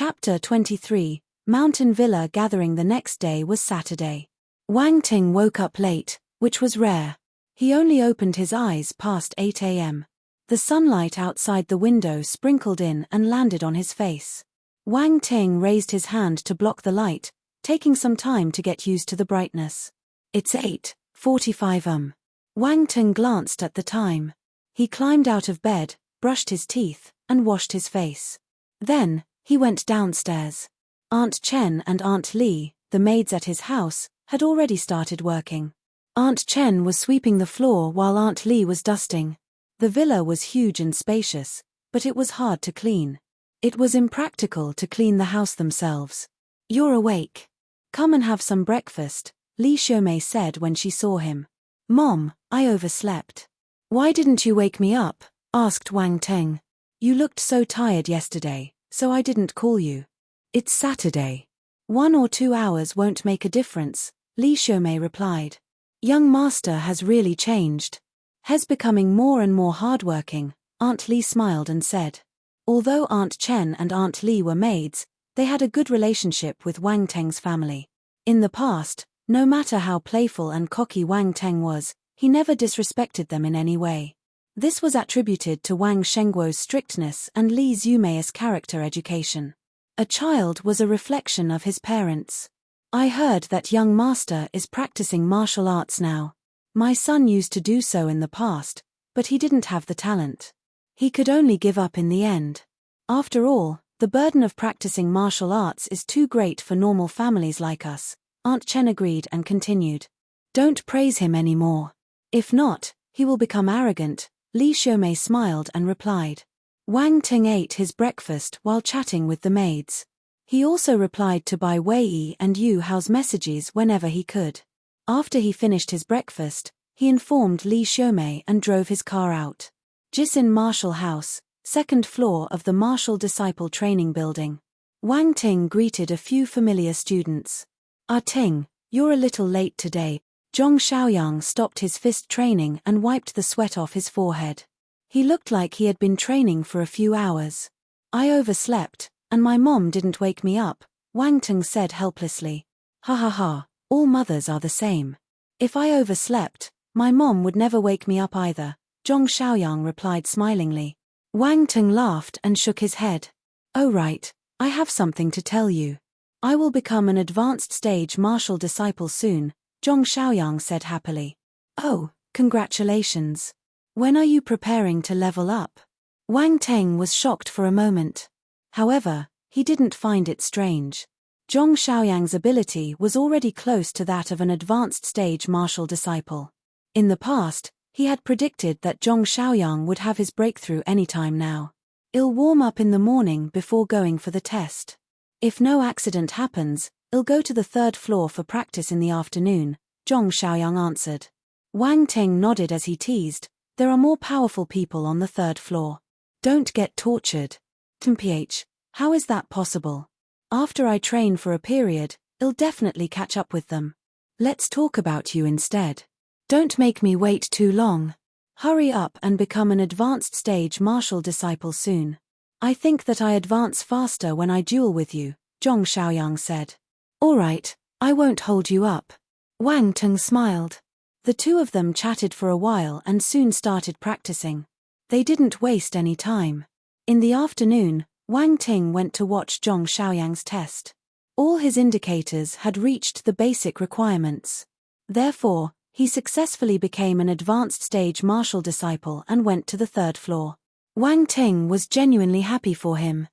Chapter 23, Mountain Villa Gathering. The next day was Saturday. Wang Ting woke up late, which was rare. He only opened his eyes past 8 a.m. The sunlight outside the window sprinkled in and landed on his face. Wang Ting raised his hand to block the light, taking some time to get used to the brightness. It's 8:45 Wang Ting glanced at the time. He climbed out of bed, brushed his teeth, and washed his face. Then, he went downstairs. Aunt Chen and Aunt Li, the maids at his house, had already started working. Aunt Chen was sweeping the floor while Aunt Li was dusting. The villa was huge and spacious, but it was hard to clean. It was impractical to clean the house themselves. "You're awake. Come and have some breakfast," Li Xiumei said when she saw him. "Mom, I overslept." "Why didn't you wake me up?" asked Wang Ting. "You looked so tired yesterday, so I didn't call you." "It's Saturday. 1 or 2 hours won't make a difference," Li Xiumei replied. "Young master has really changed. He's becoming more and more hardworking," Aunt Li smiled and said. Although Aunt Chen and Aunt Li were maids, they had a good relationship with Wang Teng's family. In the past, no matter how playful and cocky Wang Teng was, he never disrespected them in any way. This was attributed to Wang Shengguo's strictness and Li Xiumei's character education. A child was a reflection of his parents. "I heard that young master is practicing martial arts now. My son used to do so in the past, but he didn't have the talent. He could only give up in the end. After all, the burden of practicing martial arts is too great for normal families like us," Aunt Chen agreed and continued. "Don't praise him anymore. If not, he will become arrogant." Li Xiumei smiled and replied. Wang Ting ate his breakfast while chatting with the maids. He also replied to Bai Weiyi and Yu Hao's messages whenever he could. After he finished his breakfast, he informed Li Xiumei and drove his car out. Jisin Martial House, 2nd floor of the Martial Disciple Training Building. Wang Ting greeted a few familiar students. "Ah Ting, you're a little late today." Zhong Xiaoyang stopped his fist training and wiped the sweat off his forehead. He looked like he had been training for a few hours. "I overslept, and my mom didn't wake me up," Wang Ting said helplessly. "Ha ha ha, all mothers are the same. If I overslept, my mom would never wake me up either," Zhong Xiaoyang replied smilingly. Wang Ting laughed and shook his head. "Oh right, I have something to tell you. I will become an advanced stage martial disciple soon," Zhong Xiaoyang said happily. "Oh, congratulations. When are you preparing to level up?" Wang Ting was shocked for a moment. However, he didn't find it strange. Zhong Xiaoyang's ability was already close to that of an advanced stage martial disciple. In the past, he had predicted that Zhong Xiaoyang would have his breakthrough anytime now. "I'll warm up in the morning before going for the test. If no accident happens, I'll go to the 3rd floor for practice in the afternoon," Zhong Xiaoyang answered. Wang Ting nodded as he teased, "There are more powerful people on the 3rd floor. Don't get tortured." "Mph, how is that possible? After I train for a period, I'll definitely catch up with them. Let's talk about you instead. Don't make me wait too long. Hurry up and become an advanced stage martial disciple soon. I think that I advance faster when I duel with you," Zhong Xiaoyang said. "All right, I won't hold you up." Wang Ting smiled. The two of them chatted for a while and soon started practicing. They didn't waste any time. In the afternoon, Wang Ting went to watch Zhong Xiaoyang's test. All his indicators had reached the basic requirements. Therefore, he successfully became an advanced stage martial disciple and went to the 3rd floor. Wang Ting was genuinely happy for him.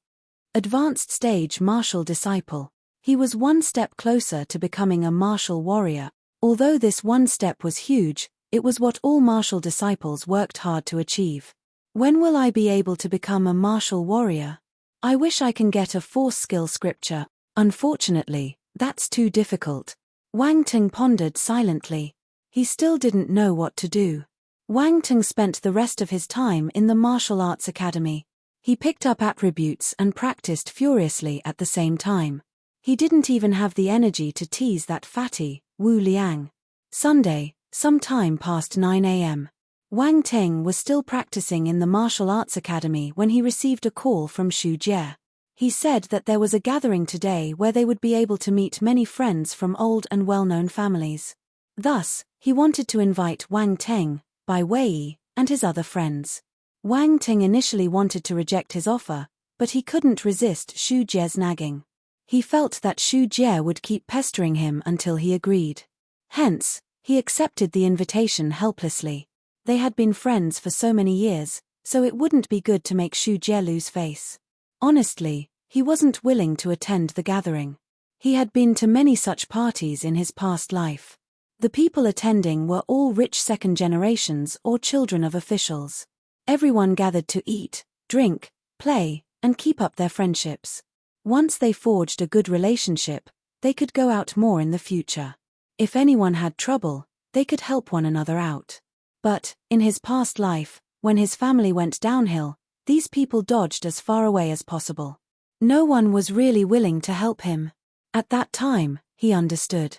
Advanced stage martial disciple. He was one step closer to becoming a martial warrior. Although this one step was huge, it was what all martial disciples worked hard to achieve. "When will I be able to become a martial warrior? I wish I can get a force skill scripture. Unfortunately, that's too difficult." Wang Ting pondered silently. He still didn't know what to do. Wang Ting spent the rest of his time in the martial arts academy. He picked up attributes and practiced furiously at the same time. He didn't even have the energy to tease that fatty, Wu Liang. Sunday, some time past 9 a.m. Wang Ting was still practicing in the martial arts academy when he received a call from Xu Jie. He said that there was a gathering today where they would be able to meet many friends from old and well-known families. Thus, he wanted to invite Wang Teng, Bai Wei, and his other friends. Wang Ting initially wanted to reject his offer, but he couldn't resist Xu Jie's nagging. He felt that Xu Jie would keep pestering him until he agreed. Hence, he accepted the invitation helplessly. They had been friends for so many years, so it wouldn't be good to make Xu Jie lose face. Honestly, he wasn't willing to attend the gathering. He had been to many such parties in his past life. The people attending were all rich second generations or children of officials. Everyone gathered to eat, drink, play, and keep up their friendships. Once they forged a good relationship, they could go out more in the future. If anyone had trouble, they could help one another out. But, in his past life, when his family went downhill, these people dodged as far away as possible. No one was really willing to help him. At that time, he understood.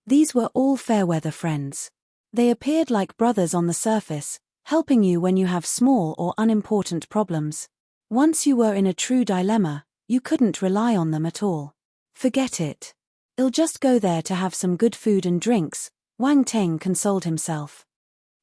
These were all fair-weather friends. They appeared like brothers on the surface, helping you when you have small or unimportant problems. Once you were in a true dilemma, you couldn't rely on them at all. Forget it. I'll just go there to have some good food and drinks, Wang Teng consoled himself.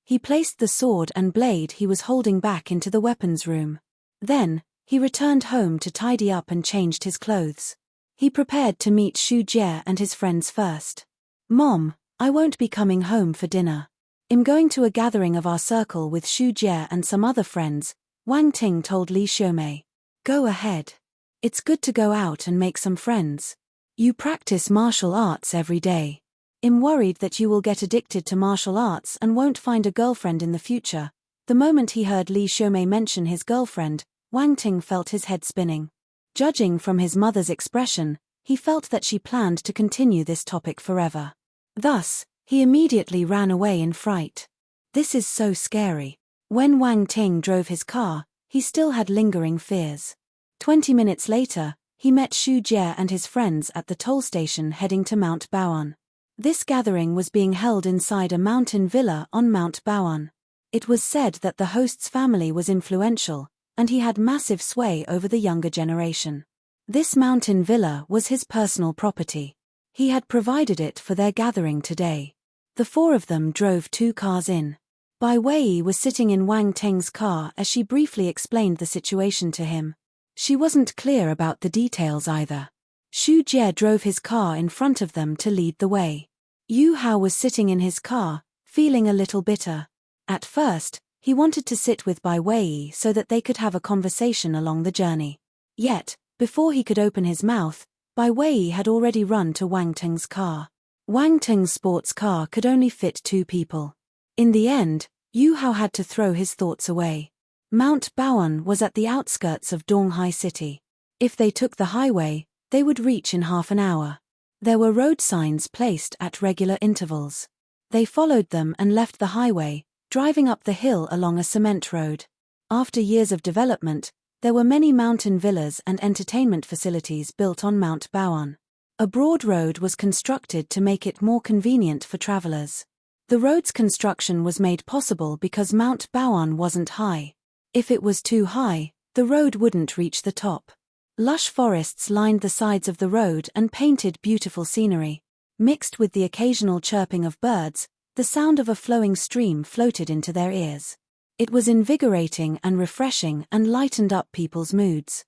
He placed the sword and blade he was holding back into the weapons room. Then, he returned home to tidy up and changed his clothes. He prepared to meet Xu Jie and his friends first. "Mom, I won't be coming home for dinner. I'm going to a gathering of our circle with Xu Jie and some other friends," Wang Ting told Li Xiumei. "Go ahead. It's good to go out and make some friends. You practice martial arts every day. I'm worried that you will get addicted to martial arts and won't find a girlfriend in the future." The moment he heard Li Xiumei mention his girlfriend, Wang Ting felt his head spinning. Judging from his mother's expression, he felt that she planned to continue this topic forever. Thus, he immediately ran away in fright. This is so scary. When Wang Ting drove his car, he still had lingering fears. 20 minutes later, he met Xu Jie and his friends at the toll station heading to Mount Baoan. This gathering was being held inside a mountain villa on Mount Baoan. It was said that the host's family was influential, and he had massive sway over the younger generation. This mountain villa was his personal property. He had provided it for their gathering today. The four of them drove 2 cars in. Bai Wei was sitting in Wang Teng's car as she briefly explained the situation to him. She wasn't clear about the details either. Xu Jie drove his car in front of them to lead the way. Yu Hao was sitting in his car, feeling a little bitter. At first, he wanted to sit with Bai Wei so that they could have a conversation along the journey. Yet, before he could open his mouth, Bai Wei had already run to Wang Teng's car. Wang Teng's sports car could only fit 2 people. In the end, Yu Hao had to throw his thoughts away. Mount Baoan was at the outskirts of Donghai City. If they took the highway, they would reach in half an hour. There were road signs placed at regular intervals. They followed them and left the highway, driving up the hill along a cement road. After years of development, there were many mountain villas and entertainment facilities built on Mount Baoan. A broad road was constructed to make it more convenient for travelers. The road's construction was made possible because Mount Baoan wasn't high. If it was too high, the road wouldn't reach the top. Lush forests lined the sides of the road and painted beautiful scenery. Mixed with the occasional chirping of birds, the sound of a flowing stream floated into their ears. It was invigorating and refreshing and lightened up people's moods.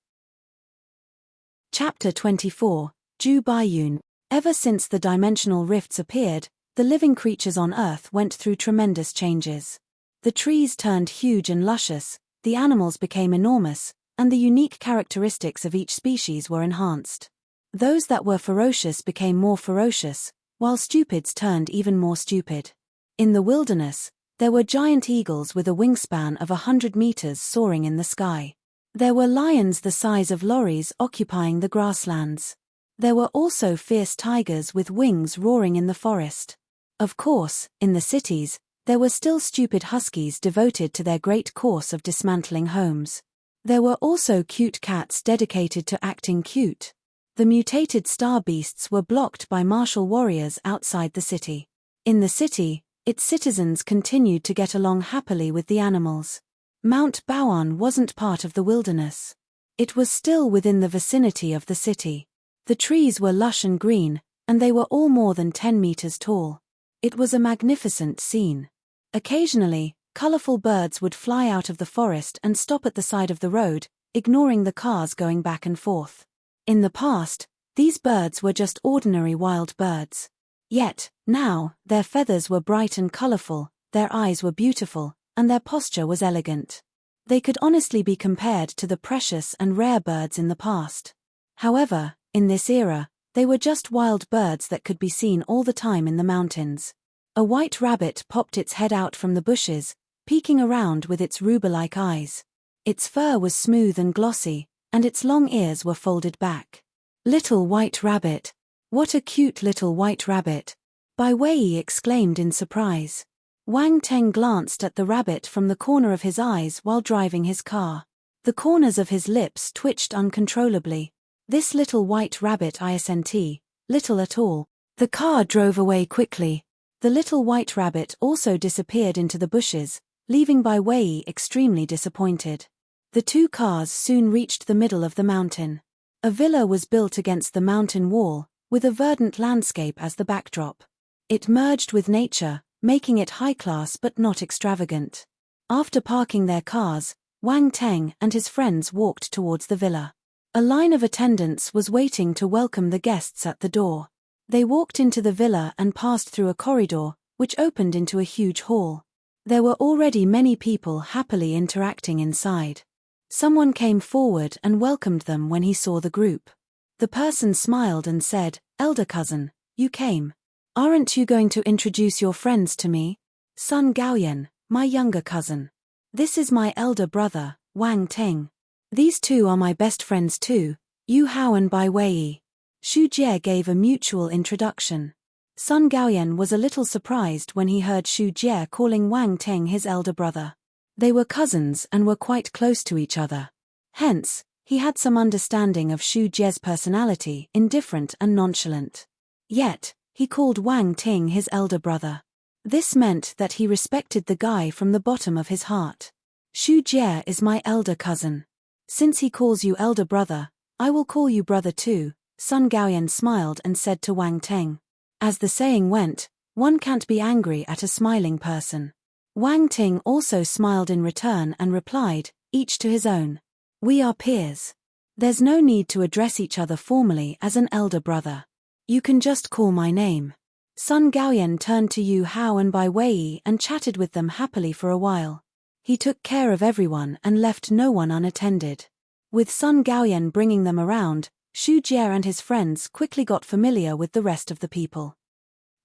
Chapter 24, Ju Baiyun. Ever since the dimensional rifts appeared, the living creatures on Earth went through tremendous changes. The trees turned huge and luscious, the animals became enormous, and the unique characteristics of each species were enhanced. Those that were ferocious became more ferocious, while stupids turned even more stupid. In the wilderness, there were giant eagles with a wingspan of 100 meters soaring in the sky. There were lions the size of lorries occupying the grasslands. There were also fierce tigers with wings roaring in the forest. Of course, in the cities, there were still stupid huskies devoted to their great course of dismantling homes. There were also cute cats dedicated to acting cute. The mutated star beasts were blocked by martial warriors outside the city. In the city, its citizens continued to get along happily with the animals. Mount Baoan wasn't part of the wilderness. It was still within the vicinity of the city. The trees were lush and green, and they were all more than 10 meters tall. It was a magnificent scene. Occasionally, colorful birds would fly out of the forest and stop at the side of the road, ignoring the cars going back and forth. In the past, these birds were just ordinary wild birds. Yet, now, their feathers were bright and colorful, their eyes were beautiful, and their posture was elegant. They could honestly be compared to the precious and rare birds in the past. However, in this era, they were just wild birds that could be seen all the time in the mountains. A white rabbit popped its head out from the bushes, peeking around with its ruber-like eyes. Its fur was smooth and glossy, and its long ears were folded back. Little white rabbit. What a cute little white rabbit! Bai Wei exclaimed in surprise. Wang Teng glanced at the rabbit from the corner of his eyes while driving his car. The corners of his lips twitched uncontrollably. This little white rabbit isn't little at all. The car drove away quickly. The little white rabbit also disappeared into the bushes, leaving Bai Wei extremely disappointed. The two cars soon reached the middle of the mountain. A villa was built against the mountain wall, with a verdant landscape as the backdrop. It merged with nature, making it high-class but not extravagant. After parking their cars, Wang Teng and his friends walked towards the villa. A line of attendants was waiting to welcome the guests at the door. They walked into the villa and passed through a corridor, which opened into a huge hall. There were already many people happily interacting inside. Someone came forward and welcomed them when he saw the group. The person smiled and said, "Elder cousin, you came. Aren't you going to introduce your friends to me? Sun Gaoyan, my younger cousin. This is my elder brother, Wang Teng. These two are my best friends too, Yu Hao and Bai Wei." Xu Jie gave a mutual introduction. Sun Gaoyan was a little surprised when he heard Xu Jie calling Wang Teng his elder brother. They were cousins and were quite close to each other. Hence, he had some understanding of Xu Jie's personality, indifferent and nonchalant. Yet, he called Wang Ting his elder brother. This meant that he respected the guy from the bottom of his heart. "Xu Jie is my elder cousin. Since he calls you elder brother, I will call you brother too," Sun Gaoyan smiled and said to Wang Teng. As the saying went, one can't be angry at a smiling person. Wang Ting also smiled in return and replied, "Each to his own. We are peers. There's no need to address each other formally as an elder brother. You can just call my name." Sun Gaoyan turned to Yu Hao and Bai Wei and chatted with them happily for a while. He took care of everyone and left no one unattended. With Sun Gaoyan bringing them around, Xu Jie and his friends quickly got familiar with the rest of the people.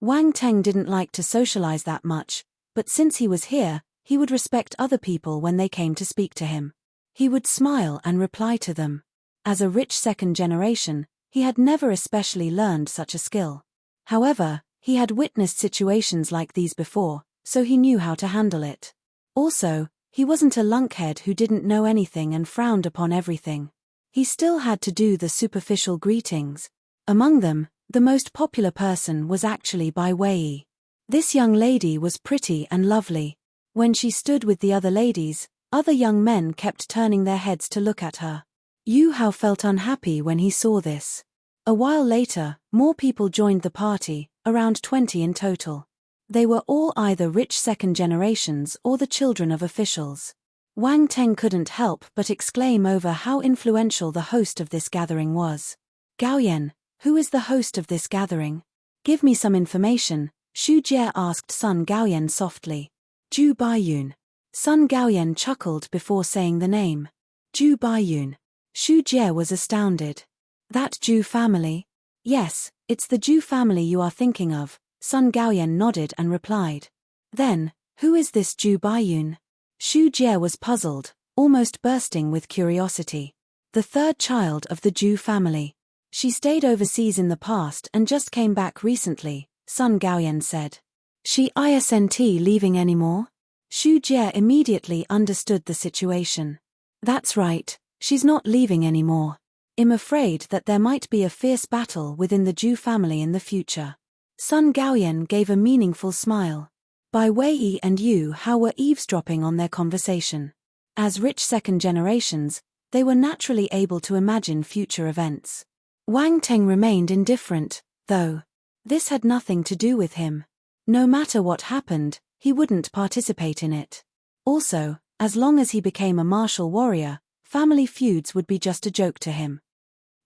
Wang Teng didn't like to socialize that much, but since he was here, he would respect other people when they came to speak to him. He would smile and reply to them. As a rich second generation, he had never especially learned such a skill. However, he had witnessed situations like these before, so he knew how to handle it. Also, he wasn't a lunkhead who didn't know anything and frowned upon everything. He still had to do the superficial greetings. Among them, the most popular person was actually Bai Wei. This young lady was pretty and lovely. When she stood with the other ladies, other young men kept turning their heads to look at her. Yu Hao felt unhappy when he saw this. A while later, more people joined the party, around 20 in total. They were all either rich second generations or the children of officials. Wang Teng couldn't help but exclaim over how influential the host of this gathering was. "Gaoyan, who is the host of this gathering? Give me some information," Xu Jie asked Sun Gaoyan softly. "Zhu Baiyun." Sun Gaoyan chuckled before saying the name. "Zhu Baiyun." Xu Jie was astounded. "That Zhu family?" "Yes, it's the Zhu family you are thinking of," Sun Gaoyan nodded and replied. "Then, who is this Zhu Baiyun?" Xu Jie was puzzled, almost bursting with curiosity. "The third child of the Zhu family. She stayed overseas in the past and just came back recently," Sun Gaoyan said. "She isn't leaving anymore?" Xu Jie immediately understood the situation. "That's right, she's not leaving anymore. I'm afraid that there might be a fierce battle within the Zhu family in the future." Sun Gaoyan gave a meaningful smile. Bai Wei and Yu Hao were eavesdropping on their conversation. As rich second generations, They were naturally able to imagine future events. Wang Teng remained indifferent, though. This had nothing to do with him. No matter what happened, he wouldn't participate in it. Also, as long as he became a martial warrior, family feuds would be just a joke to him.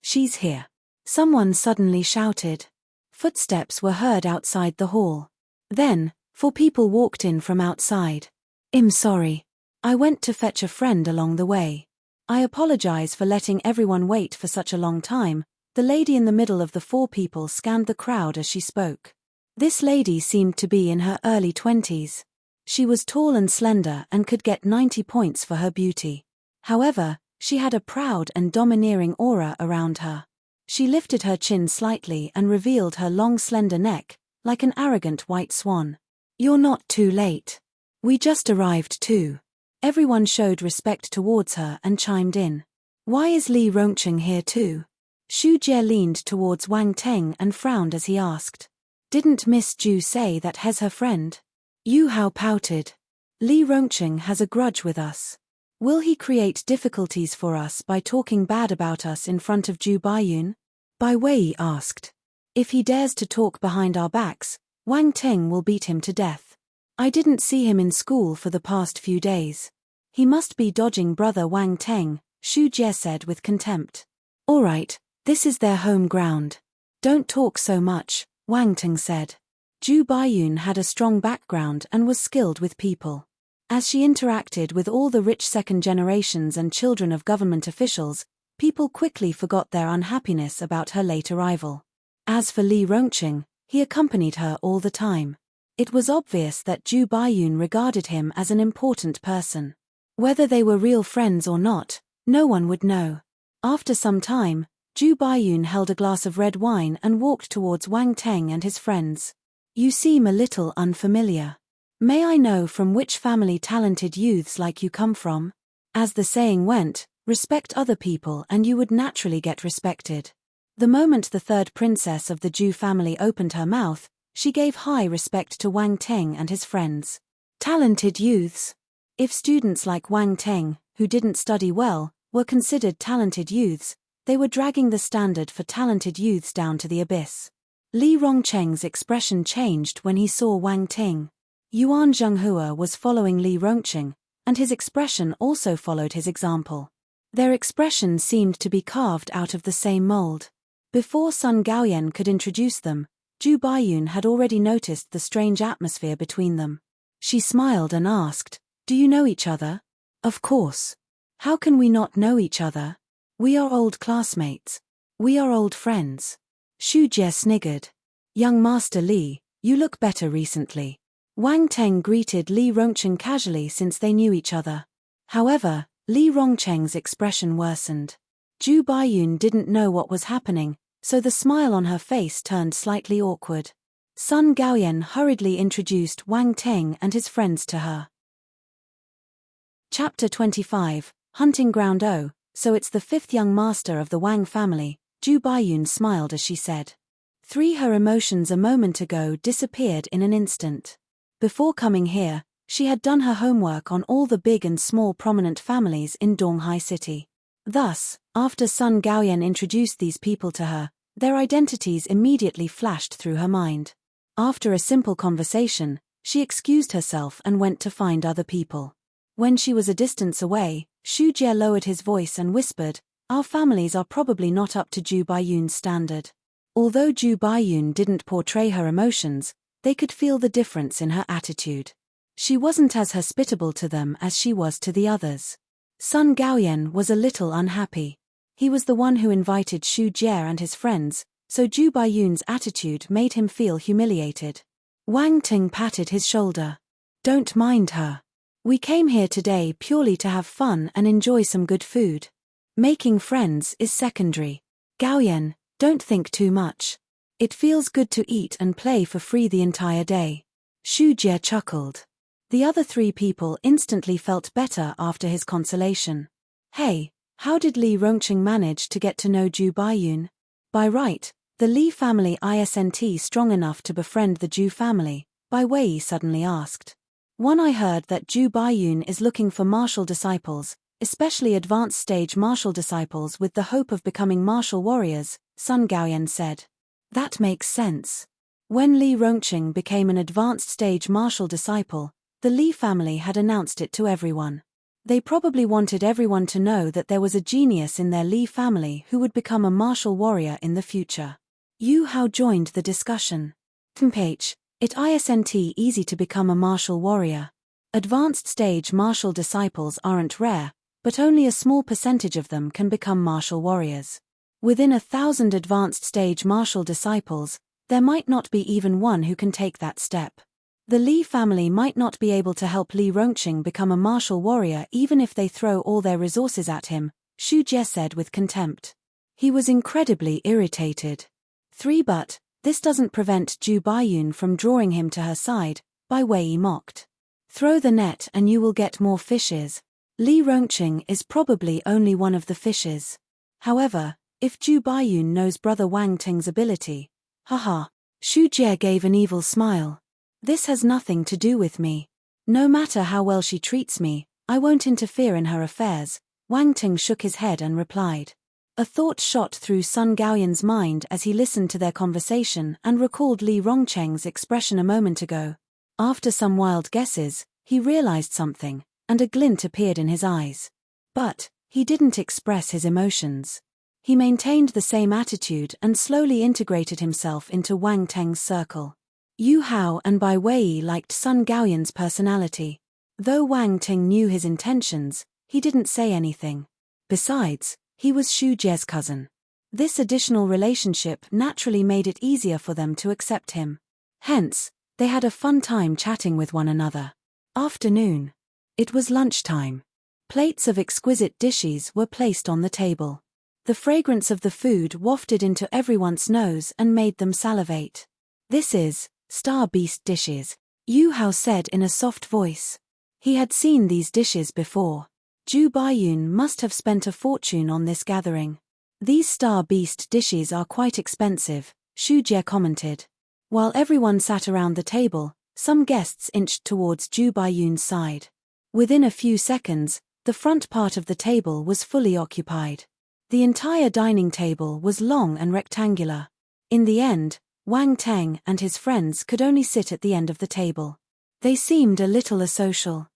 "She's here." Someone suddenly shouted. Footsteps were heard outside the hall. Then, 4 people walked in from outside. "I'm sorry. I went to fetch a friend along the way. I apologize for letting everyone wait for such a long time." The lady in the middle of the 4 people scanned the crowd as she spoke. This lady seemed to be in her early 20s. She was tall and slender and could get 90 points for her beauty. However, she had a proud and domineering aura around her. She lifted her chin slightly and revealed her long slender neck, like an arrogant white swan. "You're not too late. We just arrived too." Everyone showed respect towards her and chimed in. "Why is Li Rongqing here too?" Xu Jie leaned towards Wang Teng and frowned as he asked. "Didn't Miss Ju say that He's her friend?" Yu Hao pouted. "Li Rongqing has a grudge with us. Will he create difficulties for us by talking bad about us in front of Ju Baiyun?" Bai Wei asked. "If he dares to talk behind our backs, Wang Teng will beat him to death. I didn't see him in school for the past few days. He must be dodging brother Wang Teng," Xu Jie said with contempt. "All right. This is their home ground. Don't talk so much," Wang Teng said. Ju Baiyun had a strong background and was skilled with people. As she interacted with all the rich second generations and children of government officials, people quickly forgot their unhappiness about her late arrival. As for Li Rongqing, he accompanied her all the time. It was obvious that Ju Baiyun regarded him as an important person. Whether they were real friends or not, no one would know. After some time, Ju Baiyun held a glass of red wine and walked towards Wang Teng and his friends. "You seem a little unfamiliar. May I know from which family talented youths like you come from? As the saying went, respect other people and you would naturally get respected." The moment the 3rd princess of the Ju family opened her mouth, she gave high respect to Wang Teng and his friends. Talented youths. If students like Wang Teng, who didn't study well, were considered talented youths, they were dragging the standard for talented youths down to the abyss. Li Rongqing's expression changed when he saw Wang Teng. Yuan Zhenghua was following Li Rongqing, and his expression also followed his example. Their expression seemed to be carved out of the same mold. Before Sun Gaoyan could introduce them, Ju Baiyun had already noticed the strange atmosphere between them. She smiled and asked, "Do you know each other?" "Of course. How can we not know each other? We are old classmates. We are old friends." Xu Jie sniggered. "Young Master Li, you look better recently." Wang Teng greeted Li Rongqing casually since they knew each other. However, Li Rongqing's expression worsened. Ju Baiyun didn't know what was happening, so the smile on her face turned slightly awkward. Sun Gaoyan hurriedly introduced Wang Teng and his friends to her. Chapter 25, Hunting Ground. "Oh, so it's the 5th young master of the Wang family," Ju Baiyun smiled as she said. Her emotions a moment ago disappeared in an instant. Before coming here, she had done her homework on all the big and small prominent families in Donghai City. Thus, after Sun Gaoyan introduced these people to her, their identities immediately flashed through her mind. After a simple conversation, she excused herself and went to find other people. When she was a distance away, Xu Jie lowered his voice and whispered, "Our families are probably not up to Ju Baiyun's standard." Although Ju Baiyun didn't portray her emotions, they could feel the difference in her attitude. She wasn't as hospitable to them as she was to the others. Sun Gaoyan was a little unhappy. He was the one who invited Xu Jie and his friends, so Ju Baiyun's attitude made him feel humiliated. Wang Ting patted his shoulder. "Don't mind her. We came here today purely to have fun and enjoy some good food. Making friends is secondary. Gaoyan, don't think too much. It feels good to eat and play for free the entire day." Xu Jie chuckled. The other 3 people instantly felt better after his consolation. "Hey, how did Li Rongqing manage to get to know Ju Baiyun? By right, the Li family isn't strong enough to befriend the Ju family," Bai Wei suddenly asked. "I heard that Ju Baiyun is looking for martial disciples, especially advanced stage martial disciples with the hope of becoming martial warriors, Sun Gaoyan said. That makes sense. When Li Rongqing became an advanced stage martial disciple, the Li family had announced it to everyone. They probably wanted everyone to know that there was a genius in their Li family who would become a martial warrior in the future. Yu Hao joined the discussion. It isn't easy to become a martial warrior. Advanced stage martial disciples aren't rare, but only a small percentage of them can become martial warriors. Within 1,000 advanced stage martial disciples, there might not be even one who can take that step. The Li family might not be able to help Li Rongqing become a martial warrior even if they throw all their resources at him, Xu Jie said with contempt. He was incredibly irritated. But this doesn't prevent Zhu Baiyun from drawing him to her side, Bai Wei mocked. Throw the net and you will get more fishes. Li Rongqing is probably only one of the fishes. However, if Zhu Baiyun knows brother Wang Ting's ability, haha. Xu Jie gave an evil smile. This has nothing to do with me. No matter how well she treats me, I won't interfere in her affairs. Wang Ting shook his head and replied. A thought shot through Sun Gaoyan's mind as he listened to their conversation and recalled Li Rongqing's expression a moment ago. After some wild guesses, he realized something, and a glint appeared in his eyes. But he didn't express his emotions. He maintained the same attitude and slowly integrated himself into Wang Teng's circle. Yu Hao and Bai Wei liked Sun Gaoyan's personality. Though Wang Ting knew his intentions, he didn't say anything. Besides, he was Xu Jie's cousin. This additional relationship naturally made it easier for them to accept him. Hence, they had a fun time chatting with one another. Afternoon. It was lunchtime. Plates of exquisite dishes were placed on the table. The fragrance of the food wafted into everyone's nose and made them salivate. This is Star Beast dishes, Yu Hao said in a soft voice. He had seen these dishes before. Zhu Baiyun must have spent a fortune on this gathering. These Star Beast dishes are quite expensive, Xu Jie commented. While everyone sat around the table, some guests inched towards Zhu Baiyun's side. Within a few seconds, the front part of the table was fully occupied. The entire dining table was long and rectangular. In the end, Wang Teng and his friends could only sit at the end of the table. They seemed a little asocial.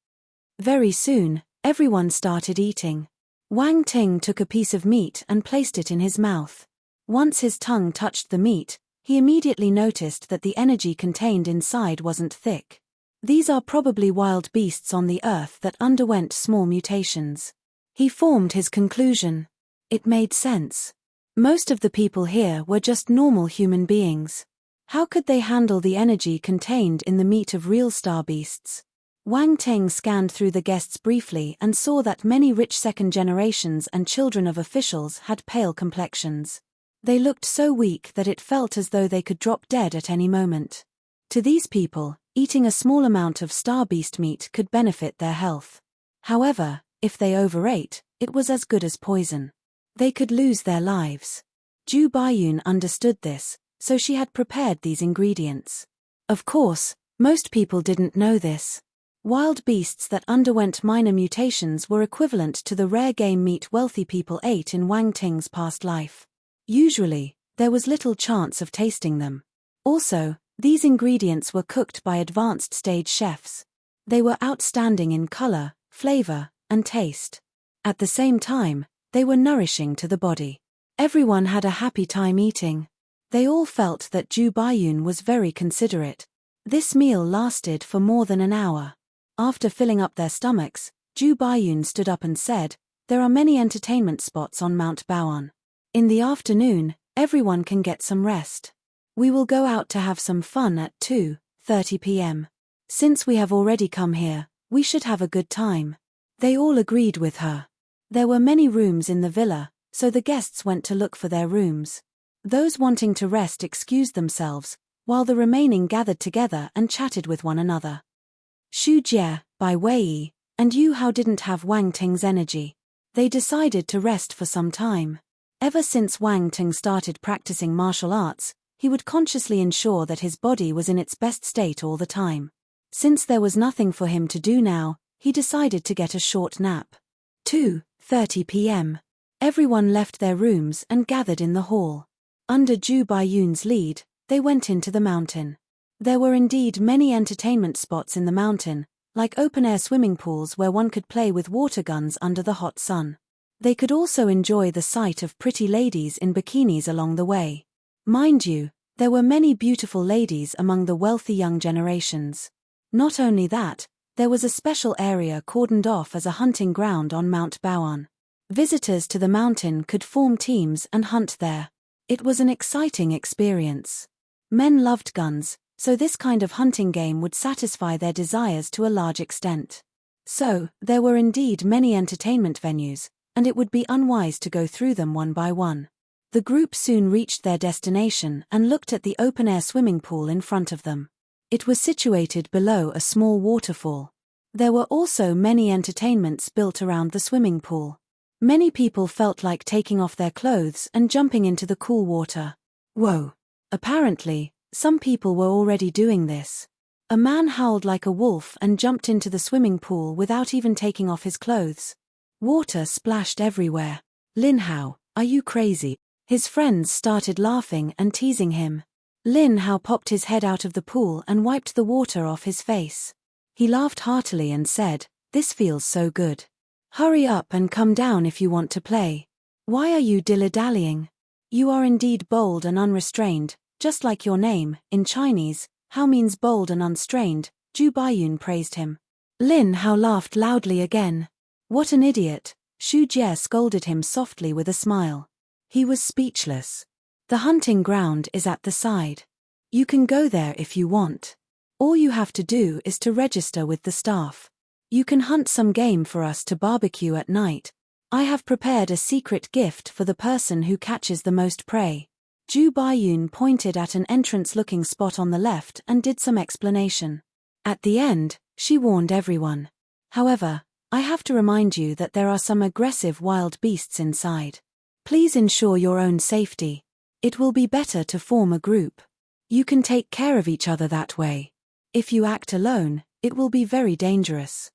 Very soon, everyone started eating. Wang Ting took a piece of meat and placed it in his mouth. Once his tongue touched the meat, he immediately noticed that the energy contained inside wasn't thick. These are probably wild beasts on the earth that underwent small mutations. He formed his conclusion. It made sense. Most of the people here were just normal human beings. How could they handle the energy contained in the meat of real star beasts? Wang Teng scanned through the guests briefly and saw that many rich second generations and children of officials had pale complexions. They looked so weak that it felt as though they could drop dead at any moment. To these people, eating a small amount of star beast meat could benefit their health. However, if they overate, it was as good as poison. They could lose their lives. Zhu Baiyun understood this, so she had prepared these ingredients. Of course, most people didn't know this. Wild beasts that underwent minor mutations were equivalent to the rare game meat wealthy people ate in Wang Ting's past life. Usually, there was little chance of tasting them. Also, these ingredients were cooked by advanced stage chefs. They were outstanding in color, flavor, and taste. At the same time, they were nourishing to the body. Everyone had a happy time eating. They all felt that Zhu Baiyun was very considerate. This meal lasted for more than an hour. After filling up their stomachs, Zhu Baiyun stood up and said, "There are many entertainment spots on Mount Baoan. In the afternoon, everyone can get some rest. We will go out to have some fun at 2:30 p.m. Since we have already come here, we should have a good time." They all agreed with her. There were many rooms in the villa, so the guests went to look for their rooms. Those wanting to rest excused themselves, while the remaining gathered together and chatted with one another. Xu Jie, Bai Wei, and Yu Hao didn't have Wang Ting's energy. They decided to rest for some time. Ever since Wang Ting started practicing martial arts, he would consciously ensure that his body was in its best state all the time. Since there was nothing for him to do now, he decided to get a short nap. 2:30 p.m. Everyone left their rooms and gathered in the hall. Under Ju Baiyun's lead, they went into the mountain. There were indeed many entertainment spots in the mountain, like open-air swimming pools where one could play with water guns under the hot sun. They could also enjoy the sight of pretty ladies in bikinis along the way. Mind you, there were many beautiful ladies among the wealthy young generations. Not only that, there was a special area cordoned off as a hunting ground on Mount Baoan. Visitors to the mountain could form teams and hunt there. It was an exciting experience. Men loved guns, so this kind of hunting game would satisfy their desires to a large extent. So, there were indeed many entertainment venues, and it would be unwise to go through them one by one. The group soon reached their destination and looked at the open-air swimming pool in front of them. It was situated below a small waterfall. There were also many entertainments built around the swimming pool. Many people felt like taking off their clothes and jumping into the cool water. Whoa! Apparently, some people were already doing this. A man howled like a wolf and jumped into the swimming pool without even taking off his clothes. Water splashed everywhere. Lin Hao, are you crazy? His friends started laughing and teasing him. Lin Hao popped his head out of the pool and wiped the water off his face. He laughed heartily and said, "This feels so good. Hurry up and come down if you want to play. Why are you dilly-dallying? You are indeed bold and unrestrained, just like your name." In Chinese, Hao means bold and unrestrained. Ju Baiyun praised him. Lin Hao laughed loudly again. What an idiot! Xu Jie scolded him softly with a smile. He was speechless. The hunting ground is at the side. You can go there if you want. All you have to do is to register with the staff. You can hunt some game for us to barbecue at night. I have prepared a secret gift for the person who catches the most prey. Ju Baiyun pointed at an entrance-looking spot on the left and did some explanation. At the end, she warned everyone. However, I have to remind you that there are some aggressive wild beasts inside. Please ensure your own safety. It will be better to form a group. You can take care of each other that way. If you act alone, it will be very dangerous.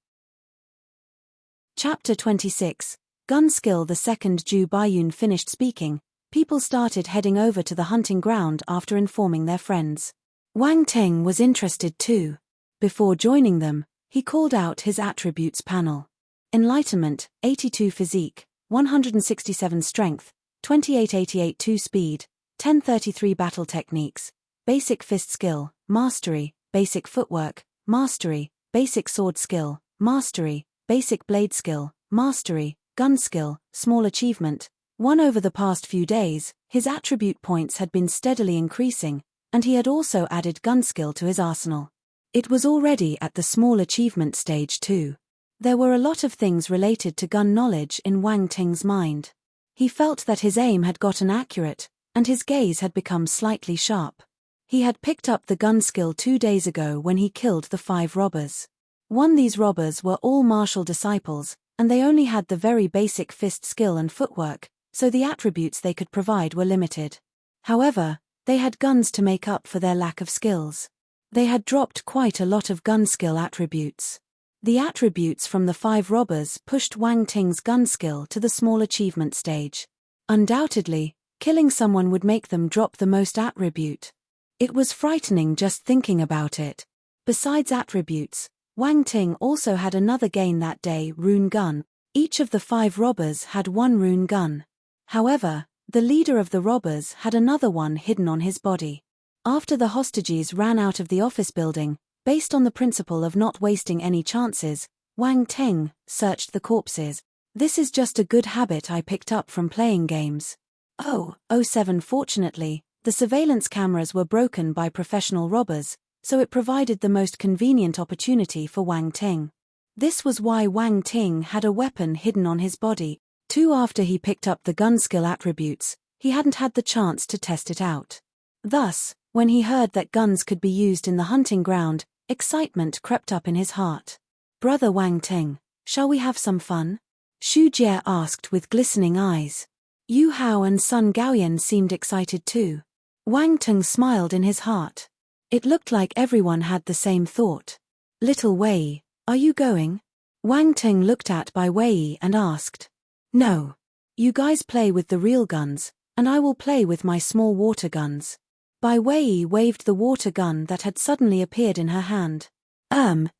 Chapter 26. Gun Skill. The second Ju Baiyun finished speaking, people started heading over to the hunting ground after informing their friends. Wang Ting was interested too. Before joining them, he called out his attributes panel. Enlightenment, 82 physique, 167 strength, 2888 2 speed, 1033 battle techniques, basic fist skill, mastery, basic footwork, mastery, basic sword skill, mastery, basic blade skill, mastery, gun skill, small achievement. Over the past few days, his attribute points had been steadily increasing, and he had also added gun skill to his arsenal. It was already at the small achievement stage too. There were a lot of things related to gun knowledge in Wang Ting's mind. He felt that his aim had gotten accurate, and his gaze had become slightly sharp. He had picked up the gun skill 2 days ago when he killed the 5 robbers. These robbers were all martial disciples, and they only had the very basic fist skill and footwork, so the attributes they could provide were limited. However, they had guns to make up for their lack of skills. They had dropped quite a lot of gun skill attributes. The attributes from the 5 robbers pushed Wang Ting's gun skill to the small achievement stage. Undoubtedly, killing someone would make them drop the most attribute. It was frightening just thinking about it. Besides attributes, Wang Ting also had another gain that day: rune gun. Each of the 5 robbers had 1 rune gun. However, the leader of the robbers had another one hidden on his body. After the hostages ran out of the office building, based on the principle of not wasting any chances, Wang Ting searched the corpses. This is just a good habit I picked up from playing games. 07 Fortunately, the surveillance cameras were broken by professional robbers, so it provided the most convenient opportunity for Wang Ting. This was why Wang Ting had a weapon hidden on his body. After he picked up the gun skill attributes, he hadn't had the chance to test it out. Thus, when he heard that guns could be used in the hunting ground, excitement crept up in his heart. "Brother Wang Ting, shall we have some fun?" Xu Jie asked with glistening eyes. Yu Hao and Sun Gaoyan seemed excited too. Wang Ting smiled in his heart. It looked like everyone had the same thought. "Little Wei, are you going?" Wang Ting looked at Bai Wei and asked. No. You guys play with the real guns, and I will play with my small water guns. Bai Wei waved the water gun that had suddenly appeared in her hand.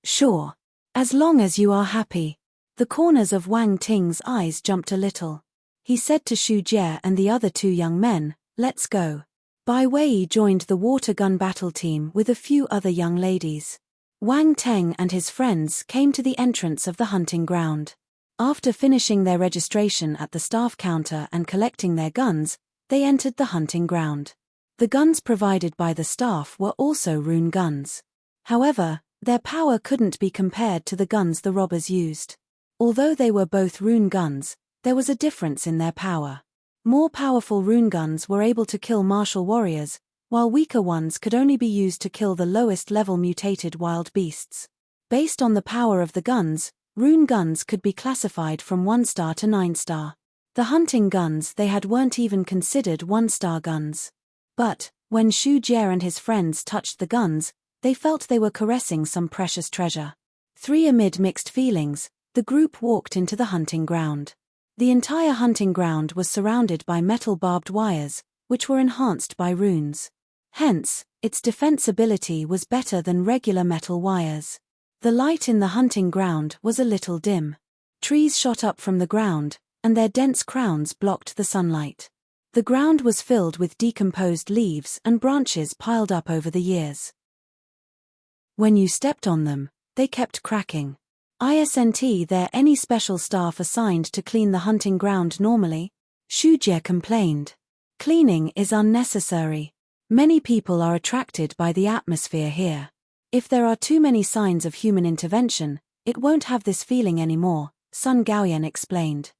Sure. As long as you are happy. The corners of Wang Ting's eyes jumped a little. He said to Xu Jie and the other two young men, let's go. Bai Wei joined the water gun battle team with a few other young ladies. Wang Teng and his friends came to the entrance of the hunting ground. After finishing their registration at the staff counter and collecting their guns, they entered the hunting ground. The guns provided by the staff were also rune guns. However, their power couldn't be compared to the guns the robbers used. Although they were both rune guns, there was a difference in their power. More powerful rune guns were able to kill martial warriors, while weaker ones could only be used to kill the lowest-level mutated wild beasts. Based on the power of the guns, rune guns could be classified from 1-star to 9-star. The hunting guns they had weren't even considered 1-star guns. But, when Xu Jie and his friends touched the guns, they felt they were caressing some precious treasure. Amid mixed feelings, the group walked into the hunting ground. The entire hunting ground was surrounded by metal barbed wires, which were enhanced by runes. Hence, its defensibility was better than regular metal wires. The light in the hunting ground was a little dim. Trees shot up from the ground, and their dense crowns blocked the sunlight. The ground was filled with decomposed leaves and branches piled up over the years. When you stepped on them, they kept cracking. Isn't there any special staff assigned to clean the hunting ground normally? Xu Jie complained. Cleaning is unnecessary. Many people are attracted by the atmosphere here. If there are too many signs of human intervention, it won't have this feeling anymore, Sun Gaoyan explained.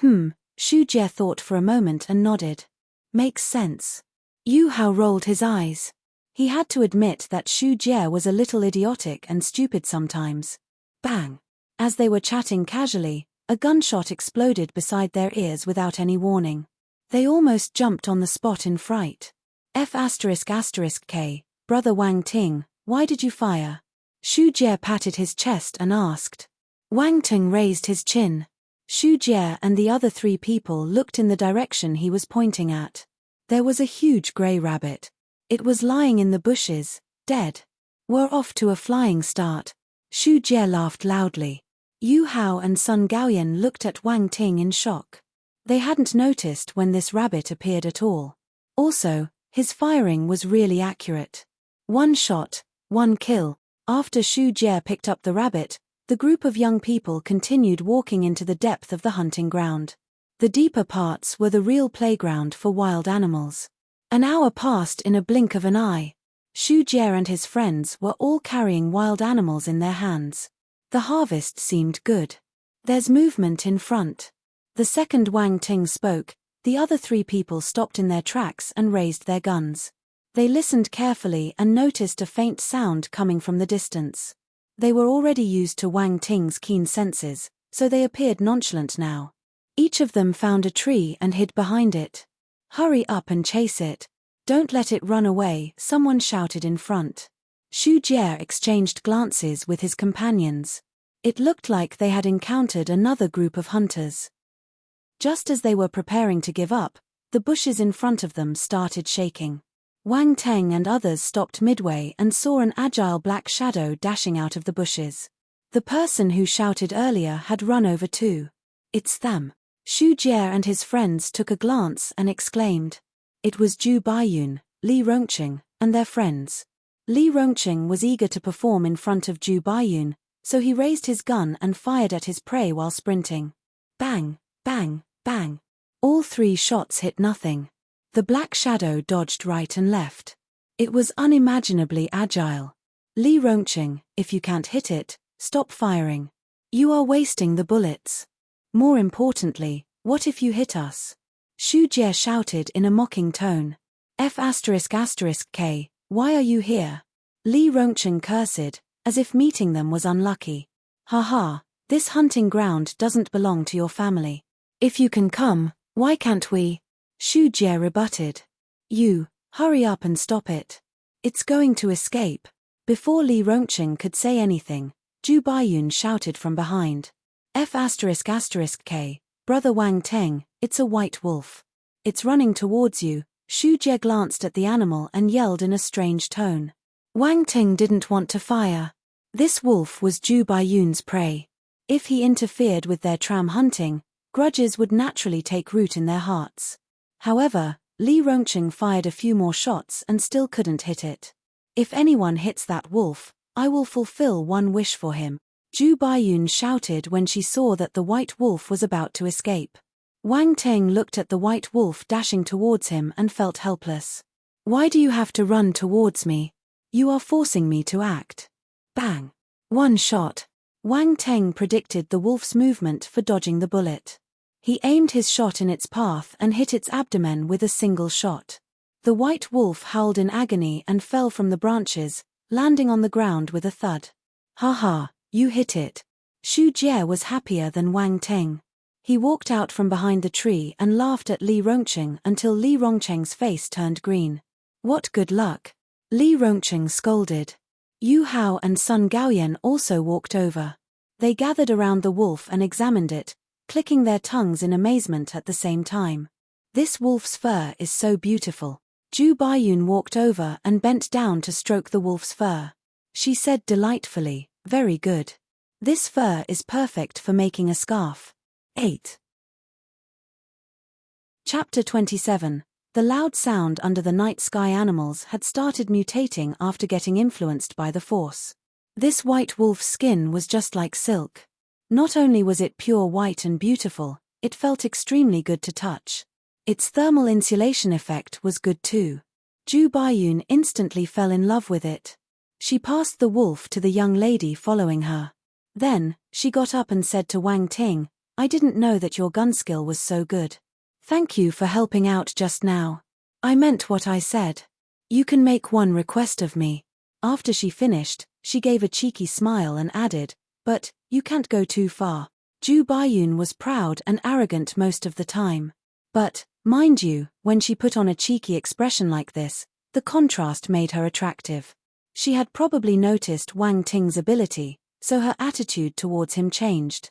Xu Jie thought for a moment and nodded. Makes sense. Yu Hao rolled his eyes. He had to admit that Xu Jie was a little idiotic and stupid sometimes. Bang! As they were chatting casually, a gunshot exploded beside their ears without any warning. They almost jumped on the spot in fright. F***K, Brother Wang Ting, why did you fire? Xu Jie patted his chest and asked. Wang Ting raised his chin. Xu Jie and the other three people looked in the direction he was pointing at. There was a huge grey rabbit. It was lying in the bushes, dead. We're off to a flying start. Xu Jie laughed loudly. Yu Hao and Sun Gaoyan looked at Wang Ting in shock. They hadn't noticed when this rabbit appeared at all. Also, his firing was really accurate. 1 shot, 1 kill. After Xu Jie picked up the rabbit, the group of young people continued walking into the depth of the hunting ground. The deeper parts were the real playground for wild animals. An hour passed in a blink of an eye. Xu Jie and his friends were all carrying wild animals in their hands. The harvest seemed good. There's movement in front. The second Wang Ting spoke, the other three people stopped in their tracks and raised their guns. They listened carefully and noticed a faint sound coming from the distance. They were already used to Wang Ting's keen senses, so they appeared nonchalant now. Each of them found a tree and hid behind it. Hurry up and chase it. Don't let it run away, someone shouted in front. Xu Jie exchanged glances with his companions. It looked like they had encountered another group of hunters. Just as they were preparing to give up, the bushes in front of them started shaking. Wang Teng and others stopped midway and saw an agile black shadow dashing out of the bushes. The person who shouted earlier had run over too. It's them. Xu Jie and his friends took a glance and exclaimed. It was Zhu Baiyun, Li Rongqing, and their friends. Li Rongqing was eager to perform in front of Zhu Baiyun, so he raised his gun and fired at his prey while sprinting. Bang, bang, bang. All 3 shots hit nothing. The black shadow dodged right and left. It was unimaginably agile. Li Rongqing, if you can't hit it, stop firing. You are wasting the bullets. More importantly, what if you hit us? Xu Jie shouted in a mocking tone. F***K, why are you here? Li Rongqing cursed, as if meeting them was unlucky. Haha, this hunting ground doesn't belong to your family. If you can come, why can't we? Xu Jie rebutted. You, hurry up and stop it. It's going to escape. Before Li Rongqing could say anything, Zhu Baiyun shouted from behind. F***K, brother Wang Teng, it's a white wolf. It's running towards you. Xu Jie glanced at the animal and yelled in a strange tone. Wang Teng didn't want to fire. This wolf was Zhu Baiyun's prey. If he interfered with their tram hunting, grudges would naturally take root in their hearts. However, Li Rongqing fired a few more shots and still couldn't hit it. If anyone hits that wolf, I will fulfill one wish for him, Zhu Baiyun shouted when she saw that the white wolf was about to escape. Wang Teng looked at the white wolf dashing towards him and felt helpless. Why do you have to run towards me? You are forcing me to act. Bang! One shot. Wang Teng predicted the wolf's movement for dodging the bullet. He aimed his shot in its path and hit its abdomen with a single shot. The white wolf howled in agony and fell from the branches, landing on the ground with a thud. Haha, you hit it. Xu Jie was happier than Wang Teng. He walked out from behind the tree and laughed at Li Rongqing until Li Rongqing's face turned green. What good luck! Li Rongqing scolded. Yu Hao and Sun Gaoyan also walked over. They gathered around the wolf and examined it, clicking their tongues in amazement at the same time. This wolf's fur is so beautiful. Zhu Baiyun walked over and bent down to stroke the wolf's fur. She said delightfully, very good. This fur is perfect for making a scarf. 8. Chapter 27. The loud sound under the night sky. Animals had started mutating after getting influenced by the force. This white wolf's skin was just like silk. Not only was it pure white and beautiful, it felt extremely good to touch. Its thermal insulation effect was good too. Zhu Baiyun instantly fell in love with it. She passed the wolf to the young lady following her. Then, she got up and said to Wang Ting, I didn't know that your gun skill was so good. Thank you for helping out just now. I meant what I said. You can make one request of me. After she finished, she gave a cheeky smile and added, but, you can't go too far. Zhu Baiyun was proud and arrogant most of the time. But, mind you, when she put on a cheeky expression like this, the contrast made her attractive. She had probably noticed Wang Ting's ability, so her attitude towards him changed.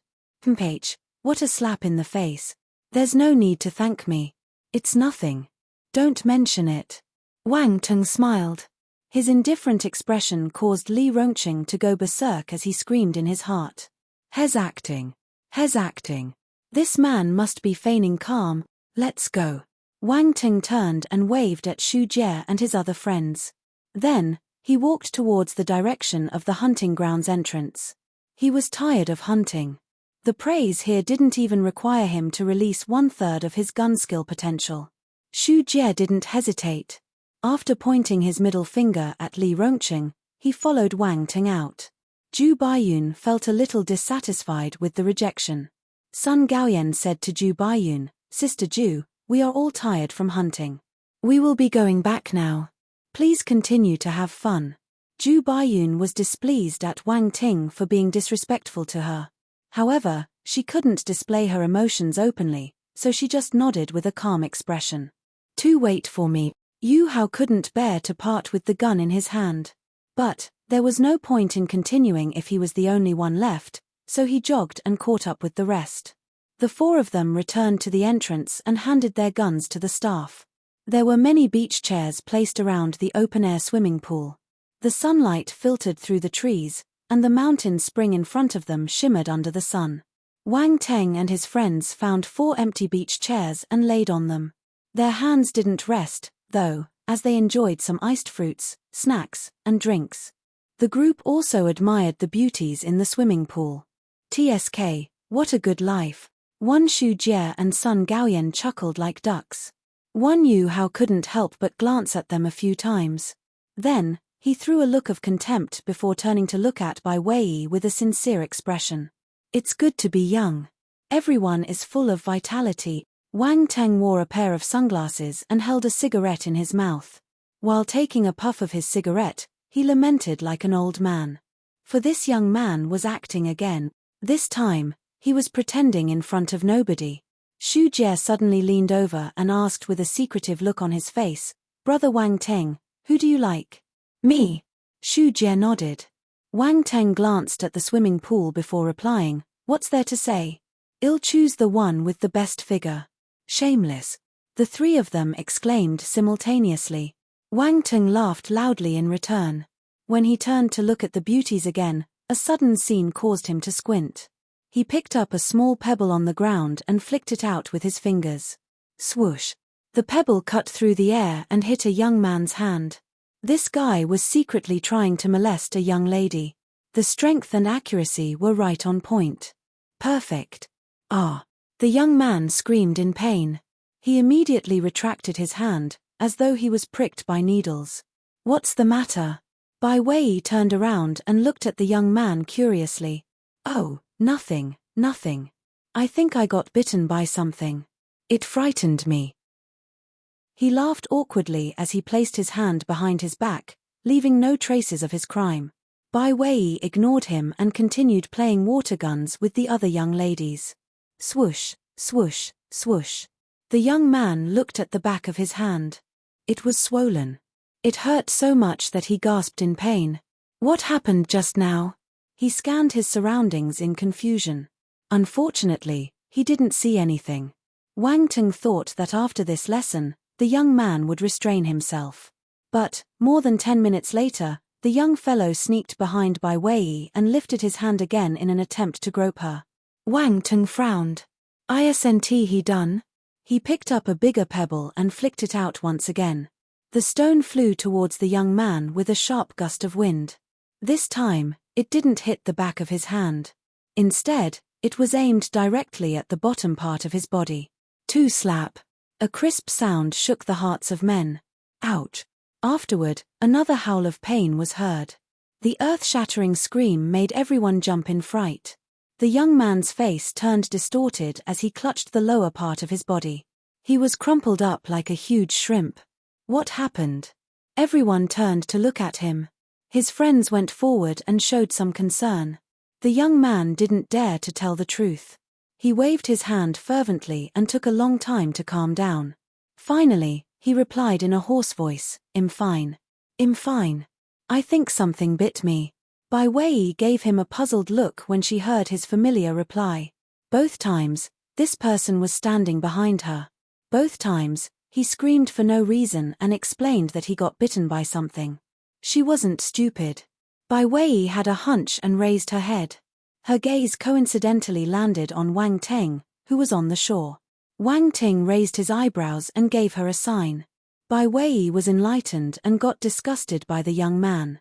H, what a slap in the face. There's no need to thank me. It's nothing. Don't mention it. Wang Ting smiled. His indifferent expression caused Li Rongqing to go berserk as he screamed in his heart. He's acting. He's acting. This man must be feigning calm. Let's go. Wang Ting turned and waved at Xu Jie and his other friends. Then, he walked towards the direction of the hunting grounds entrance. He was tired of hunting. The praise here didn't even require him to release 1/3 of his gun skill potential. Xu Jie didn't hesitate. After pointing his middle finger at Li Rongqing, he followed Wang Ting out. Zhu Baiyun felt a little dissatisfied with the rejection. Sun Gaoyan said to Zhu Baiyun, Sister Zhu, we are all tired from hunting. We will be going back now. Please continue to have fun. Zhu Baiyun was displeased at Wang Ting for being disrespectful to her. However, she couldn't display her emotions openly, so she just nodded with a calm expression. To wait for me. Yu Hao couldn't bear to part with the gun in his hand. But, there was no point in continuing if he was the only one left, so he jogged and caught up with the rest. The 4 of them returned to the entrance and handed their guns to the staff. There were many beach chairs placed around the open-air swimming pool. The sunlight filtered through the trees, and the mountain spring in front of them shimmered under the sun. Wang Teng and his friends found 4 empty beach chairs and laid on them. Their hands didn't rest, though, as they enjoyed some iced fruits, snacks, and drinks. The group also admired the beauties in the swimming pool. TSK, what a good life. One Xu Jie and Sun Gaoyan chuckled like ducks. One Yu Hao couldn't help but glance at them a few times. Then, he threw a look of contempt before turning to look at Bai Weiyi with a sincere expression. It's good to be young. Everyone is full of vitality. Wang Teng wore a pair of sunglasses and held a cigarette in his mouth. While taking a puff of his cigarette, he lamented like an old man. For this young man was acting again. This time, he was pretending in front of nobody. Xu Jie suddenly leaned over and asked with a secretive look on his face, Brother Wang Teng, who do you like? Me. Xu Jie nodded. Wang Teng glanced at the swimming pool before replying, "What's there to say? I'll choose the one with the best figure." "Shameless!" the three of them exclaimed simultaneously. Wang Teng laughed loudly in return. When he turned to look at the beauties again, a sudden scene caused him to squint. He picked up a small pebble on the ground and flicked it out with his fingers. Swoosh! The pebble cut through the air and hit a young man's hand. This guy was secretly trying to molest a young lady. The strength and accuracy were right on point. Perfect. Ah! The young man screamed in pain. He immediately retracted his hand, as though he was pricked by needles. "What's the matter?" Bai Wei turned around and looked at the young man curiously. "Oh, nothing, nothing. I think I got bitten by something. It frightened me." He laughed awkwardly as he placed his hand behind his back, leaving no traces of his crime. Bai Wei ignored him and continued playing water guns with the other young ladies. Swoosh, swoosh, swoosh. The young man looked at the back of his hand. It was swollen. It hurt so much that he gasped in pain. What happened just now? He scanned his surroundings in confusion. Unfortunately, he didn't see anything. Wang Teng thought that after this lesson, the young man would restrain himself. But, more than 10 minutes later, the young fellow sneaked behind Bai Wei and lifted his hand again in an attempt to grope her. Wang Teng frowned. "Isn't he done?" He picked up a bigger pebble and flicked it out once again. The stone flew towards the young man with a sharp gust of wind. This time, it didn't hit the back of his hand. Instead, it was aimed directly at the bottom part of his body. Slap. A crisp sound shook the hearts of men. Ouch. Afterward, another howl of pain was heard. The earth-shattering scream made everyone jump in fright. The young man's face turned distorted as he clutched the lower part of his body. He was crumpled up like a huge shrimp. What happened? Everyone turned to look at him. His friends went forward and showed some concern. The young man didn't dare to tell the truth. He waved his hand fervently and took a long time to calm down. Finally, he replied in a hoarse voice, "I'm fine. I'm fine. I think something bit me." Bai Wei gave him a puzzled look when she heard his familiar reply. Both times, this person was standing behind her. Both times, he screamed for no reason and explained that he got bitten by something. She wasn't stupid. Bai Wei had a hunch and raised her head. Her gaze coincidentally landed on Wang Teng, who was on the shore. Wang Teng raised his eyebrows and gave her a sign. Bai Wei was enlightened and got disgusted by the young man.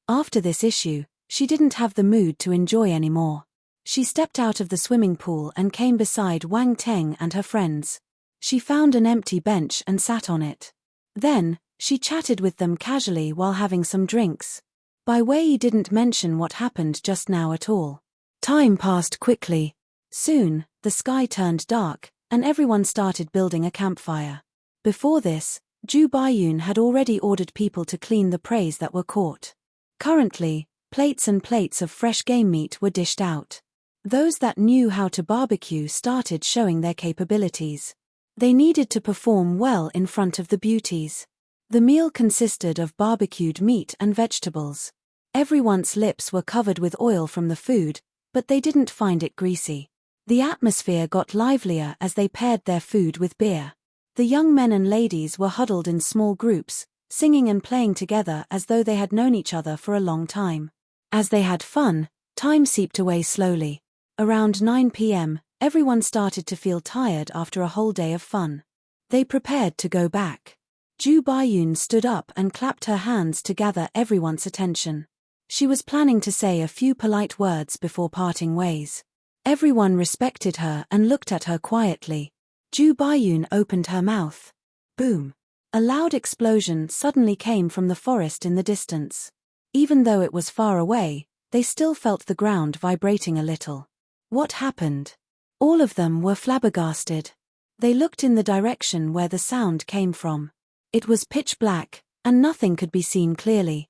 After this issue, she didn't have the mood to enjoy anymore. She stepped out of the swimming pool and came beside Wang Teng and her friends. She found an empty bench and sat on it. Then, she chatted with them casually while having some drinks. Bai Wei didn't mention what happened just now at all. Time passed quickly. Soon, the sky turned dark, and everyone started building a campfire. Before this, Zhu Baiyun had already ordered people to clean the preys that were caught. Currently, plates and plates of fresh game meat were dished out. Those that knew how to barbecue started showing their capabilities. They needed to perform well in front of the beauties. The meal consisted of barbecued meat and vegetables. Everyone's lips were covered with oil from the food, but they didn't find it greasy. The atmosphere got livelier as they paired their food with beer. The young men and ladies were huddled in small groups, singing and playing together as though they had known each other for a long time. As they had fun, time seeped away slowly. Around 9 p.m., everyone started to feel tired after a whole day of fun. They prepared to go back. Zhu Baiyun stood up and clapped her hands to gather everyone's attention. She was planning to say a few polite words before parting ways. Everyone respected her and looked at her quietly. Zhu Baiyun opened her mouth. Boom! A loud explosion suddenly came from the forest in the distance. Even though it was far away, they still felt the ground vibrating a little. What happened? All of them were flabbergasted. They looked in the direction where the sound came from. It was pitch black, and nothing could be seen clearly.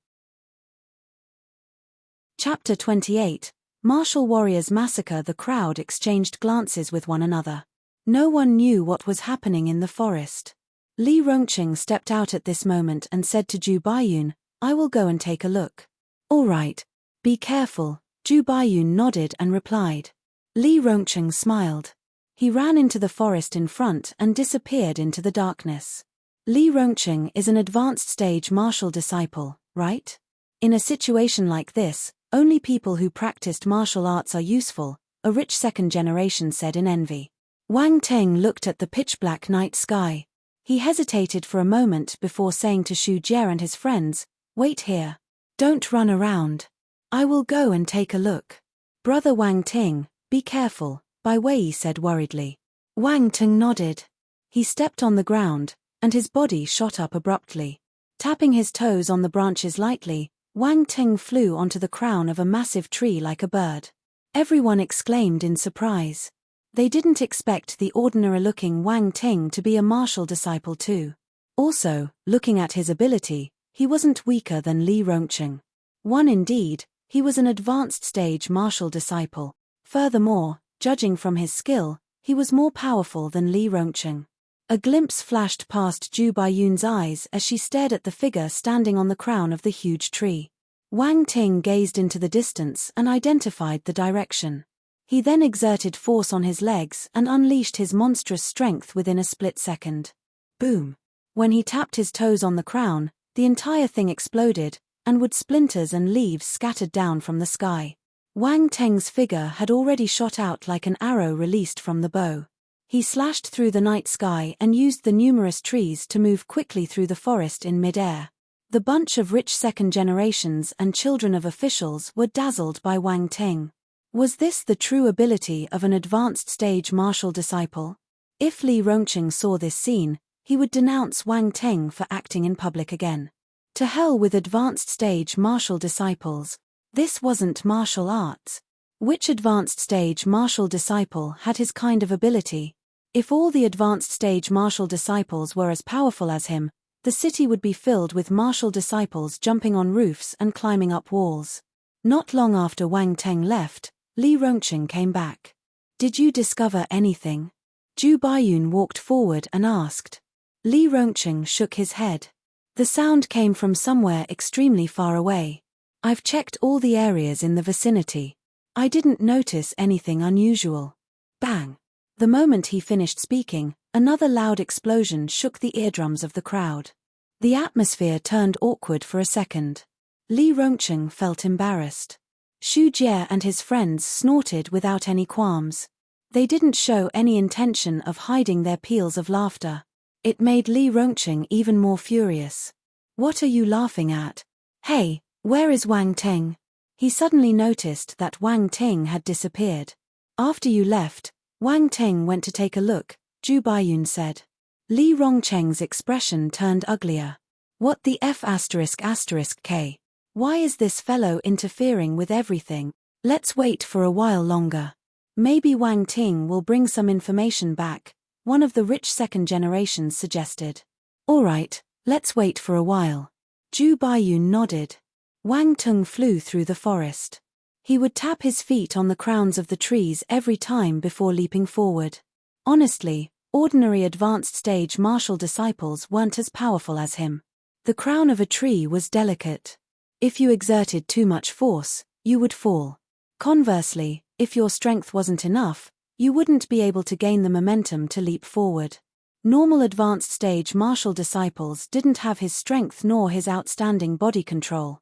Chapter 28. Martial warriors massacre. The crowd exchanged glances with one another. No one knew what was happening in the forest. Li Rongqing stepped out at this moment and said to Zhu Baiyun, "I will go and take a look." "All right." Be careful, Zhu Baiyun nodded and replied. Li Rongcheng smiled. He ran into the forest in front and disappeared into the darkness. Li Rongcheng is an advanced stage martial disciple, right? In a situation like this, only people who practiced martial arts are useful, a rich second generation said in envy. Wang Teng looked at the pitch-black night sky. He hesitated for a moment before saying to Xu Jie and his friends, "Wait here. Don't run around. I will go and take a look." "Brother Wang Ting, be careful," Bai Wei said worriedly. Wang Ting nodded. He stepped on the ground, and his body shot up abruptly. Tapping his toes on the branches lightly, Wang Ting flew onto the crown of a massive tree like a bird. Everyone exclaimed in surprise. They didn't expect the ordinary-looking Wang Ting to be a martial disciple too. Also, looking at his ability, he wasn't weaker than Li Rongcheng. Indeed, he was an advanced stage martial disciple. Furthermore, judging from his skill, he was more powerful than Li Rongcheng. A glimpse flashed past Zhu Baiyun's eyes as she stared at the figure standing on the crown of the huge tree. Wang Ting gazed into the distance and identified the direction. He then exerted force on his legs and unleashed his monstrous strength within a split second. Boom! When he tapped his toes on the crown, the entire thing exploded, and wood splinters and leaves scattered down from the sky. Wang Teng's figure had already shot out like an arrow released from the bow. He slashed through the night sky and used the numerous trees to move quickly through the forest in mid-air. The bunch of rich second generations and children of officials were dazzled by Wang Teng. Was this the true ability of an advanced stage martial disciple? If Li Rongcheng saw this scene, he would denounce Wang Teng for acting in public again. To hell with advanced stage martial disciples. This wasn't martial arts. Which advanced stage martial disciple had his kind of ability? If all the advanced stage martial disciples were as powerful as him, the city would be filled with martial disciples jumping on roofs and climbing up walls. Not long after Wang Teng left, Li Rongcheng came back. "Did you discover anything?" Zhu Baiyun walked forward and asked. Li Rongcheng shook his head. The sound came from somewhere extremely far away. "I've checked all the areas in the vicinity. I didn't notice anything unusual." Bang! The moment he finished speaking, another loud explosion shook the eardrums of the crowd. The atmosphere turned awkward for a second. Li Rongcheng felt embarrassed. Xu Jie and his friends snorted without any qualms. They didn't show any intention of hiding their peals of laughter. It made Li Rongcheng even more furious. "What are you laughing at? Hey, where is Wang Teng?" He suddenly noticed that Wang Teng had disappeared. "After you left, Wang Teng went to take a look," Zhu Baiyun said. Li Rongcheng's expression turned uglier. "What the F***K? Why is this fellow interfering with everything? Let's wait for a while longer. Maybe Wang Ting will bring some information back," one of the rich second generations suggested. "Alright, let's wait for a while." Zhu Baiyun nodded. Wang Tung flew through the forest. He would tap his feet on the crowns of the trees every time before leaping forward. Honestly, ordinary advanced stage martial disciples weren't as powerful as him. The crown of a tree was delicate. If you exerted too much force, you would fall. Conversely, if your strength wasn't enough, you wouldn't be able to gain the momentum to leap forward. Normal advanced stage martial disciples didn't have his strength nor his outstanding body control.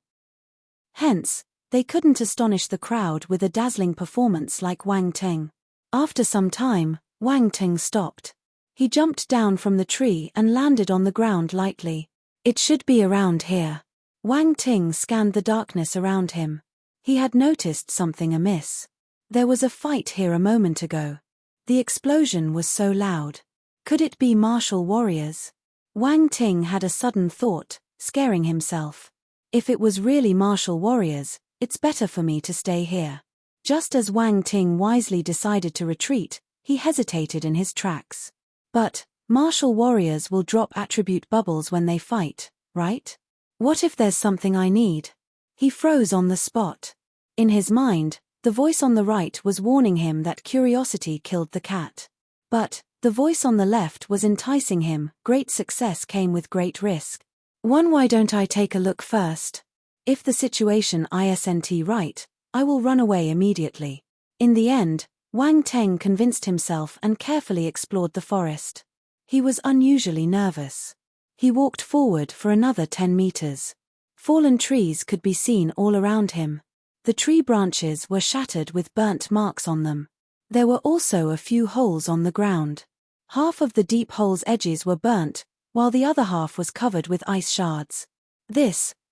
Hence, they couldn't astonish the crowd with a dazzling performance like Wang Teng. After some time, Wang Teng stopped. He jumped down from the tree and landed on the ground lightly. "It should be around here." Wang Ting scanned the darkness around him. He had noticed something amiss. There was a fight here a moment ago. The explosion was so loud. Could it be martial warriors? Wang Ting had a sudden thought, scaring himself. If it was really martial warriors, it's better for me to stay here. Just as Wang Ting wisely decided to retreat, he hesitated in his tracks. But, martial warriors will drop attribute bubbles when they fight, right? What if there's something I need? He froze on the spot. In his mind, the voice on the right was warning him that curiosity killed the cat. But, the voice on the left was enticing him. Great success came with great risk. Why don't I take a look first? If the situation isn't right, I will run away immediately. In the end, Wang Teng convinced himself and carefully explored the forest. He was unusually nervous. He walked forward for another 10 meters. Fallen trees could be seen all around him. The tree branches were shattered with burnt marks on them. There were also a few holes on the ground. Half of the deep hole's edges were burnt, while the other half was covered with ice shards.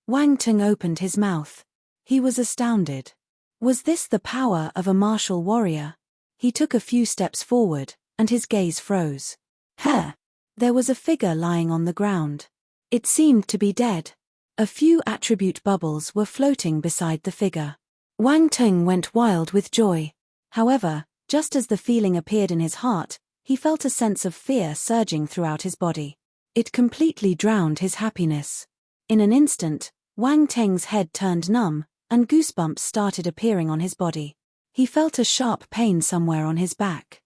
Wang Teng opened his mouth. He was astounded. Was this the power of a martial warrior? He took a few steps forward, and his gaze froze. There was a figure lying on the ground. It seemed to be dead. A few attribute bubbles were floating beside the figure. Wang Teng went wild with joy. However, just as the feeling appeared in his heart, he felt a sense of fear surging throughout his body. It completely drowned his happiness. In an instant, Wang Teng's head turned numb, and goosebumps started appearing on his body. He felt a sharp pain somewhere on his back.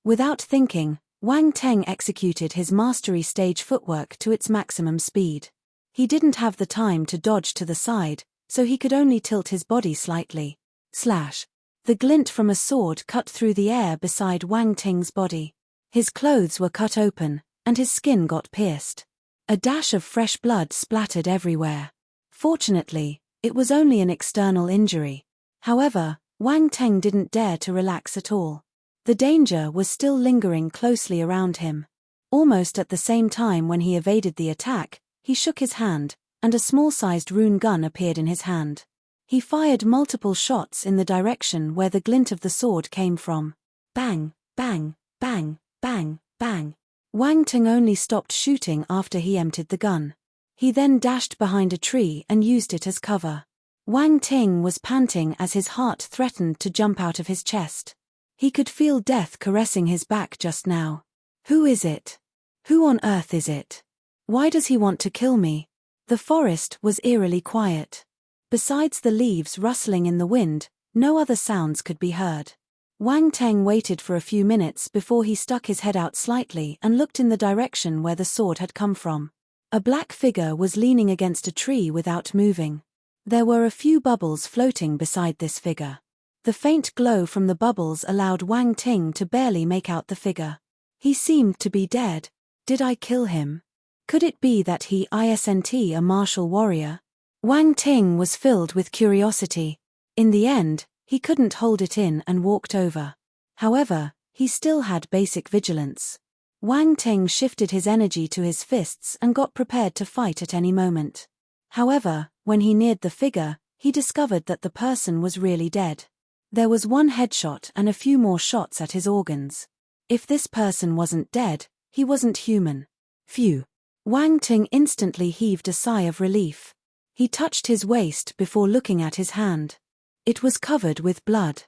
Without thinking, Wang Teng executed his mastery stage footwork to its maximum speed. He didn't have the time to dodge to the side, so he could only tilt his body slightly. The glint from a sword cut through the air beside Wang Teng's body. His clothes were cut open, and his skin got pierced. A dash of fresh blood splattered everywhere. Fortunately, it was only an external injury. However, Wang Teng didn't dare to relax at all. The danger was still lingering closely around him. Almost at the same time when he evaded the attack, he shook his hand, and a small-sized rune gun appeared in his hand. He fired multiple shots in the direction where the glint of the sword came from. Bang, bang, bang, bang, bang. Wang Teng only stopped shooting after he emptied the gun. He then dashed behind a tree and used it as cover. Wang Teng was panting as his heart threatened to jump out of his chest. He could feel death caressing his back just now. Who is it? Who on earth is it? Why does he want to kill me? The forest was eerily quiet. Besides the leaves rustling in the wind, no other sounds could be heard. Wang Teng waited for a few minutes before he stuck his head out slightly and looked in the direction where the sword had come from. A black figure was leaning against a tree without moving. There were a few bubbles floating beside this figure. The faint glow from the bubbles allowed Wang Teng to barely make out the figure. He seemed to be dead. Did I kill him? Could it be that he isn't a martial warrior? Wang Teng was filled with curiosity. In the end, he couldn't hold it in and walked over. However, he still had basic vigilance. Wang Teng shifted his energy to his fists and got prepared to fight at any moment. However, when he neared the figure, he discovered that the person was really dead. There was one headshot and a few more shots at his organs. If this person wasn't dead, he wasn't human. Phew. Wang Teng instantly heaved a sigh of relief. He touched his waist before looking at his hand. It was covered with blood.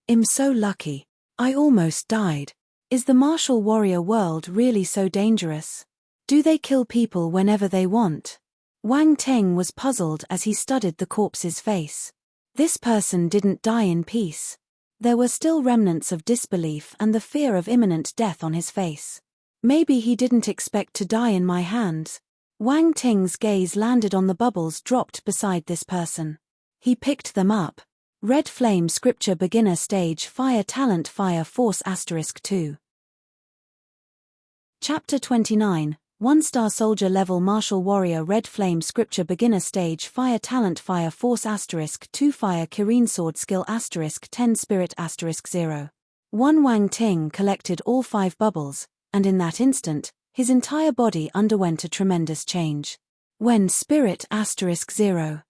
I'm so lucky. I almost died. Is the martial warrior world really so dangerous? Do they kill people whenever they want? Wang Teng was puzzled as he studied the corpse's face. This person didn't die in peace. There were still remnants of disbelief and the fear of imminent death on his face. Maybe he didn't expect to die in my hands. Wang Teng's gaze landed on the bubbles dropped beside this person. He picked them up. Red Flame Scripture Beginner Stage Fire Talent Fire Force *2. Chapter 29, 1-star Soldier Level Martial Warrior Red Flame Scripture Beginner Stage Fire Talent Fire Force *2 Fire Kirin Sword Skill *10 Spirit *0. Wang Teng collected all 5 bubbles, and in that instant, his entire body underwent a tremendous change. When Spirit *0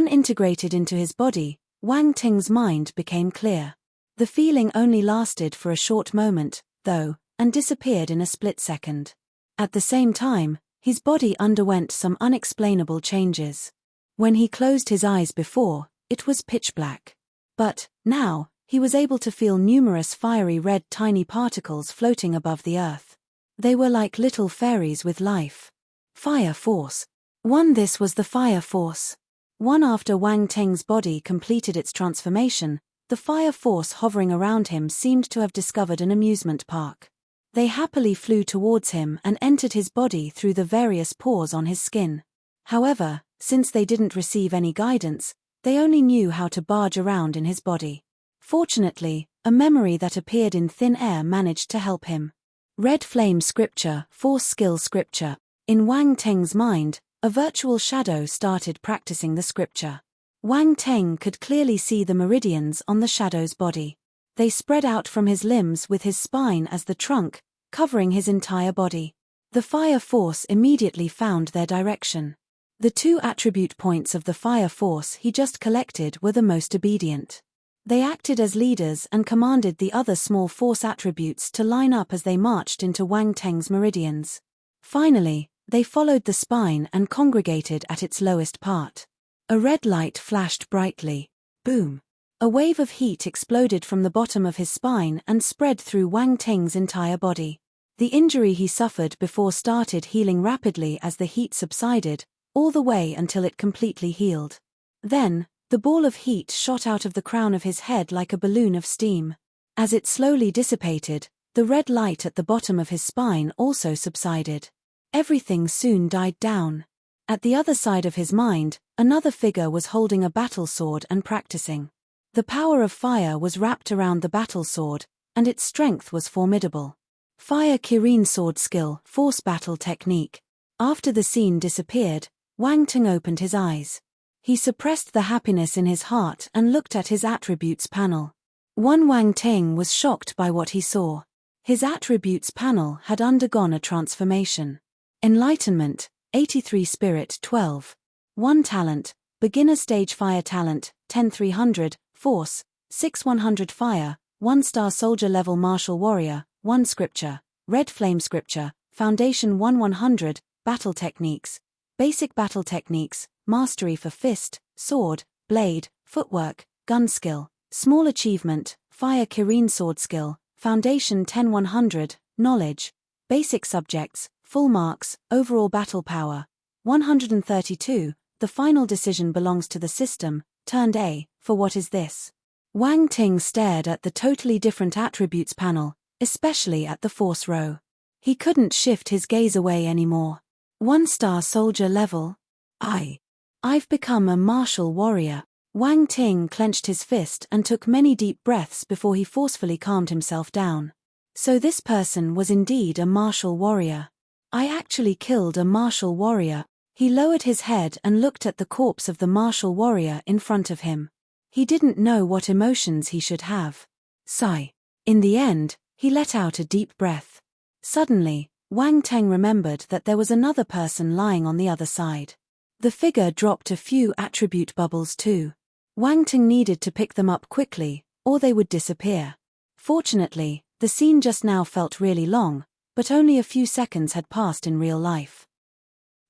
integrated into his body, Wang Teng's mind became clear. The feeling only lasted for a short moment, though, and disappeared in a split second. At the same time, his body underwent some unexplainable changes. When he closed his eyes before, it was pitch black. But, now, he was able to feel numerous fiery red tiny particles floating above the earth. They were like little fairies with life. Fire Force. This was the Fire Force. After Wang Teng's body completed its transformation, the Fire Force hovering around him seemed to have discovered an amusement park. They happily flew towards him and entered his body through the various pores on his skin. However, Since they didn't receive any guidance, they only knew how to barge around in his body. Fortunately, a memory that appeared in thin air managed to help him. Red Flame Scripture, Force Skill Scripture. In Wang Teng's mind, a virtual shadow started practicing the scripture. Wang Teng could clearly see the meridians on the shadow's body. They spread out from his limbs with his spine as the trunk, covering his entire body. The fire force immediately found their direction. The 2 attribute points of the fire force he just collected were the most obedient. They acted as leaders and commanded the other small force attributes to line up as they marched into Wang Teng's meridians. Finally, they followed the spine and congregated at its lowest part. A red light flashed brightly. Boom! A wave of heat exploded from the bottom of his spine and spread through Wang Teng's entire body. The injury he suffered before started healing rapidly as the heat subsided, all the way until it completely healed. Then, the ball of heat shot out of the crown of his head like a balloon of steam. As it slowly dissipated, the red light at the bottom of his spine also subsided. Everything soon died down. At the other side of his mind, another figure was holding a battle sword and practicing. The power of fire was wrapped around the battle sword, and its strength was formidable. Fire Kirin Sword Skill, Force Battle Technique. After the scene disappeared, Wang Teng opened his eyes. He suppressed the happiness in his heart and looked at his attributes panel. Wang Teng was shocked by what he saw. His attributes panel had undergone a transformation. Enlightenment, 83 Spirit 12. 1 Talent, Beginner Stage Fire Talent, 10-300, Force, 6-100 Fire, 1-star Soldier Level Martial Warrior, 1 Scripture, Red Flame Scripture, Foundation 1-100, Battle Techniques, Basic Battle Techniques, Mastery for Fist, Sword, Blade, Footwork, Gun Skill, Small Achievement, Fire Kirin Sword Skill, Foundation 10-100, Knowledge, Basic Subjects, Full Marks, Overall Battle Power, 132, The final decision belongs to the system, turned A, for what is this? Wang Teng stared at the totally different attributes panel, especially at the force row. He couldn't shift his gaze away anymore. 1-star soldier level? I've become a martial warrior. Wang Teng clenched his fist and took many deep breaths before he forcefully calmed himself down. So this person was indeed a martial warrior. I actually killed a martial warrior. He lowered his head and looked at the corpse of the martial warrior in front of him. He didn't know what emotions he should have. Sigh. In the end, he let out a deep breath. Suddenly, Wang Teng remembered that there was another person lying on the other side. The figure dropped a few attribute bubbles too. Wang Teng needed to pick them up quickly, or they would disappear. Fortunately, the scene just now felt really long, but only a few seconds had passed in real life.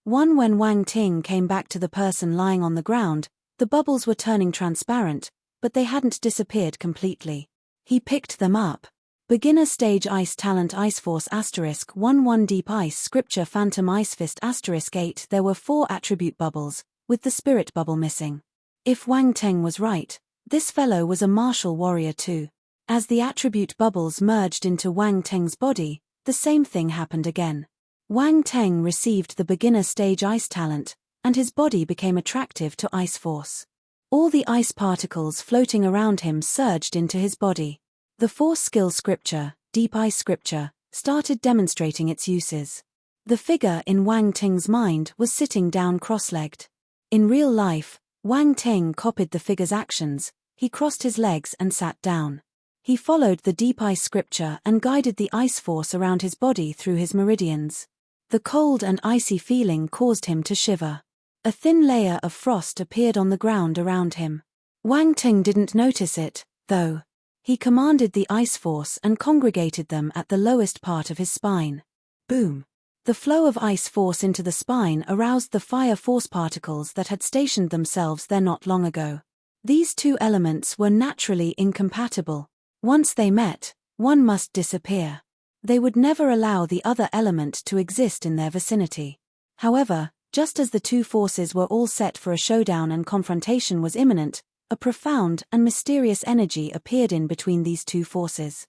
When Wang Teng came back to the person lying on the ground, the bubbles were turning transparent, but they hadn't disappeared completely. He picked them up. Beginner Stage Ice Talent Ice Force *1 Deep Ice Scripture Phantom Ice Fist *8. There were 4 attribute bubbles, with the spirit bubble missing. If Wang Teng was right, this fellow was a martial warrior too. As the attribute bubbles merged into Wang Teng's body, the same thing happened again. Wang Teng received the beginner stage ice talent, and his body became attractive to ice force. All the ice particles floating around him surged into his body. The force skill scripture, Deep Ice Scripture, started demonstrating its uses. The figure in Wang Teng's mind was sitting down cross-legged. In real life, Wang Teng copied the figure's actions. He crossed his legs and sat down. He followed the Deep Ice Scripture and guided the ice force around his body through his meridians. The cold and icy feeling caused him to shiver. A thin layer of frost appeared on the ground around him. Wang Teng didn't notice it, though. He commanded the ice force and congregated them at the lowest part of his spine. Boom! The flow of ice force into the spine aroused the fire force particles that had stationed themselves there not long ago. These two elements were naturally incompatible. Once they met, one must disappear. They would never allow the other element to exist in their vicinity. However, just as the two forces were all set for a showdown and confrontation was imminent, a profound and mysterious energy appeared in between these two forces.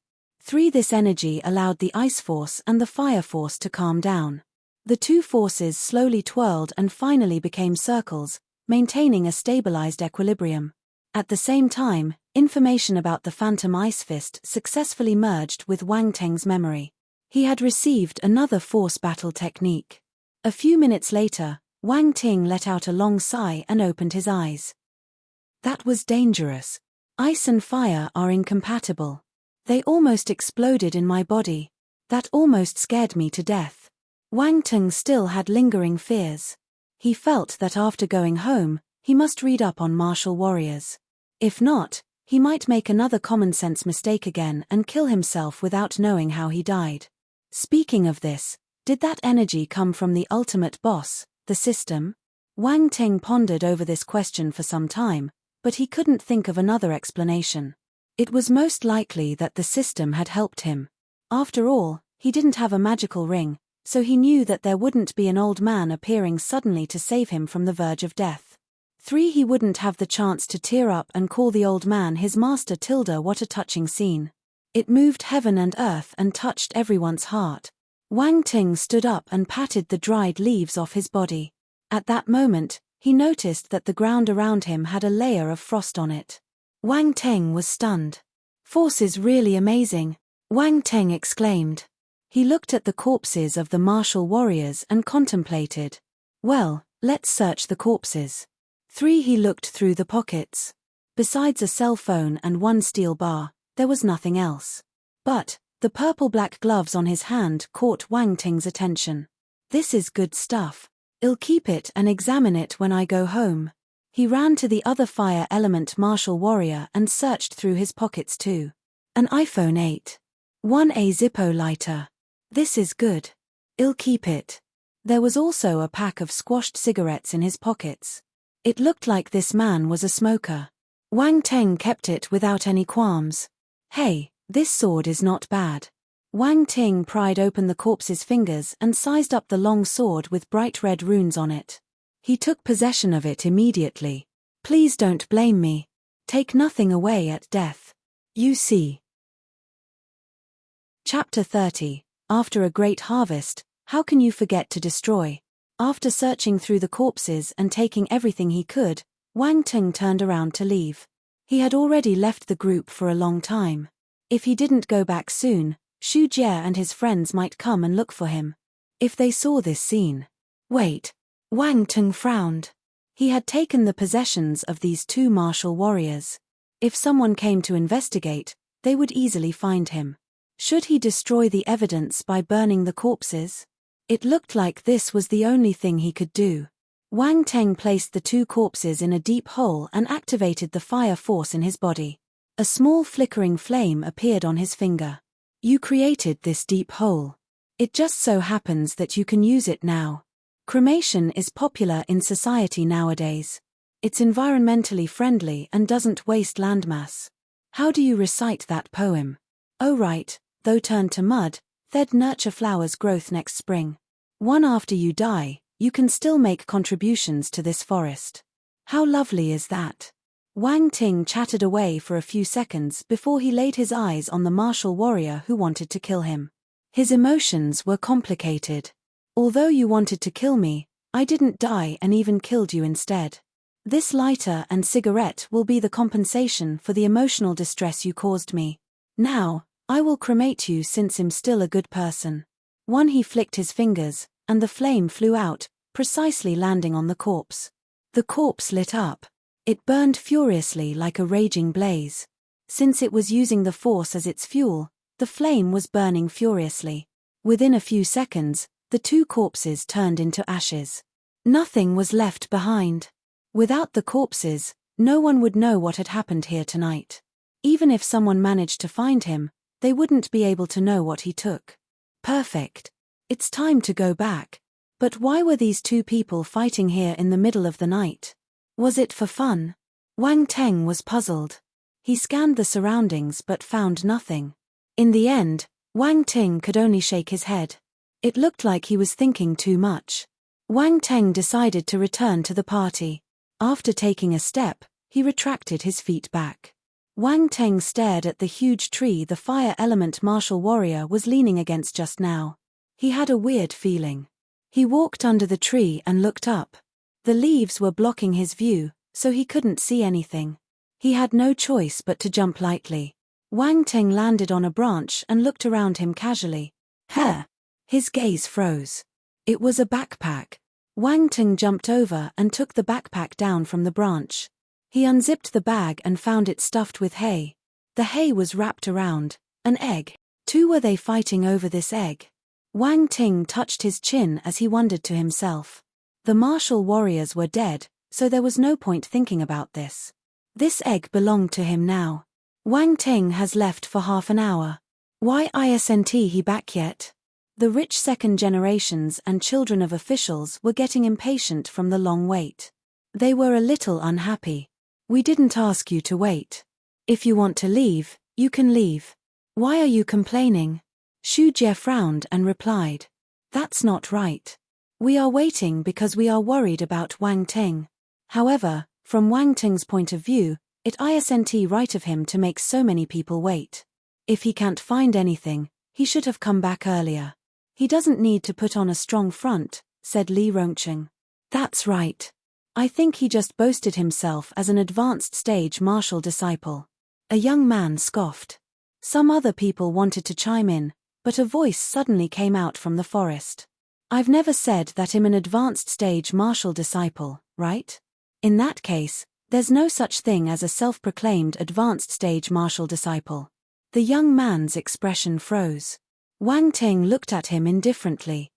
This energy allowed the ice force and the fire force to calm down. The two forces slowly twirled and finally became circles, maintaining a stabilized equilibrium. At the same time, information about the phantom ice fist successfully merged with Wang Teng's memory. He had received another force battle technique. A few minutes later, Wang Ting let out a long sigh and opened his eyes. That was dangerous. Ice and fire are incompatible. They almost exploded in my body. That almost scared me to death. Wang Ting still had lingering fears. He felt that after going home, he must read up on martial warriors. If not, he might make another common-sense mistake again and kill himself without knowing how he died. Speaking of this, did that energy come from the ultimate boss, the system? Wang Ting pondered over this question for some time, but he couldn't think of another explanation. It was most likely that the system had helped him. After all, he didn't have a magical ring, so he knew that there wouldn't be an old man appearing suddenly to save him from the verge of death. 3. He wouldn't have the chance to tear up and call the old man his master. What a touching scene. It moved heaven and earth and touched everyone's heart. Wang Ting stood up and patted the dried leaves off his body. At that moment, he noticed that the ground around him had a layer of frost on it. Wang Ting was stunned. Force is really amazing, Wang Ting exclaimed. He looked at the corpses of the martial warriors and contemplated. Well, let's search the corpses. 3. He looked through the pockets. Besides a cell phone and one steel bar, there was nothing else. But the purple-black gloves on his hand caught Wang Ting's attention. This is good stuff. I'll keep it and examine it when I go home. He ran to the other fire element martial warrior and searched through his pockets too. An iPhone 8. 1A Zippo lighter. This is good. I'll keep it. There was also a pack of squashed cigarettes in his pockets. It looked like this man was a smoker. Wang Ting kept it without any qualms. Hey, this sword is not bad. Wang Ting pried open the corpse's fingers and sized up the long sword with bright red runes on it. He took possession of it immediately. Please don't blame me. Take nothing away at death. You see. Chapter 30. After a great harvest, how can you forget to destroy? After searching through the corpses and taking everything he could, Wang Ting turned around to leave. He had already left the group for a long time. If he didn't go back soon, Xu Jie and his friends might come and look for him. If they saw this scene. Wait. Wang Ting frowned. He had taken the possessions of these two martial warriors. If someone came to investigate, they would easily find him. Should he destroy the evidence by burning the corpses? It looked like this was the only thing he could do. Wang Ting placed the two corpses in a deep hole and activated the fire force in his body. A small flickering flame appeared on his finger. You created this deep hole. It just so happens that you can use it now. Cremation is popular in society nowadays. It's environmentally friendly and doesn't waste landmass. How do you recite that poem? Oh right, though turned to mud, they'd nurture flowers' growth next spring. One after you die, you can still make contributions to this forest. How lovely is that? Wang Ting chattered away for a few seconds before he laid his eyes on the martial warrior who wanted to kill him. His emotions were complicated. Although you wanted to kill me, I didn't die and even killed you instead. This lighter and cigarette will be the compensation for the emotional distress you caused me. Now, I will cremate you since I'm still a good person. He flicked his fingers, and the flame flew out, precisely landing on the corpse. The corpse lit up. It burned furiously like a raging blaze. Since it was using the force as its fuel, the flame was burning furiously. Within a few seconds, the two corpses turned into ashes. Nothing was left behind. Without the corpses, no one would know what had happened here tonight. Even if someone managed to find him, they wouldn't be able to know what he took. Perfect. It's time to go back. But why were these two people fighting here in the middle of the night? Was it for fun? Wang Ting was puzzled. He scanned the surroundings but found nothing. In the end, Wang Ting could only shake his head. It looked like he was thinking too much. Wang Ting decided to return to the party. After taking a step, he retracted his feet back. Wang Ting stared at the huge tree the fire element martial warrior was leaning against just now. He had a weird feeling. He walked under the tree and looked up. The leaves were blocking his view, so he couldn't see anything. He had no choice but to jump lightly. Wang Ting landed on a branch and looked around him casually. Huh! His gaze froze. It was a backpack. Wang Ting jumped over and took the backpack down from the branch. He unzipped the bag and found it stuffed with hay. The hay was wrapped around an egg. Were they fighting over this egg? Wang Ting touched his chin as he wondered to himself. The martial warriors were dead, so there was no point thinking about this. This egg belonged to him now. Wang Ting has left for half an hour. Why isn't he back yet? The rich second generations and children of officials were getting impatient from the long wait. They were a little unhappy. We didn't ask you to wait. If you want to leave, you can leave. Why are you complaining? Xu Jie frowned and replied. That's not right. We are waiting because we are worried about Wang Ting. However, from Wang Ting's point of view, it isn't right of him to make so many people wait. If he can't find anything, he should have come back earlier. He doesn't need to put on a strong front, said Li Rongqing. That's right. I think he just boasted himself as an advanced stage martial disciple. A young man scoffed. Some other people wanted to chime in, but a voice suddenly came out from the forest. I've never said that I'm an advanced stage martial disciple, right? In that case, there's no such thing as a self-proclaimed advanced stage martial disciple. The young man's expression froze. Wang Ting looked at him indifferently.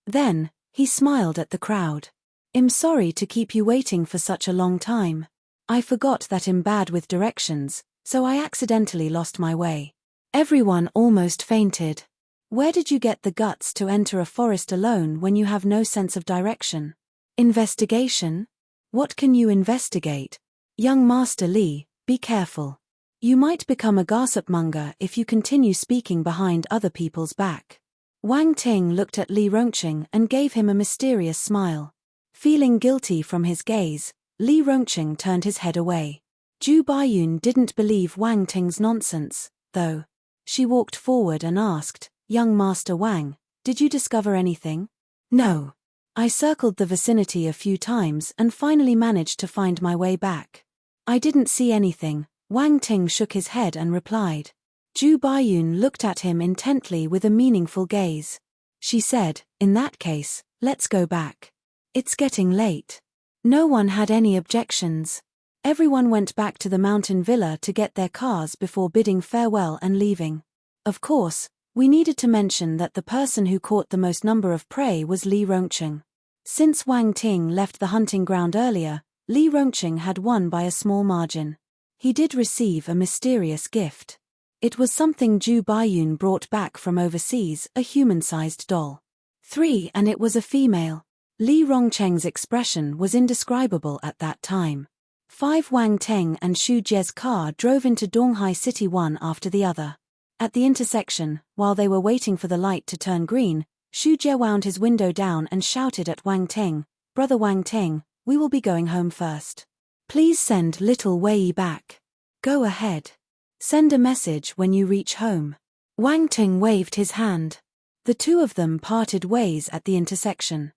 Then, he smiled at the crowd. I'm sorry to keep you waiting for such a long time. I forgot that I'm bad with directions, so I accidentally lost my way. Everyone almost fainted. Where did you get the guts to enter a forest alone when you have no sense of direction? Investigation? What can you investigate? Young Master Li, be careful. You might become a gossipmonger if you continue speaking behind other people's back. Wang Ting looked at Li Rongqing and gave him a mysterious smile. Feeling guilty from his gaze, Li Rongqing turned his head away. Zhu Baiyun didn't believe Wang Ting's nonsense, though. She walked forward and asked, Young Master Wang, did you discover anything? No. I circled the vicinity a few times and finally managed to find my way back. I didn't see anything. Wang Ting shook his head and replied. Zhu Baiyun looked at him intently with a meaningful gaze. She said, in that case, let's go back. It's getting late. No one had any objections. Everyone went back to the mountain villa to get their cars before bidding farewell and leaving. Of course, we needed to mention that the person who caught the most number of prey was Li Rongqing. Since Wang Ting left the hunting ground earlier, Li Rongqing had won by a small margin. He did receive a mysterious gift. It was something Zhu Baiyun brought back from overseas, a human-sized doll. 3 and it was a female. Li Rongqing's expression was indescribable at that time. 5 Wang Ting and Xu Jie's car drove into Donghai City one after the other. At the intersection, while they were waiting for the light to turn green, Xu Jie wound his window down and shouted at Wang Ting, Brother Wang Ting, we will be going home first. Please send little Wei back. Go ahead. Send a message when you reach home. Wang Ting waved his hand. The two of them parted ways at the intersection.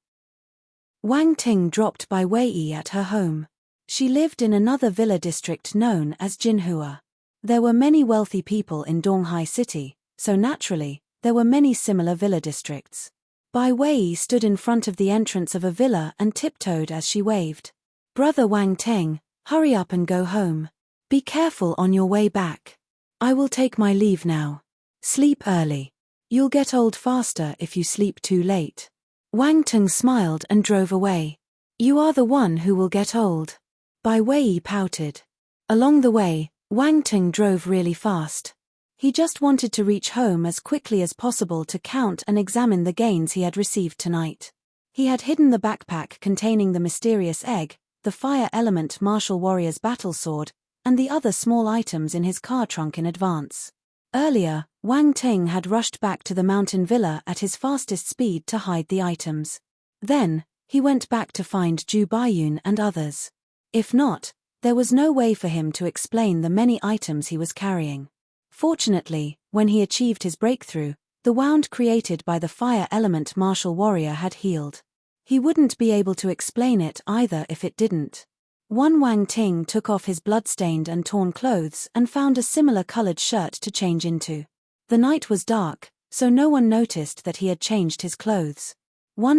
Wang Ting dropped by Wei at her home. She lived in another villa district known as Jinhua. There were many wealthy people in Donghai City, so naturally, there were many similar villa districts. Bai Wei stood in front of the entrance of a villa and tiptoed as she waved. Brother Wang Ting, hurry up and go home. Be careful on your way back. I will take my leave now. Sleep early. You'll get old faster if you sleep too late. Wang Ting smiled and drove away. You are the one who will get old. Bai Wei pouted. Along the way, Wang Ting drove really fast. He just wanted to reach home as quickly as possible to count and examine the gains he had received tonight. He had hidden the backpack containing the mysterious egg, the fire element martial warrior's battle sword, and the other small items in his car trunk in advance. Earlier, Wang Ting had rushed back to the mountain villa at his fastest speed to hide the items. Then, he went back to find Zhu Baiyun and others. If not, there was no way for him to explain the many items he was carrying. Fortunately, when he achieved his breakthrough, The wound created by the fire element martial warrior had healed. He wouldn't be able to explain it either if it didn't. Wang Ting took off his blood-stained and torn clothes and found a similar colored shirt to change into. The night was dark, so no one noticed that he had changed his clothes.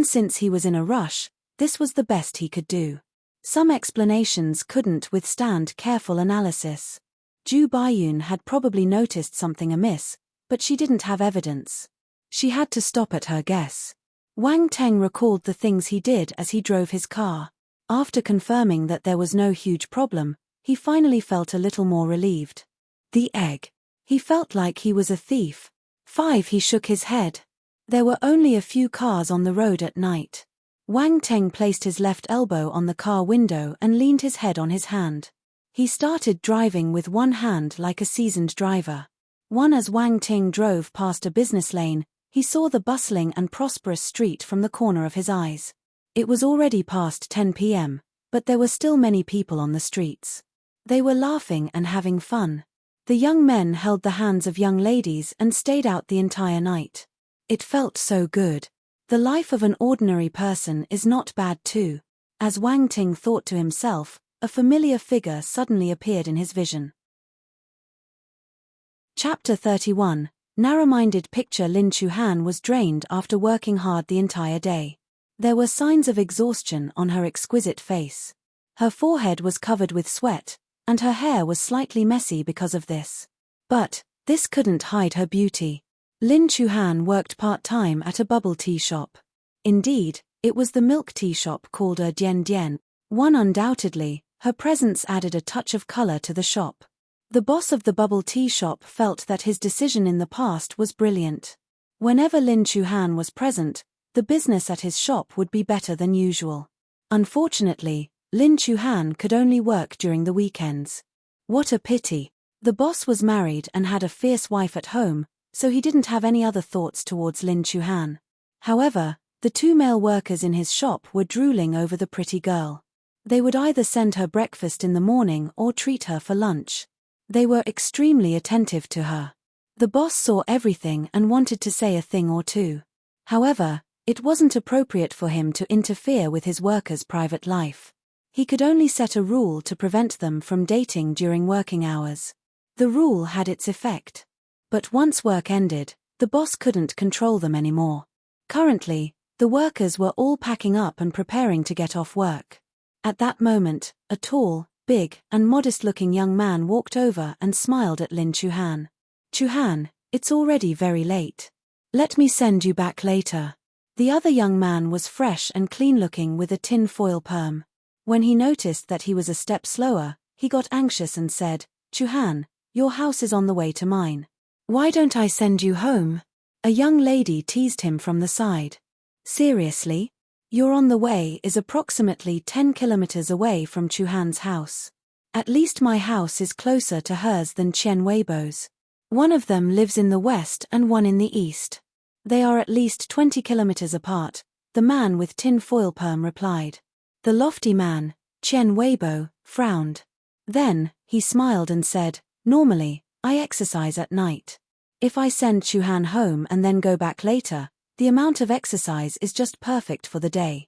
Since he was in a rush, this was the best he could do. Some explanations couldn't withstand careful analysis. Ju Baiyun had probably noticed something amiss, but she didn't have evidence. She had to stop at her guess. Wang Teng recalled the things he did as he drove his car. After confirming that there was no huge problem, he finally felt a little more relieved. The egg. He felt like he was a thief. 5. He shook his head. There were only a few cars on the road at night. Wang Teng placed his left elbow on the car window and leaned his head on his hand. He started driving with one hand like a seasoned driver. As Wang Ting drove past a business lane, he saw the bustling and prosperous street from the corner of his eyes. It was already past 10 p.m., but there were still many people on the streets. They were laughing and having fun. The young men held the hands of young ladies and stayed out the entire night. It felt so good. The life of an ordinary person is not bad too. As Wang Ting thought to himself, a familiar figure suddenly appeared in his vision. Chapter 31. Narrow-minded picture. Lin Chuhan was drained after working hard the entire day. There were signs of exhaustion on her exquisite face. Her forehead was covered with sweat, and her hair was slightly messy because of this. But this couldn't hide her beauty. Lin Chuhan worked part-time at a bubble tea shop. Indeed, it was the milk tea shop called a Dian Dian. Undoubtedly, her presence added a touch of color to the shop. The boss of the bubble tea shop felt that his decision in the past was brilliant. Whenever Lin Chuhan was present, the business at his shop would be better than usual. Unfortunately, Lin Chuhan could only work during the weekends. What a pity. The boss was married and had a fierce wife at home, so he didn't have any other thoughts towards Lin Chuhan. However, the 2 male workers in his shop were drooling over the pretty girl. They would either send her breakfast in the morning or treat her for lunch. They were extremely attentive to her. The boss saw everything and wanted to say a thing or two. However, it wasn't appropriate for him to interfere with his workers' private life. He could only set a rule to prevent them from dating during working hours. The rule had its effect. But once work ended, the boss couldn't control them anymore. Currently, the workers were all packing up and preparing to get off work. At that moment, a tall, big, and modest-looking young man walked over and smiled at Lin Chuhan. Chuhan, it's already very late. Let me send you back later. The other young man was fresh and clean-looking with a tin foil perm. When he noticed that he was a step slower, he got anxious and said, Chuhan, your house is on the way to mine. Why don't I send you home? A young lady teased him from the side. Seriously? Your on the way is approximately 10 kilometers away from Chuhan's house. At least my house is closer to hers than Chen Weibo's. One of them lives in the west and one in the east. They are at least 20 kilometers apart, the man with tin foil perm replied. The lofty man, Chen Weibo, frowned. Then, he smiled and said, normally, I exercise at night. If I send Chuhan home and then go back later, the amount of exercise is just perfect for the day.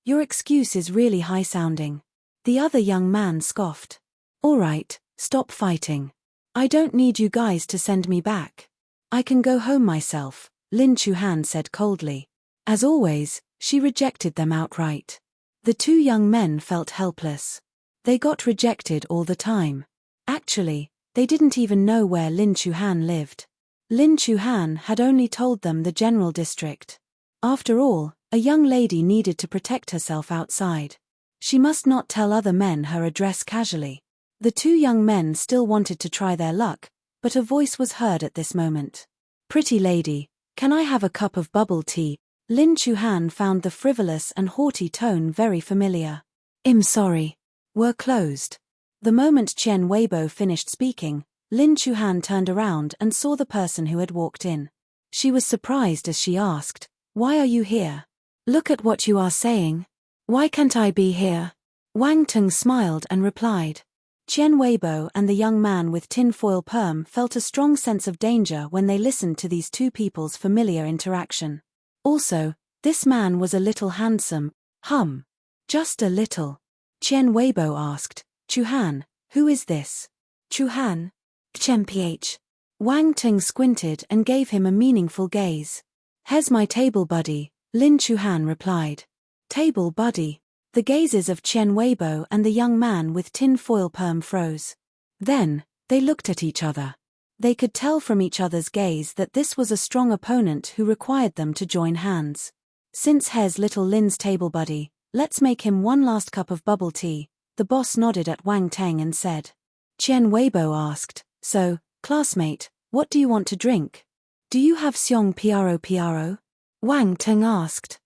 Your excuse is really high-sounding. The other young man scoffed. All right, stop fighting. I don't need you guys to send me back. I can go home myself, Lin Chuhan said coldly. As always, she rejected them outright. The 2 young men felt helpless. They got rejected all the time. Actually, they didn't even know where Lin Chuhan lived. Lin Chuhan had only told them the general district. After all, a young lady needed to protect herself outside. She must not tell other men her address casually. The 2 young men still wanted to try their luck, but a voice was heard at this moment. Pretty lady, can I have a cup of bubble tea? Lin Chuhan found the frivolous and haughty tone very familiar. I'm sorry. We're closed. The moment Chen Weibo finished speaking, Lin Chuhan turned around and saw the person who had walked in. She was surprised as she asked, why are you here? Look at what you are saying. Why can't I be here? Wang Tung smiled and replied. Qian Weibo and the young man with tin-foil perm felt a strong sense of danger when they listened to these two people's familiar interaction. Also, this man was a little handsome. Just a little. Qian Weibo asked, Chuhan, who is this? Chuhan? Qian. Wang Ting squinted and gave him a meaningful gaze. Here's my table buddy, Lin Chuhan replied. Table buddy? The gazes of Qian Weibo and the young man with tin-foil perm froze. Then, they looked at each other. They could tell from each other's gaze that this was a strong opponent who required them to join hands. Since here's little Lin's table buddy, let's make him one last cup of bubble tea, the boss nodded at Wang Ting and said. Qian Weibo asked, so, classmate, what do you want to drink? Do you have Xiong Piaro? Wang Ting asked.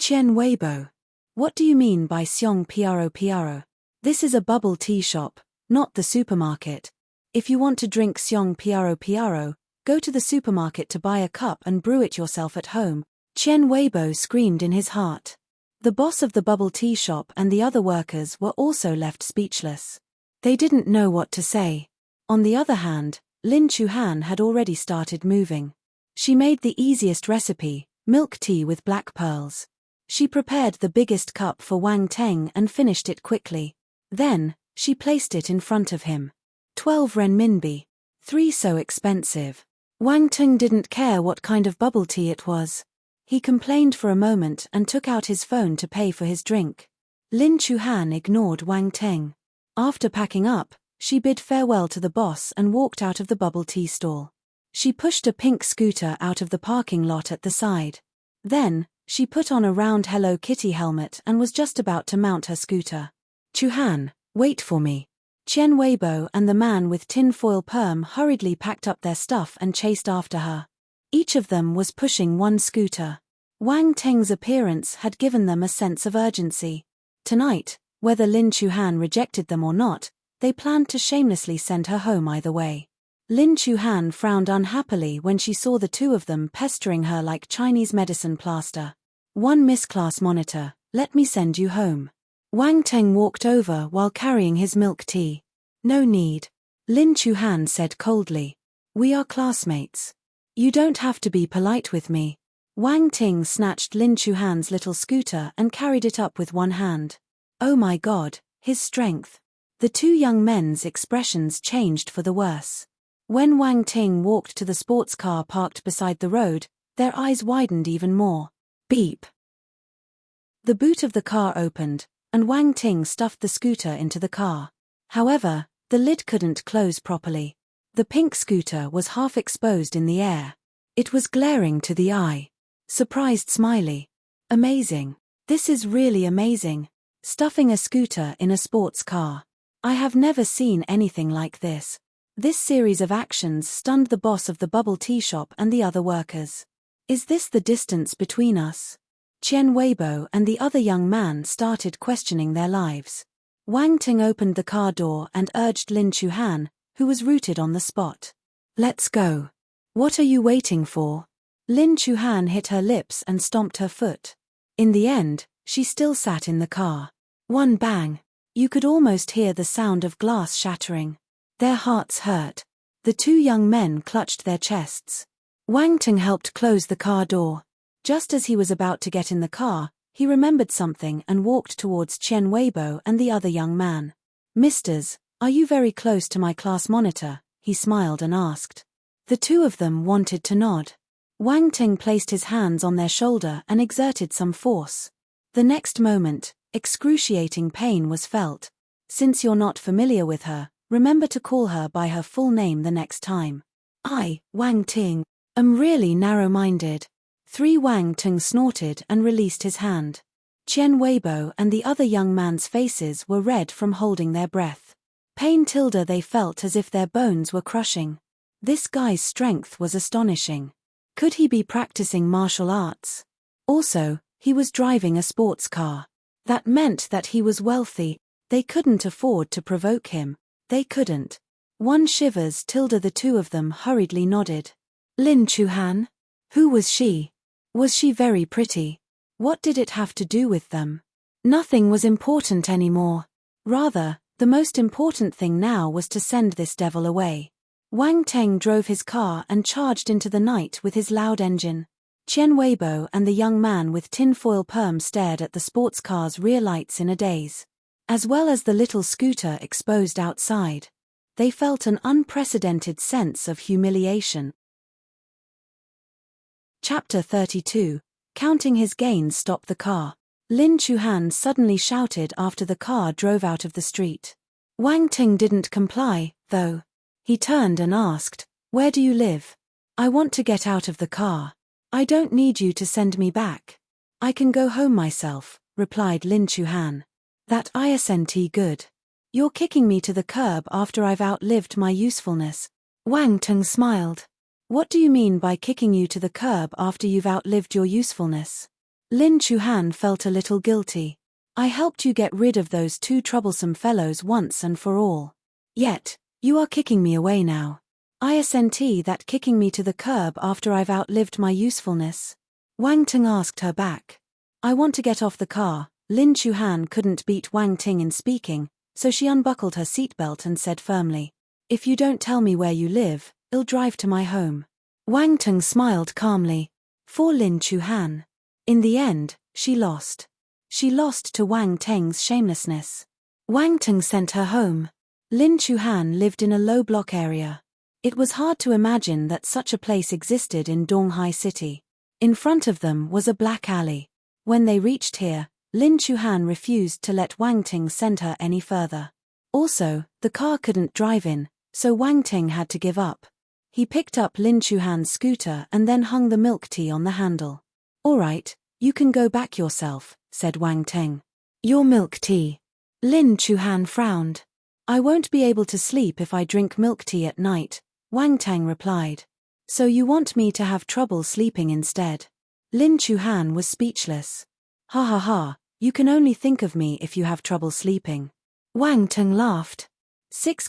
Qian Weibo. What do you mean by Xiong Piaro? This is a bubble tea shop, not the supermarket. If you want to drink Xiong Piaro, go to the supermarket to buy a cup and brew it yourself at home, Qian Weibo screamed in his heart. The boss of the bubble tea shop and the other workers were also left speechless. They didn't know what to say. On the other hand, Lin Chuhan had already started moving. She made the easiest recipe, milk tea with black pearls. She prepared the biggest cup for Wang Ting and finished it quickly. Then, she placed it in front of him. 12 renminbi. 3 so expensive. Wang Ting didn't care what kind of bubble tea it was. He complained for a moment and took out his phone to pay for his drink. Lin Chuhan ignored Wang Ting. After packing up, she bid farewell to the boss and walked out of the bubble tea stall. She pushed a pink scooter out of the parking lot at the side. Then, she put on a round Hello Kitty helmet and was just about to mount her scooter. Chuhan, wait for me. Qian Weibo and the man with tin-foil perm hurriedly packed up their stuff and chased after her. Each of them was pushing one scooter. Wang Ting's appearance had given them a sense of urgency. Tonight, whether Lin Chuhan rejected them or not, they planned to shamelessly send her home either way. Lin Chuhan frowned unhappily when she saw the two of them pestering her like Chinese medicine plaster. One misclass monitor, let me send you home. Wang Ting walked over while carrying his milk tea. No need. Lin Chuhan said coldly. We are classmates. You don't have to be polite with me. Wang Ting snatched Lin Chuhan's little scooter and carried it up with one hand. Oh my God, his strength. The two young men's expressions changed for the worse. When Wang Ting walked to the sports car parked beside the road, their eyes widened even more. Beep. The boot of the car opened, and Wang Ting stuffed the scooter into the car. However, the lid couldn't close properly. The pink scooter was half exposed in the air. It was glaring to the eye. Surprised smiley. Amazing. This is really amazing. Stuffing a scooter in a sports car. I have never seen anything like this. This series of actions stunned the boss of the bubble tea shop and the other workers. Is this the distance between us? Qian Weibo and the other young man started questioning their lives. Wang Ting opened the car door and urged Lin Chuhan, who was rooted on the spot. Let's go. What are you waiting for? Lin Chuhan hit her lips and stomped her foot. In the end, she still sat in the car. One bang. You could almost hear the sound of glass shattering. Their hearts hurt. The two young men clutched their chests. Wang Ting helped close the car door. Just as he was about to get in the car, he remembered something and walked towards Qian Weibo and the other young man. Misters, are you very close to my class monitor? He smiled and asked. The two of them wanted to nod. Wang Ting placed his hands on their shoulder and exerted some force. The next moment, excruciating pain was felt. Since you're not familiar with her, remember to call her by her full name the next time. I, Wang Ting, am really narrow-minded. Wang Ting snorted and released his hand. Qian Weibo and the other young man's faces were red from holding their breath. Pain they felt as if their bones were crushing. This guy's strength was astonishing. Could he be practicing martial arts? Also, he was driving a sports car. That meant that he was wealthy. They couldn't afford to provoke him. They couldn't. One shivers the two of them hurriedly nodded. Lin Chuhan? Who was she? Was she very pretty? What did it have to do with them? Nothing was important anymore. Rather, The most important thing now was to send this devil away. Wang Teng drove his car and charged into the night with his loud engine. Qian Weibo and the young man with tinfoil perm stared at the sports car's rear lights in a daze. As well as the little scooter exposed outside. They felt an unprecedented sense of humiliation. Chapter 32. Counting his gains stopped the car. Lin Chuhan suddenly shouted after the car drove out of the street. Wang Ting didn't comply, though. He turned and asked, "Where do you live? I want to get out of the car. I don't need you to send me back. I can go home myself," replied Lin Chuhan. "That isn't good. You're kicking me to the curb after I've outlived my usefulness." Wang Ting smiled. "What do you mean by kicking you to the curb after you've outlived your usefulness?" Lin Chuhan felt a little guilty. "I helped you get rid of those two troublesome fellows once and for all. Yet, you are kicking me away now. Isn't that kicking me to the curb after I've outlived my usefulness?" Wang Ting asked her back. "I want to get off the car." Lin Chuhan couldn't beat Wang Ting in speaking, so she unbuckled her seatbelt and said firmly, "If you don't tell me where you live, I'll drive to my home." Wang Ting smiled calmly. For Lin Chuhan. In the end, she lost. She lost to Wang Teng's shamelessness. Wang Ting sent her home. Lin Chuhan lived in a low-block area. It was hard to imagine that such a place existed in Donghai City. In front of them was a black alley. When they reached here, Lin Chuhan refused to let Wang Ting send her any further. Also, the car couldn't drive in, so Wang Ting had to give up. He picked up Lin Chuhan's scooter and then hung the milk tea on the handle. "All right, you can go back yourself," said Wang Ting. "Your milk tea." Lin Chuhan frowned. "I won't be able to sleep if I drink milk tea at night," Wang Ting replied. "So you want me to have trouble sleeping instead?" Lin Chuhan was speechless. "Ha ha ha, you can only think of me if you have trouble sleeping." Wang Ting laughed.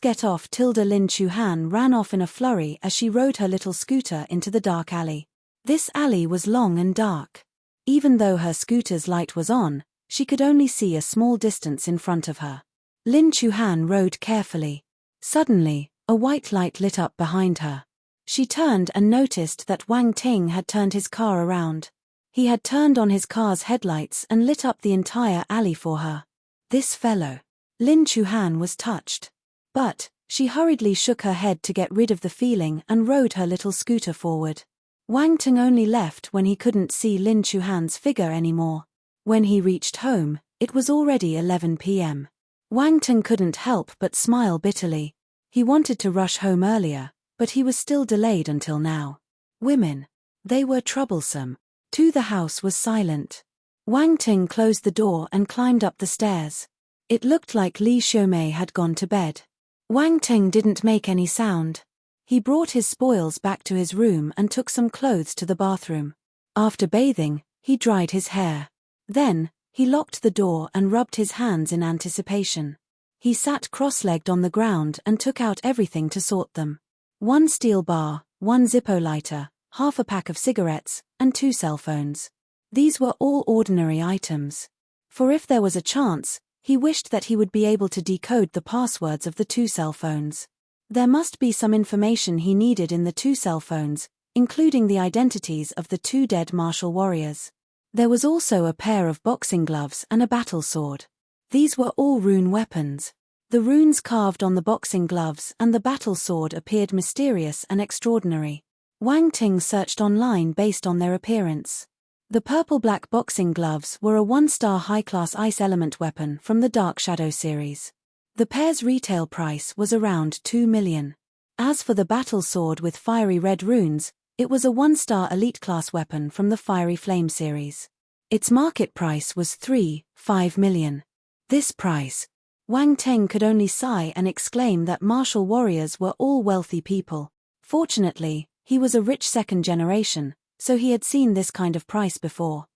Get off. Lin Chuhan ran off in a flurry as she rode her little scooter into the dark alley. This alley was long and dark. Even though her scooter's light was on, she could only see a small distance in front of her. Lin Chuhan rode carefully. Suddenly, a white light lit up behind her. She turned and noticed that Wang Ting had turned his car around. He had turned on his car's headlights and lit up the entire alley for her. This fellow. Lin Chuhan was touched. But, she hurriedly shook her head to get rid of the feeling and rode her little scooter forward. Wang Ting only left when he couldn't see Lin Chuhan's figure anymore. When he reached home, it was already 11 p.m. Wang Ting couldn't help but smile bitterly. He wanted to rush home earlier, but he was still delayed until now. Women. They were troublesome. The house was silent. Wang Ting closed the door and climbed up the stairs. It looked like Li Xiaomei had gone to bed. Wang Ting didn't make any sound. He brought his spoils back to his room and took some clothes to the bathroom. After bathing, he dried his hair. Then, he locked the door and rubbed his hands in anticipation. He sat cross-legged on the ground and took out everything to sort them. 1 steel bar, 1 Zippo lighter, half a pack of cigarettes, and 2 cell phones. These were all ordinary items. For if there was a chance, he wished that he would be able to decode the passwords of the 2 cell phones. There must be some information he needed in the 2 cell phones, including the identities of the 2 dead martial warriors. There was also a pair of boxing gloves and a battle sword. These were all rune weapons. The runes carved on the boxing gloves and the battle sword appeared mysterious and extraordinary. Wang Ting searched online based on their appearance. The purple-black boxing gloves were a 1-star high-class ice element weapon from the Dark Shadow series. The pair's retail price was around 2 million. As for the battle sword with fiery red runes, it was a 1-star elite-class weapon from the Fiery Flame series. Its market price was 3.5 million. This price. Wang Ting could only sigh and exclaim that martial warriors were all wealthy people. Fortunately, he was a rich second generation, so he had seen this kind of price before.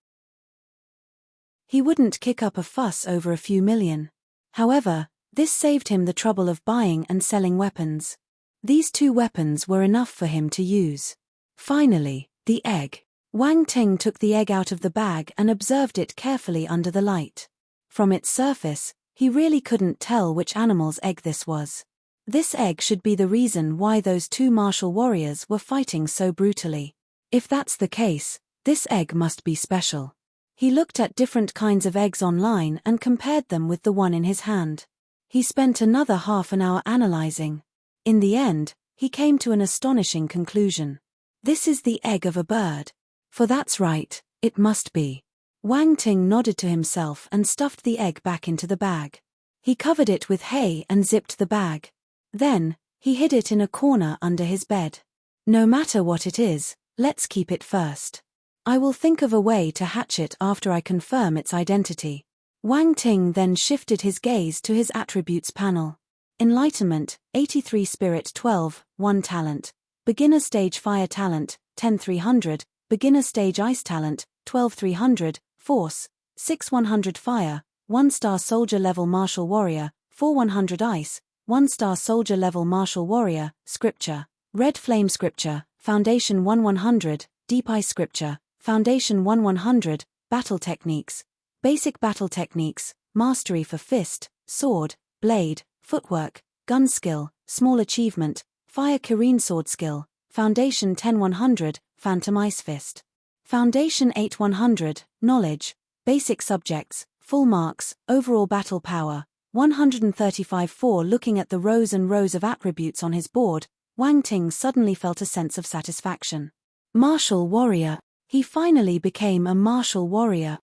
He wouldn't kick up a fuss over a few million. However, this saved him the trouble of buying and selling weapons. These 2 weapons were enough for him to use. Finally, the egg. Wang Ting took the egg out of the bag and observed it carefully under the light. From its surface, He really couldn't tell which animal's egg this was. This egg should be the reason why those two martial warriors were fighting so brutally. If that's the case, this egg must be special. He looked at different kinds of eggs online and compared them with the one in his hand. He spent another half an hour analyzing. In the end, he came to an astonishing conclusion. This is the egg of a bird. For that's right, it must be. Wang Ting nodded to himself and stuffed the egg back into the bag. He covered it with hay and zipped the bag. Then, he hid it in a corner under his bed. No matter what it is, let's keep it first. I will think of a way to hatch it after I confirm its identity. Wang Ting then shifted his gaze to his attributes panel. Enlightenment, 83 Spirit 12, 1 Talent. Beginner Stage Fire Talent, 10,300. Beginner Stage Ice Talent, 12,300. Force, 6,100 Fire. 1-star Soldier Level Martial Warrior, 4,100 Ice. 1-star Soldier Level Martial Warrior. Scripture. Red Flame Scripture, Foundation 1,100. Defy Scripture, Foundation 1,100. Battle Techniques. Basic Battle Techniques, Mastery for Fist, Sword, Blade, Footwork, Gun Skill, Small Achievement, Fire Kirin Sword Skill, Foundation 10,100. Phantom Ice Fist. Foundation 8,100. Knowledge, Basic Subjects, Full Marks, Overall Battle Power, 135. Looking at the rows and rows of attributes on his board, Wang Ting suddenly felt a sense of satisfaction. Martial Warrior. He finally became a martial warrior.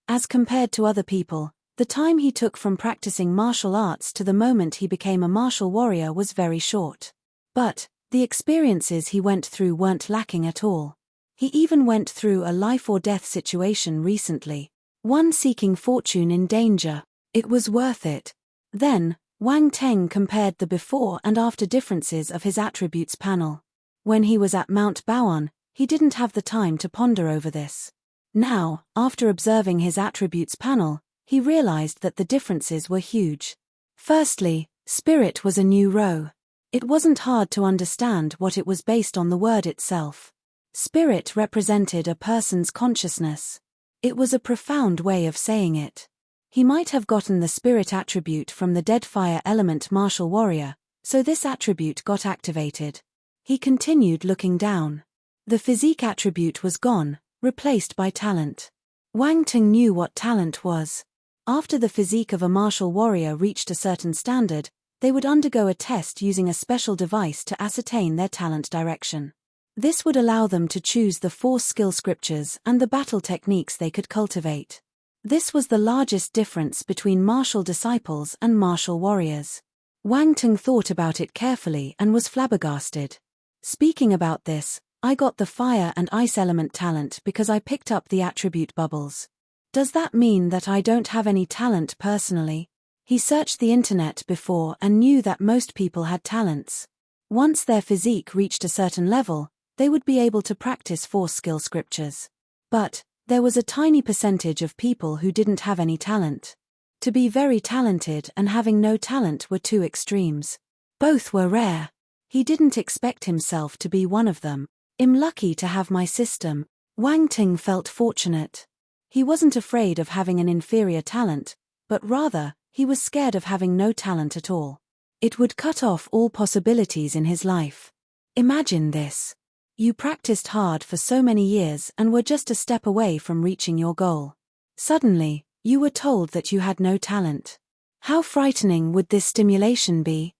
As compared to other people, the time he took from practicing martial arts to the moment he became a martial warrior was very short. But the experiences he went through weren't lacking at all. He even went through a life-or-death situation recently. One seeking fortune in danger. It was worth it. Then, Wang Ting compared the before and after differences of his attributes panel. When he was at Mount Baoan, he didn't have the time to ponder over this. Now, after observing his attributes panel, he realized that the differences were huge. Firstly, spirit was a new row. It wasn't hard to understand what it was based on the word itself. Spirit represented a person's consciousness. It was a profound way of saying it. He might have gotten the spirit attribute from the dead fire element martial warrior, so this attribute got activated. He continued looking down. The physique attribute was gone, replaced by talent. Wang Ting knew what talent was. After the physique of a martial warrior reached a certain standard, they would undergo a test using a special device to ascertain their talent direction. This would allow them to choose the force skill scriptures and the battle techniques they could cultivate. This was the largest difference between martial disciples and martial warriors. Wang Ting thought about it carefully and was flabbergasted. Speaking about this, I got the fire and ice element talent because I picked up the attribute bubbles. Does that mean that I don't have any talent personally? He searched the internet before and knew that most people had talents. Once their physique reached a certain level, they would be able to practice force skill scriptures. But there was a tiny percentage of people who didn't have any talent. To be very talented and having no talent were two extremes. Both were rare. He didn't expect himself to be one of them. I'm lucky to have my system. Wang Ting felt fortunate. He wasn't afraid of having an inferior talent, but rather, he was scared of having no talent at all. It would cut off all possibilities in his life. Imagine this. You practiced hard for so many years and were just a step away from reaching your goal. Suddenly, you were told that you had no talent. How frightening would this stimulation be?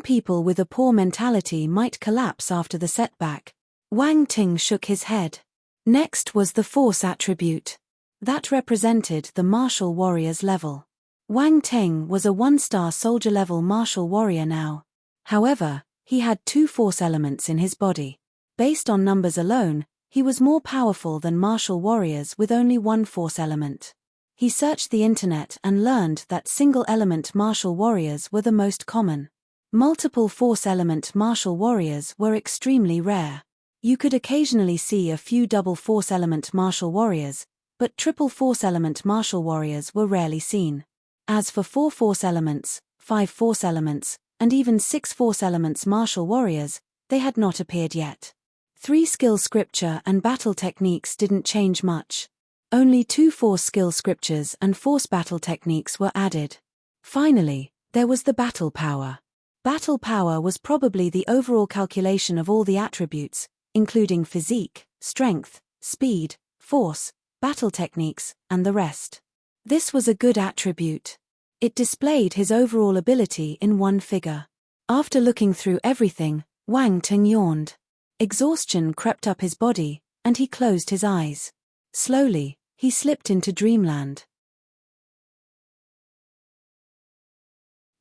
People with a poor mentality might collapse after the setback. Wang Ting shook his head. Next was the force attribute. That represented the martial warrior's level. Wang Ting was a 1-star soldier level martial warrior now. However, he had 2 force elements in his body. Based on numbers alone, he was more powerful than martial warriors with only 1 force element. He searched the internet and learned that single-element martial warriors were the most common. Multiple force element martial warriors were extremely rare. You could occasionally see a few double force element martial warriors, but triple force element martial warriors were rarely seen. As for 4 force elements, 5 force elements, and even 6 force elements martial warriors, they had not appeared yet. 3 skill scripture and battle techniques didn't change much. Only 2 force skill scriptures and force battle techniques were added. Finally, there was the battle power. Battle power was probably the overall calculation of all the attributes, including physique, strength, speed, force, battle techniques, and the rest. This was a good attribute. It displayed his overall ability in one figure. After looking through everything, Wang Ting yawned. Exhaustion crept up his body, and he closed his eyes. Slowly, he slipped into dreamland.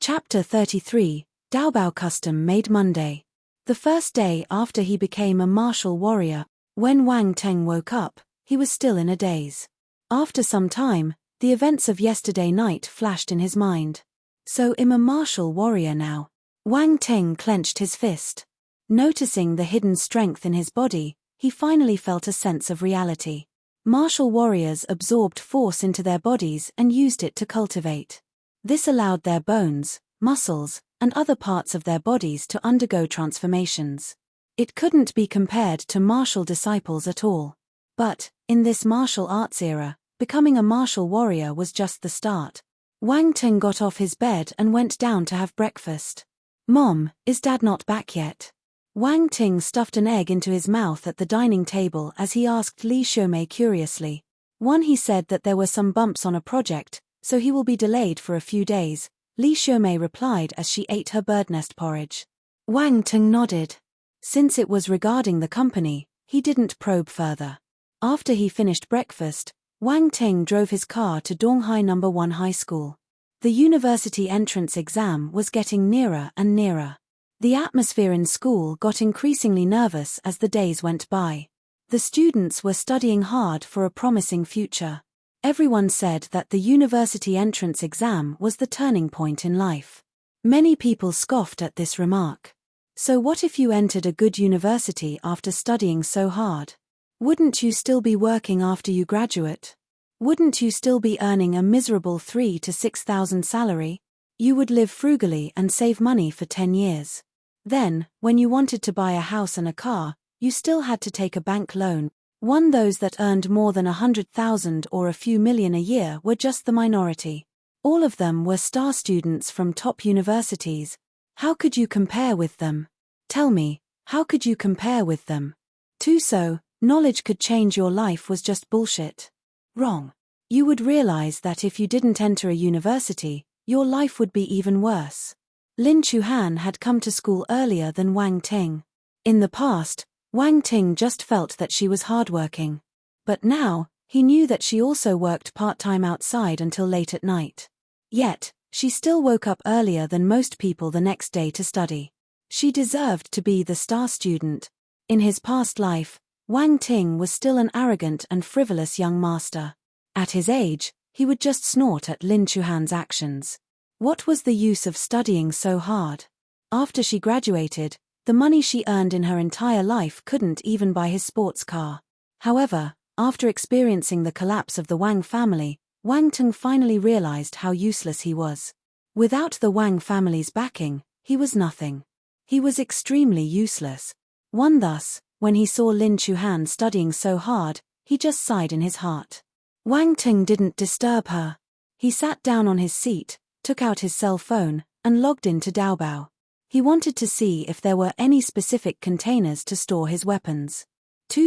Chapter 33, Daobao Custom Made Monday. The first day after he became a martial warrior, when Wang Ting woke up, he was still in a daze. After some time, the events of yesterday night flashed in his mind. So I'm a martial warrior now. Wang Ting clenched his fist. Noticing the hidden strength in his body, he finally felt a sense of reality. Martial warriors absorbed force into their bodies and used it to cultivate. This allowed their bones, muscles, and other parts of their bodies to undergo transformations. It couldn't be compared to martial disciples at all. But, in this martial arts era, becoming a martial warrior was just the start. Wang Ting got off his bed and went down to have breakfast. "Mom, is Dad not back yet?" Wang Ting stuffed an egg into his mouth at the dining table as he asked Li Xiumei curiously. He said that there were some bumps on a project, so he will be delayed for a few days, Li Xiumei replied as she ate her bird nest porridge. Wang Ting nodded. Since it was regarding the company, he didn't probe further. After he finished breakfast, Wang Ting drove his car to Donghai No. 1 High School. The university entrance exam was getting nearer and nearer. The atmosphere in school got increasingly nervous as the days went by. The students were studying hard for a promising future. Everyone said that the university entrance exam was the turning point in life. Many people scoffed at this remark. So what if you entered a good university after studying so hard? Wouldn't you still be working after you graduate? Wouldn't you still be earning a miserable 3,000 to 6,000 salary? You would live frugally and save money for 10 years. Then, when you wanted to buy a house and a car, you still had to take a bank loan. Those that earned more than 100,000 or a few million a year were just the minority. All of them were star students from top universities. How could you compare with them? Tell me, how could you compare with them? So, knowledge could change your life was just bullshit. Wrong. You would realize that if you didn't enter a university, your life would be even worse. Lin Chuhan had come to school earlier than Wang Ting. In the past, Wang Ting just felt that she was hardworking. But now, he knew that she also worked part-time outside until late at night. Yet, she still woke up earlier than most people the next day to study. She deserved to be the star student. In his past life, Wang Ting was still an arrogant and frivolous young master. At his age, he would just snort at Lin Chuhan's actions. What was the use of studying so hard? After she graduated, the money she earned in her entire life couldn't even buy his sports car. However, after experiencing the collapse of the Wang family, Wang Ting finally realized how useless he was. Without the Wang family's backing, he was nothing. He was extremely useless. Thus, when he saw Lin Chuhan studying so hard, he just sighed in his heart. Wang Ting didn't disturb her. He sat down on his seat, took out his cell phone, and logged into Daobao. He wanted to see if there were any specific containers to store his weapons.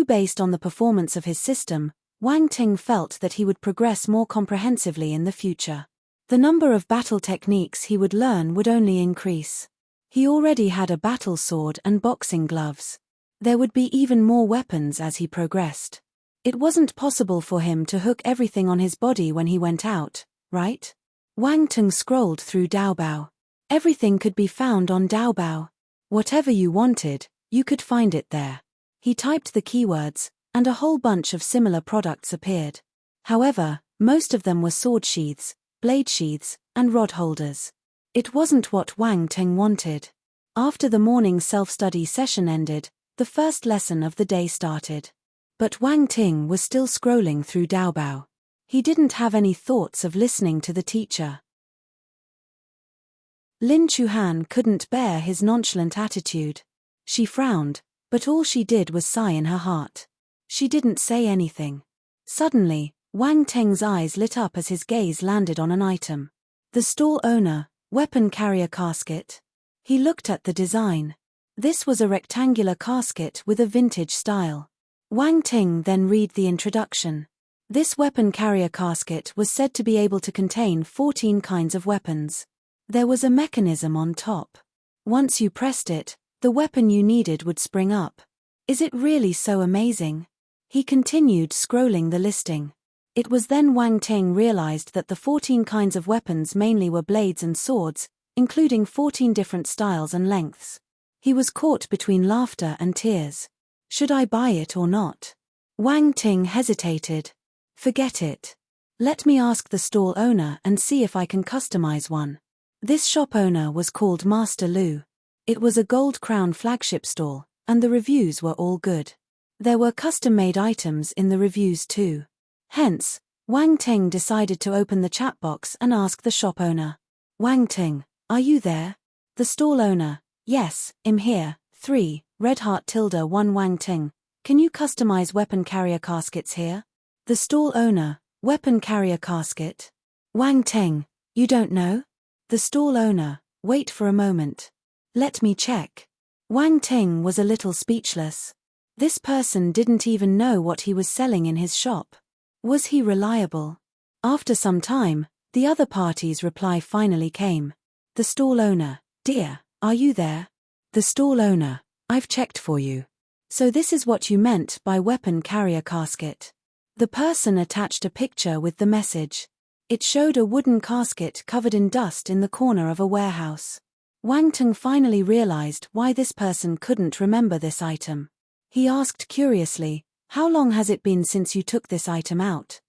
Based on the performance of his system, Wang Ting felt that he would progress more comprehensively in the future. The number of battle techniques he would learn would only increase. He already had a battle sword and boxing gloves. There would be even more weapons as he progressed. It wasn't possible for him to hook everything on his body when he went out, right? Wang Ting scrolled through Daobao. Everything could be found on Daobao. Whatever you wanted, you could find it there. He typed the keywords, and a whole bunch of similar products appeared. However, most of them were sword sheaths, blade sheaths, and rod holders. It wasn't what Wang Ting wanted. After the morning self-study session ended, the first lesson of the day started. But Wang Ting was still scrolling through Daobao. He didn't have any thoughts of listening to the teacher. Lin Chuhan couldn't bear his nonchalant attitude. She frowned, but all she did was sigh in her heart. She didn't say anything. Suddenly, Wang Teng's eyes lit up as his gaze landed on an item. The stall owner, weapon carrier casket. He looked at the design. This was a rectangular casket with a vintage style. Wang Ting then read the introduction. This weapon carrier casket was said to be able to contain 14 kinds of weapons. There was a mechanism on top. Once you pressed it, the weapon you needed would spring up. Is it really so amazing? He continued scrolling the listing. It was then Wang Ting realized that the 14 kinds of weapons mainly were blades and swords, including 14 different styles and lengths. He was caught between laughter and tears. Should I buy it or not? Wang Ting hesitated. Forget it. Let me ask the stall owner and see if I can customize one. This shop owner was called Master Lu. It was a Gold Crown flagship stall, and the reviews were all good. There were custom-made items in the reviews too. Hence, Wang Ting decided to open the chat box and ask the shop owner. Wang Ting, are you there? The stall owner, yes, I'm here. 3, Red Heart tilde 1 Wang Ting, can you customize weapon carrier caskets here? The stall owner, weapon carrier casket. Wang Ting, you don't know? The stall owner, wait for a moment. Let me check. Wang Ting was a little speechless. This person didn't even know what he was selling in his shop. Was he reliable? After some time, the other party's reply finally came. The stall owner, dear, are you there? The stall owner, I've checked for you. So this is what you meant by weapon carrier casket. The person attached a picture with the message. It showed a wooden casket covered in dust in the corner of a warehouse. Wang Ting finally realized why this person couldn't remember this item. He asked curiously, how long has it been since you took this item out?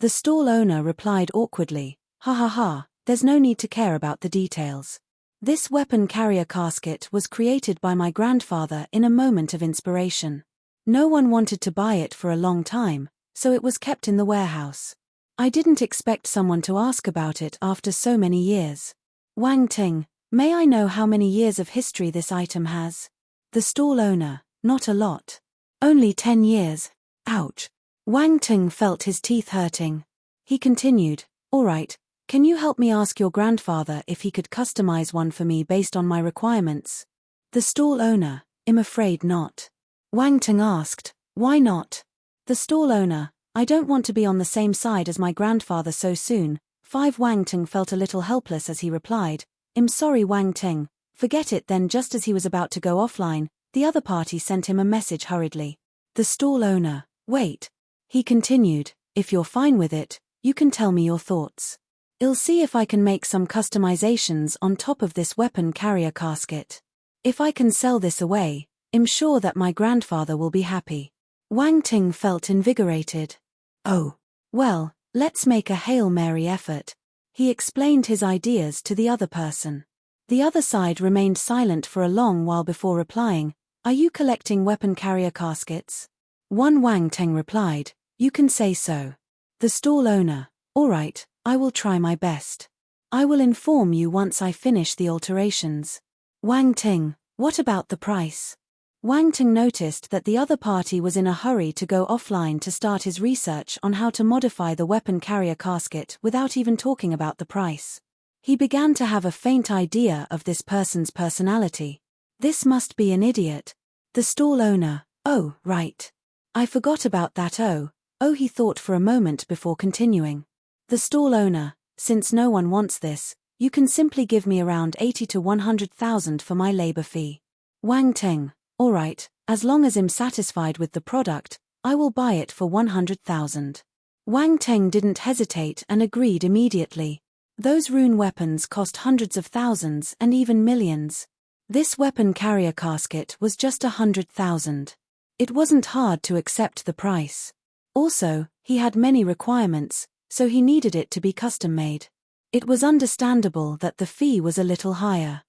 The stall owner replied awkwardly, ha ha ha, there's no need to care about the details. This weapon carrier casket was created by my grandfather in a moment of inspiration. No one wanted to buy it for a long time, so it was kept in the warehouse. I didn't expect someone to ask about it after so many years. Wang Ting, may I know how many years of history this item has? The stall owner, not a lot. Only 10 years. Ouch. Wang Ting felt his teeth hurting. He continued, all right, can you help me ask your grandfather if he could customize one for me based on my requirements? The stall owner, I'm afraid not. Wang Ting asked, why not? The stall owner, I don't want to be on the same side as my grandfather so soon. 5 Wang Ting felt a little helpless as he replied, I'm sorry Wang Ting, forget it. Then just as he was about to go offline, the other party sent him a message hurriedly. The stall owner, wait. He continued, if you're fine with it, you can tell me your thoughts. I'll see if I can make some customizations on top of this weapon carrier casket. If I can sell this away, I'm sure that my grandfather will be happy. Wang Ting felt invigorated. Oh, well, let's make a Hail Mary effort. He explained his ideas to the other person. The other side remained silent for a long while before replying, are you collecting weapon carrier caskets? 1 Wang Ting replied, you can say so. The stall owner, all right, I will try my best. I will inform you once I finish the alterations. Wang Ting, what about the price? Wang Ting noticed that the other party was in a hurry to go offline to start his research on how to modify the weapon carrier casket without even talking about the price. He began to have a faint idea of this person's personality. This must be an idiot. The stall owner, oh, right. I forgot about that. Oh, he thought for a moment before continuing. The stall owner, since no one wants this, you can simply give me around 80 to 100,000 for my labor fee. Wang Ting, all right, as long as I'm satisfied with the product, I will buy it for 100,000. Wang Ting didn't hesitate and agreed immediately. Those rune weapons cost hundreds of thousands and even millions. This weapon carrier casket was just 100,000. It wasn't hard to accept the price. Also, he had many requirements, so he needed it to be custom-made. It was understandable that the fee was a little higher.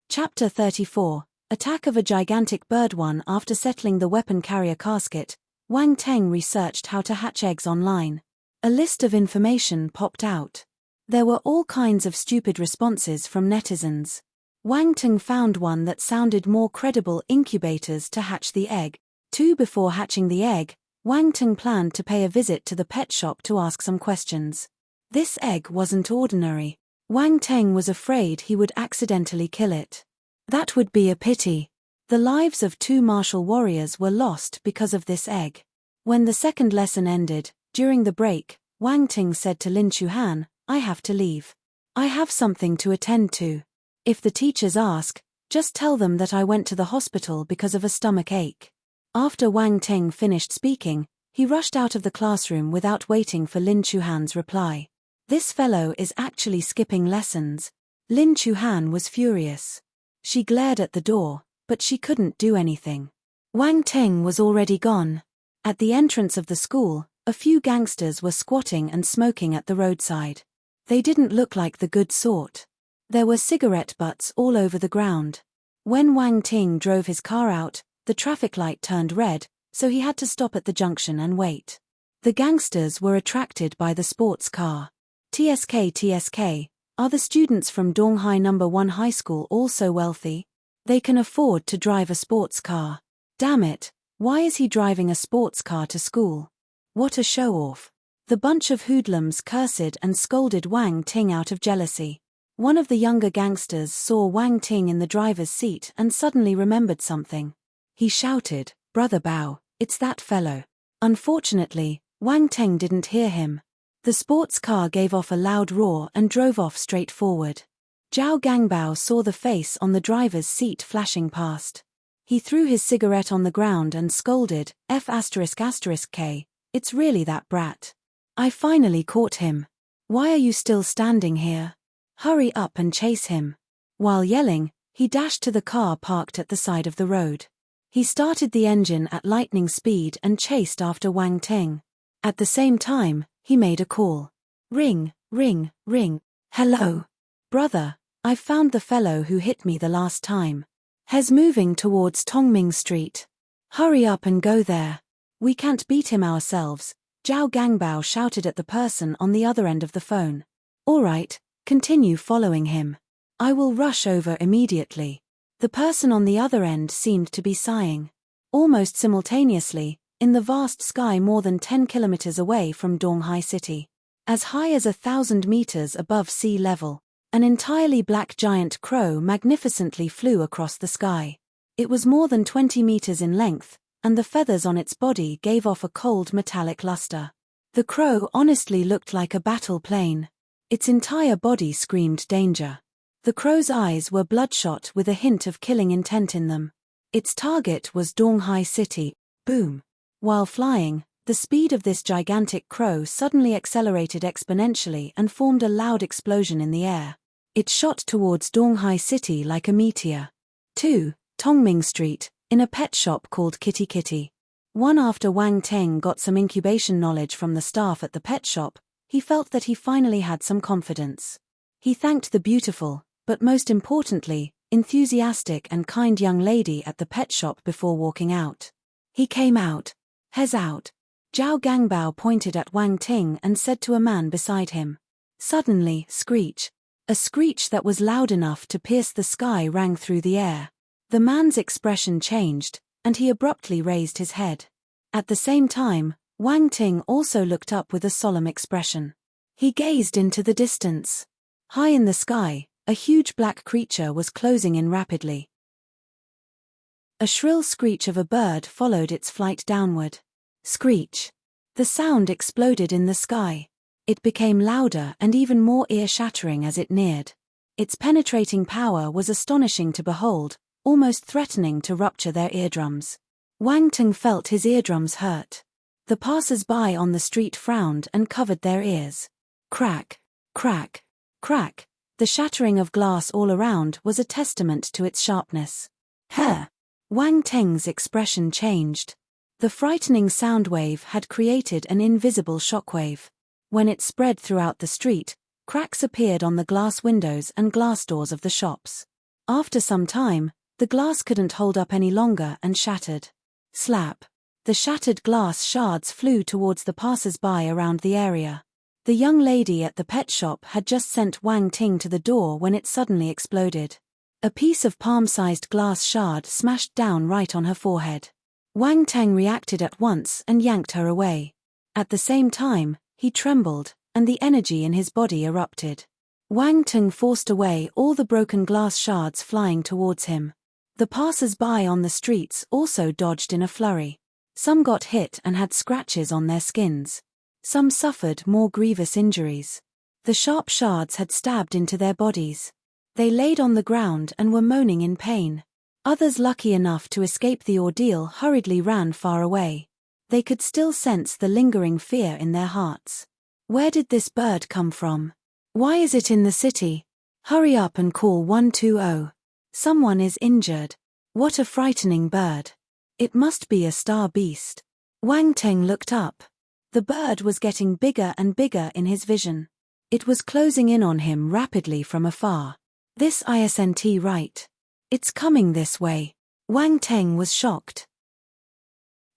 Chapter 34, Attack of a Gigantic Bird. 1 After settling the weapon carrier casket, Wang Ting researched how to hatch eggs online. A list of information popped out. There were all kinds of stupid responses from netizens. Wang Ting found one that sounded more credible: incubators to hatch the egg. 2. Before hatching the egg, Wang Ting planned to pay a visit to the pet shop to ask some questions. This egg wasn't ordinary. Wang Ting was afraid he would accidentally kill it. That would be a pity. The lives of 2 martial warriors were lost because of this egg. When the second lesson ended, during the break, Wang Ting said to Lin Chuhan, "I have to leave. I have something to attend to. If the teachers ask, just tell them that I went to the hospital because of a stomach ache." After Wang Ting finished speaking, he rushed out of the classroom without waiting for Lin Chuhan's reply. "This fellow is actually skipping lessons." Lin Chuhan was furious. She glared at the door, but she couldn't do anything. Wang Ting was already gone. At the entrance of the school, a few gangsters were squatting and smoking at the roadside. They didn't look like the good sort. There were cigarette butts all over the ground. When Wang Ting drove his car out, the traffic light turned red, so he had to stop at the junction and wait. The gangsters were attracted by the sports car. TSK, are the students from Donghai No. 1 High School also wealthy? They can afford to drive a sports car. Damn it, why is he driving a sports car to school? What a show-off. The bunch of hoodlums cursed and scolded Wang Ting out of jealousy. One of the younger gangsters saw Wang Ting in the driver's seat and suddenly remembered something. He shouted, "Brother Bao, it's that fellow." Unfortunately, Wang Ting didn't hear him. The sports car gave off a loud roar and drove off straight forward. Zhao Gangbao saw the face on the driver's seat flashing past. He threw his cigarette on the ground and scolded, F***K, it's really that brat. I finally caught him. Why are you still standing here? Hurry up and chase him. While yelling, he dashed to the car parked at the side of the road. He started the engine at lightning speed and chased after Wang Ting. At the same time, he made a call. Ring, ring, ring. Hello. Brother, I've found the fellow who hit me the last time. He's moving towards Tongming Street. Hurry up and go there. We can't beat him ourselves, Zhao Gangbao shouted at the person on the other end of the phone. All right, continue following him. I will rush over immediately. The person on the other end seemed to be sighing. Almost simultaneously, in the vast sky more than 10 kilometers away from Donghai City, as high as 1,000 meters above sea level, an entirely black giant crow magnificently flew across the sky. It was more than 20 meters in length, and the feathers on its body gave off a cold metallic luster. The crow honestly looked like a battle plane. Its entire body screamed danger. The crow's eyes were bloodshot with a hint of killing intent in them. Its target was Donghai City. Boom. While flying, the speed of this gigantic crow suddenly accelerated exponentially and formed a loud explosion in the air. It shot towards Donghai City like a meteor. 2. Tongming Street, in a pet shop called Kitty Kitty. One after Wang Ting got some incubation knowledge from the staff at the pet shop, he felt that he finally had some confidence. He thanked the beautiful, but most importantly, enthusiastic and kind young lady at the pet shop before walking out. He came out. He's out. Zhao Gangbao pointed at Wang Ting and said to a man beside him. Suddenly, screech. A screech that was loud enough to pierce the sky rang through the air. The man's expression changed, and he abruptly raised his head. At the same time, Wang Ting also looked up with a solemn expression. He gazed into the distance. High in the sky, a huge black creature was closing in rapidly. A shrill screech of a bird followed its flight downward. Screech. The sound exploded in the sky. It became louder and even more ear-shattering as it neared. Its penetrating power was astonishing to behold, almost threatening to rupture their eardrums. Wang Ting felt his eardrums hurt. The passers-by on the street frowned and covered their ears. Crack, crack, crack. The shattering of glass all around was a testament to its sharpness. Huh! Wang Ting's expression changed. The frightening sound wave had created an invisible shockwave. When it spread throughout the street, cracks appeared on the glass windows and glass doors of the shops. After some time, the glass couldn't hold up any longer and shattered. Slap. The shattered glass shards flew towards the passers-by around the area. The young lady at the pet shop had just sent Wang Ting to the door when it suddenly exploded. A piece of palm-sized glass shard smashed down right on her forehead. Wang Teng reacted at once and yanked her away. At the same time, he trembled, and the energy in his body erupted. Wang Teng forced away all the broken glass shards flying towards him. The passers-by on the streets also dodged in a flurry. Some got hit and had scratches on their skins. Some suffered more grievous injuries. The sharp shards had stabbed into their bodies. They laid on the ground and were moaning in pain. Others lucky enough to escape the ordeal hurriedly ran far away. They could still sense the lingering fear in their hearts. Where did this bird come from? Why is it in the city? Hurry up and call 120. Someone is injured. What a frightening bird. It must be a star beast. Wang Teng looked up. The bird was getting bigger and bigger in his vision. It was closing in on him rapidly from afar. This isn't right. It's coming this way. Wang Teng was shocked.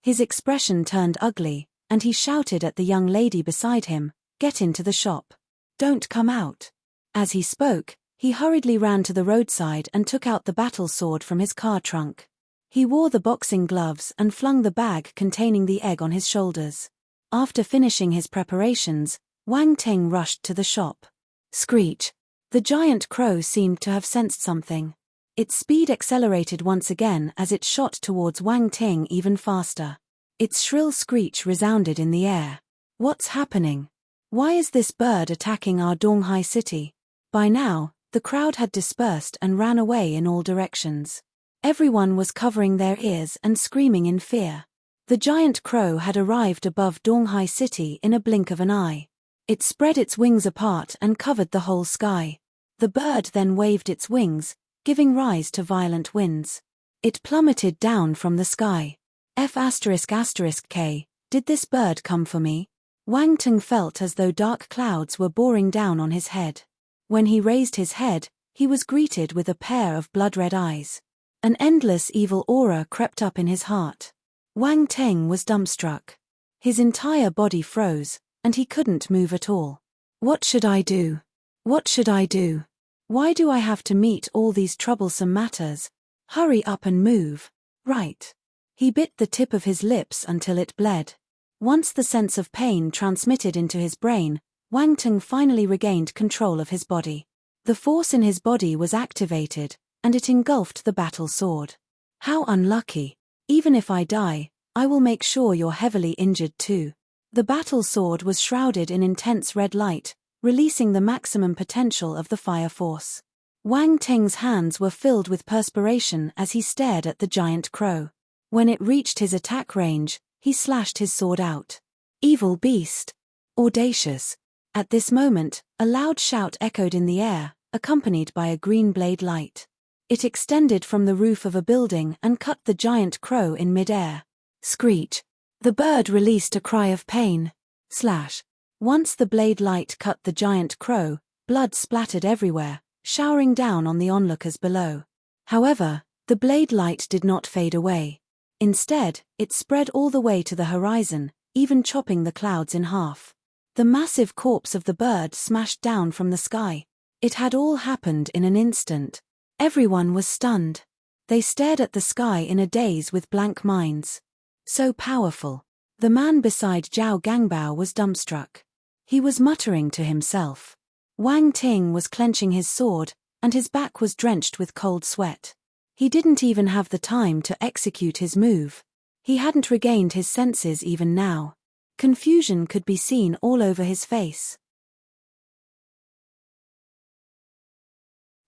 His expression turned ugly, and he shouted at the young lady beside him, "Get into the shop. Don't come out." As he spoke, he hurriedly ran to the roadside and took out the battle sword from his car trunk. He wore the boxing gloves and flung the bag containing the egg on his shoulders. After finishing his preparations, Wang Teng rushed to the shop. Screech! The giant crow seemed to have sensed something. Its speed accelerated once again as it shot towards Wang Teng even faster. Its shrill screech resounded in the air. What's happening? Why is this bird attacking our Donghai city? By now, the crowd had dispersed and ran away in all directions. Everyone was covering their ears and screaming in fear. The giant crow had arrived above Donghai city in a blink of an eye. It spread its wings apart and covered the whole sky. The bird then waved its wings, giving rise to violent winds. It plummeted down from the sky. F***K, did this bird come for me? Wang Teng felt as though dark clouds were boring down on his head. When he raised his head, he was greeted with a pair of blood-red eyes. An endless evil aura crept up in his heart. Wang Teng was dumbstruck. His entire body froze, and he couldn't move at all. What should I do? What should I do? Why do I have to meet all these troublesome matters? Hurry up and move. Right. He bit the tip of his lips until it bled. Once the sense of pain transmitted into his brain, Wang Teng finally regained control of his body. The force in his body was activated, and it engulfed the battle sword. How unlucky. Even if I die, I will make sure you're heavily injured too. The battle sword was shrouded in intense red light, releasing the maximum potential of the fire force. Wang Teng's hands were filled with perspiration as he stared at the giant crow. When it reached his attack range, he slashed his sword out. Evil beast! Audacious! At this moment, a loud shout echoed in the air, accompanied by a green blade light. It extended from the roof of a building and cut the giant crow in mid-air. Screech! The bird released a cry of pain. Slash! Once the blade light cut the giant crow, blood splattered everywhere, showering down on the onlookers below. However, the blade light did not fade away. Instead, it spread all the way to the horizon, even chopping the clouds in half. The massive corpse of the bird smashed down from the sky. It had all happened in an instant. Everyone was stunned. They stared at the sky in a daze with blank minds. So powerful. The man beside Zhao Gangbao was dumbstruck. He was muttering to himself. Wang Ting was clenching his sword, and his back was drenched with cold sweat. He didn't even have the time to execute his move. He hadn't regained his senses even now. Confusion could be seen all over his face.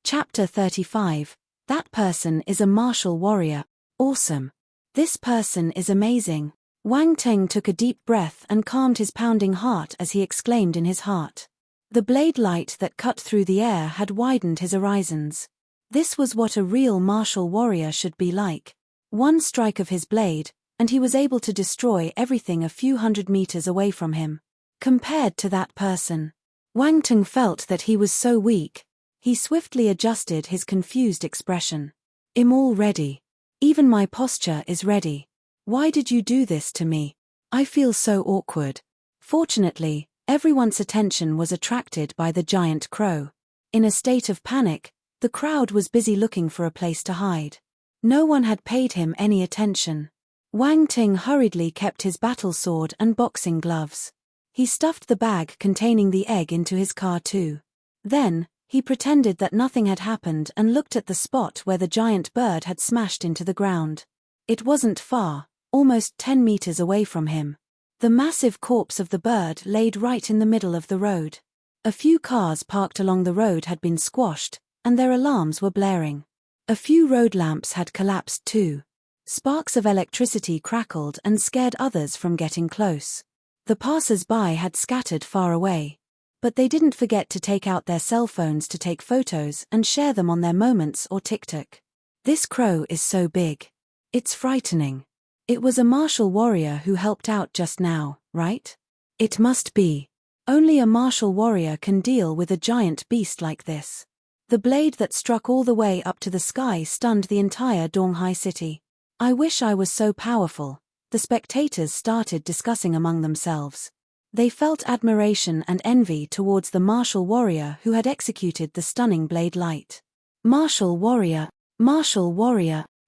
Chapter 35. That person is a martial warrior. Awesome. This person is amazing. Wang Teng took a deep breath and calmed his pounding heart as he exclaimed in his heart. The blade light that cut through the air had widened his horizons. This was what a real martial warrior should be like. One strike of his blade, and he was able to destroy everything a few hundred meters away from him. Compared to that person, Wang Teng felt that he was so weak. He swiftly adjusted his confused expression. I'm all ready. Even my posture is ready. Why did you do this to me? I feel so awkward. Fortunately, everyone's attention was attracted by the giant crow. In a state of panic, The crowd was busy looking for a place to hide. No one had paid him any attention. Wang Ting hurriedly kept his battle sword and boxing gloves. He stuffed the bag containing the egg into his car too. Then, he pretended that nothing had happened and looked at the spot where the giant bird had smashed into the ground. It wasn't far, almost 10 meters away from him. The massive corpse of the bird laid right in the middle of the road. A few cars parked along the road had been squashed, and their alarms were blaring. A few road lamps had collapsed too. Sparks of electricity crackled and scared others from getting close. The passers-by had scattered far away. But they didn't forget to take out their cell phones to take photos and share them on their Moments or TikTok. This crow is so big. It's frightening. It was a martial warrior who helped out just now, right? It must be. Only a martial warrior can deal with a giant beast like this. The blade that struck all the way up to the sky stunned the entire Donghai city. I wish I was so powerful, the spectators started discussing among themselves. They felt admiration and envy towards the martial warrior who had executed the stunning blade light. Martial warrior,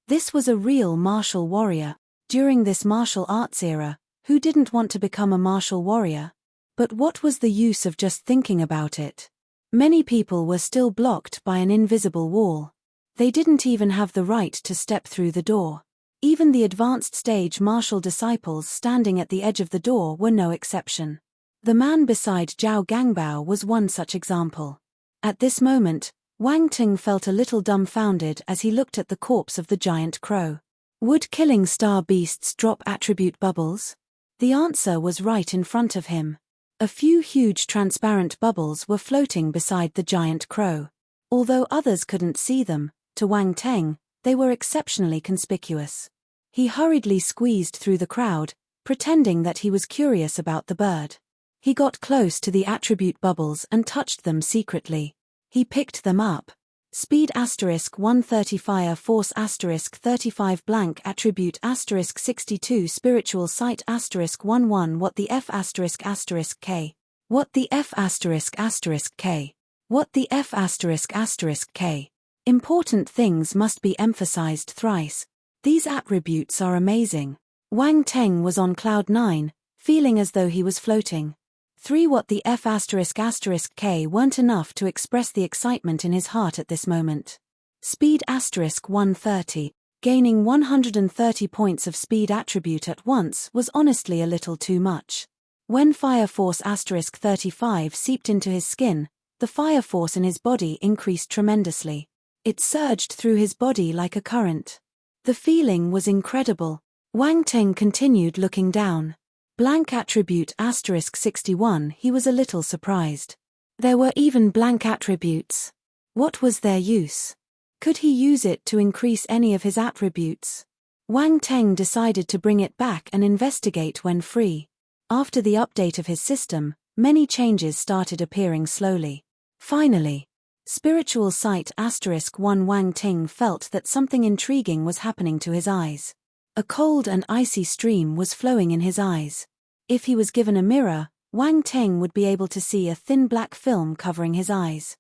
this was a real martial warrior. During this martial arts era, who didn't want to become a martial warrior? But what was the use of just thinking about it? Many people were still blocked by an invisible wall. They didn't even have the right to step through the door. Even the advanced stage martial disciples standing at the edge of the door were no exception. The man beside Zhao Gangbao was one such example. At this moment, Wang Ting felt a little dumbfounded as he looked at the corpse of the giant crow. Would killing star beasts drop attribute bubbles? The answer was right in front of him. A few huge transparent bubbles were floating beside the giant crow. Although others couldn't see them, to Wang Ting, they were exceptionally conspicuous. He hurriedly squeezed through the crowd, pretending that he was curious about the bird. He got close to the attribute bubbles and touched them secretly. He picked them up. Speed *130 Fire Force *35 blank Attribute *62 Spiritual Sight *11 What the F *K? What the F *K? What the F *K? Important things must be emphasized thrice. These attributes are amazing. Wang Ting was on cloud 9, feeling as though he was floating. 3 What the F *K weren't enough to express the excitement in his heart at this moment. Speed *130, gaining 130 points of speed attribute at once was honestly a little too much. When Fire Force *35 seeped into his skin, the fire force in his body increased tremendously. It surged through his body like a current. The feeling was incredible. Wang Ting continued looking down. Blank attribute *61 He was a little surprised. There were even blank attributes. What was their use? Could he use it to increase any of his attributes? Wang Ting decided to bring it back and investigate when free. After the update of his system, many changes started appearing slowly. Finally, Spiritual Sight *1 Wang Ting felt that something intriguing was happening to his eyes. A cold and icy stream was flowing in his eyes. If he was given a mirror, Wang Ting would be able to see a thin black film covering his eyes.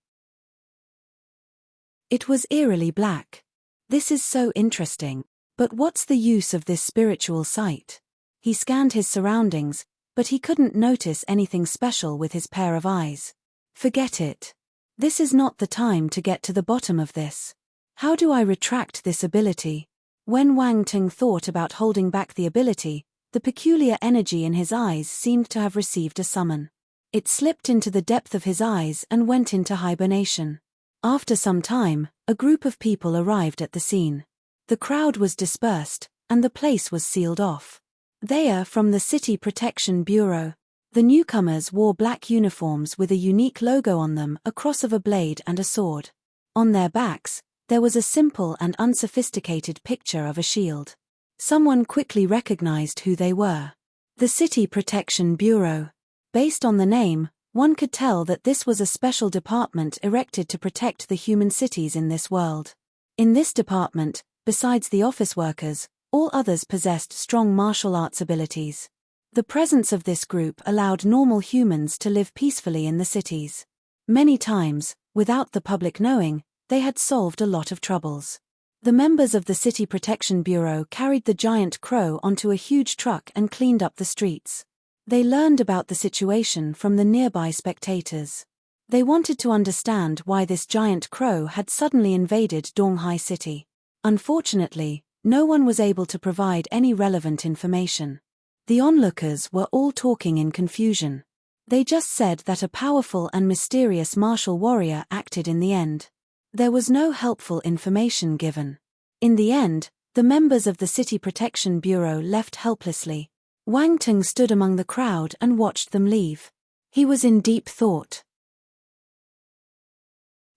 It was eerily black. This is so interesting. But what's the use of this spiritual sight? He scanned his surroundings, but he couldn't notice anything special with his pair of eyes. Forget it. This is not the time to get to the bottom of this. How do I retract this ability? When Wang Ting thought about holding back the ability, the peculiar energy in his eyes seemed to have received a summon. It slipped into the depth of his eyes and went into hibernation. After some time, a group of people arrived at the scene. The crowd was dispersed, and the place was sealed off. They are from the City Protection Bureau. The newcomers wore black uniforms with a unique logo on them, a cross of a blade and a sword. On their backs, there was a simple and unsophisticated picture of a shield. Someone quickly recognized who they were. The City Protection Bureau. Based on the name, one could tell that this was a special department erected to protect the human cities in this world. In this department, besides the office workers, all others possessed strong martial arts abilities. The presence of this group allowed normal humans to live peacefully in the cities. Many times, without the public knowing, they had solved a lot of troubles. The members of the City Protection Bureau carried the giant crow onto a huge truck and cleaned up the streets. They learned about the situation from the nearby spectators. They wanted to understand why this giant crow had suddenly invaded Donghai City. Unfortunately, no one was able to provide any relevant information. The onlookers were all talking in confusion. They just said that a powerful and mysterious martial warrior acted in the end. There was no helpful information given. In the end, the members of the City Protection Bureau left helplessly. Wang Ting stood among the crowd and watched them leave. He was in deep thought.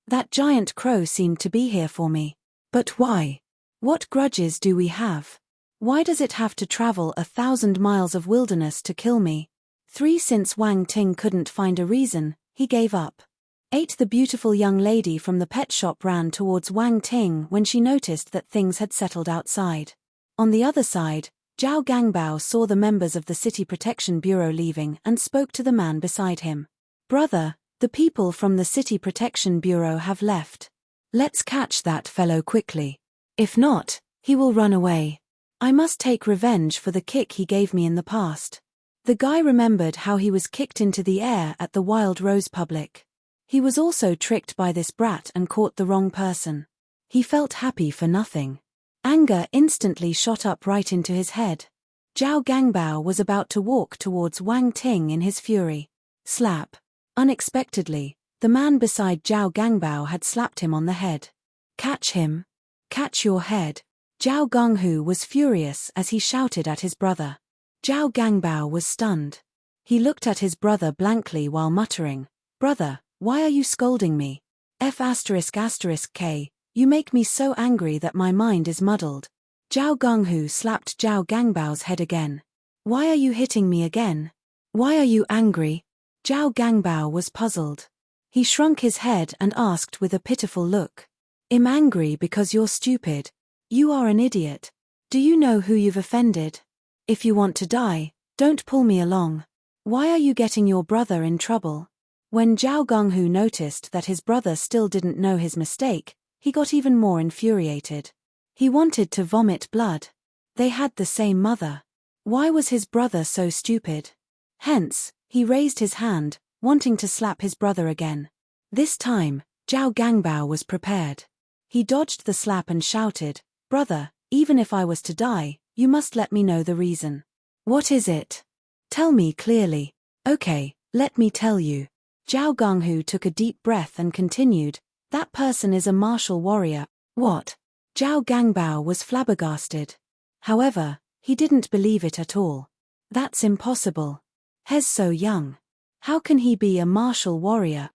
That giant crow seemed to be here for me. But why? What grudges do we have? Why does it have to travel 1,000 miles of wilderness to kill me? Since Wang Ting couldn't find a reason, he gave up. The beautiful young lady from the pet shop ran towards Wang Ting when she noticed that things had settled outside. On the other side, Zhao Gangbao saw the members of the City Protection Bureau leaving and spoke to the man beside him. Brother, the people from the City Protection Bureau have left. Let's catch that fellow quickly. If not, he will run away. I must take revenge for the kick he gave me in the past. The guy remembered how he was kicked into the air at the Wild Rose Public. He was also tricked by this brat and caught the wrong person. He felt happy for nothing. Anger instantly shot up right into his head. Zhao Gangbao was about to walk towards Wang Ting in his fury. Slap. Unexpectedly, the man beside Zhao Gangbao had slapped him on the head. Catch him. Catch your head. Zhao Gonghu was furious as he shouted at his brother. Zhao Gangbao was stunned. He looked at his brother blankly while muttering, "Brother, why are you scolding me? F***K, you make me so angry that my mind is muddled." Zhao Gonghu slapped Zhao Gangbao's head again. "Why are you hitting me again? Why are you angry?" Zhao Gangbao was puzzled. He shrunk his head and asked with a pitiful look. "I'm angry because you're stupid. You are an idiot. Do you know who you've offended? If you want to die, don't pull me along. Why are you getting your brother in trouble?" When Zhao Gonghu noticed that his brother still didn't know his mistake, he got even more infuriated. He wanted to vomit blood. They had the same mother. Why was his brother so stupid? Hence, he raised his hand, wanting to slap his brother again. This time, Zhao Gangbao was prepared. He dodged the slap and shouted, "Brother, even if I was to die, you must let me know the reason. What is it? Tell me clearly." "Okay, let me tell you." Zhao Gonghu took a deep breath and continued, "That person is a martial warrior." "What?" Zhao Gangbao was flabbergasted. However, he didn't believe it at all. "That's impossible. He's so young. How can he be a martial warrior?"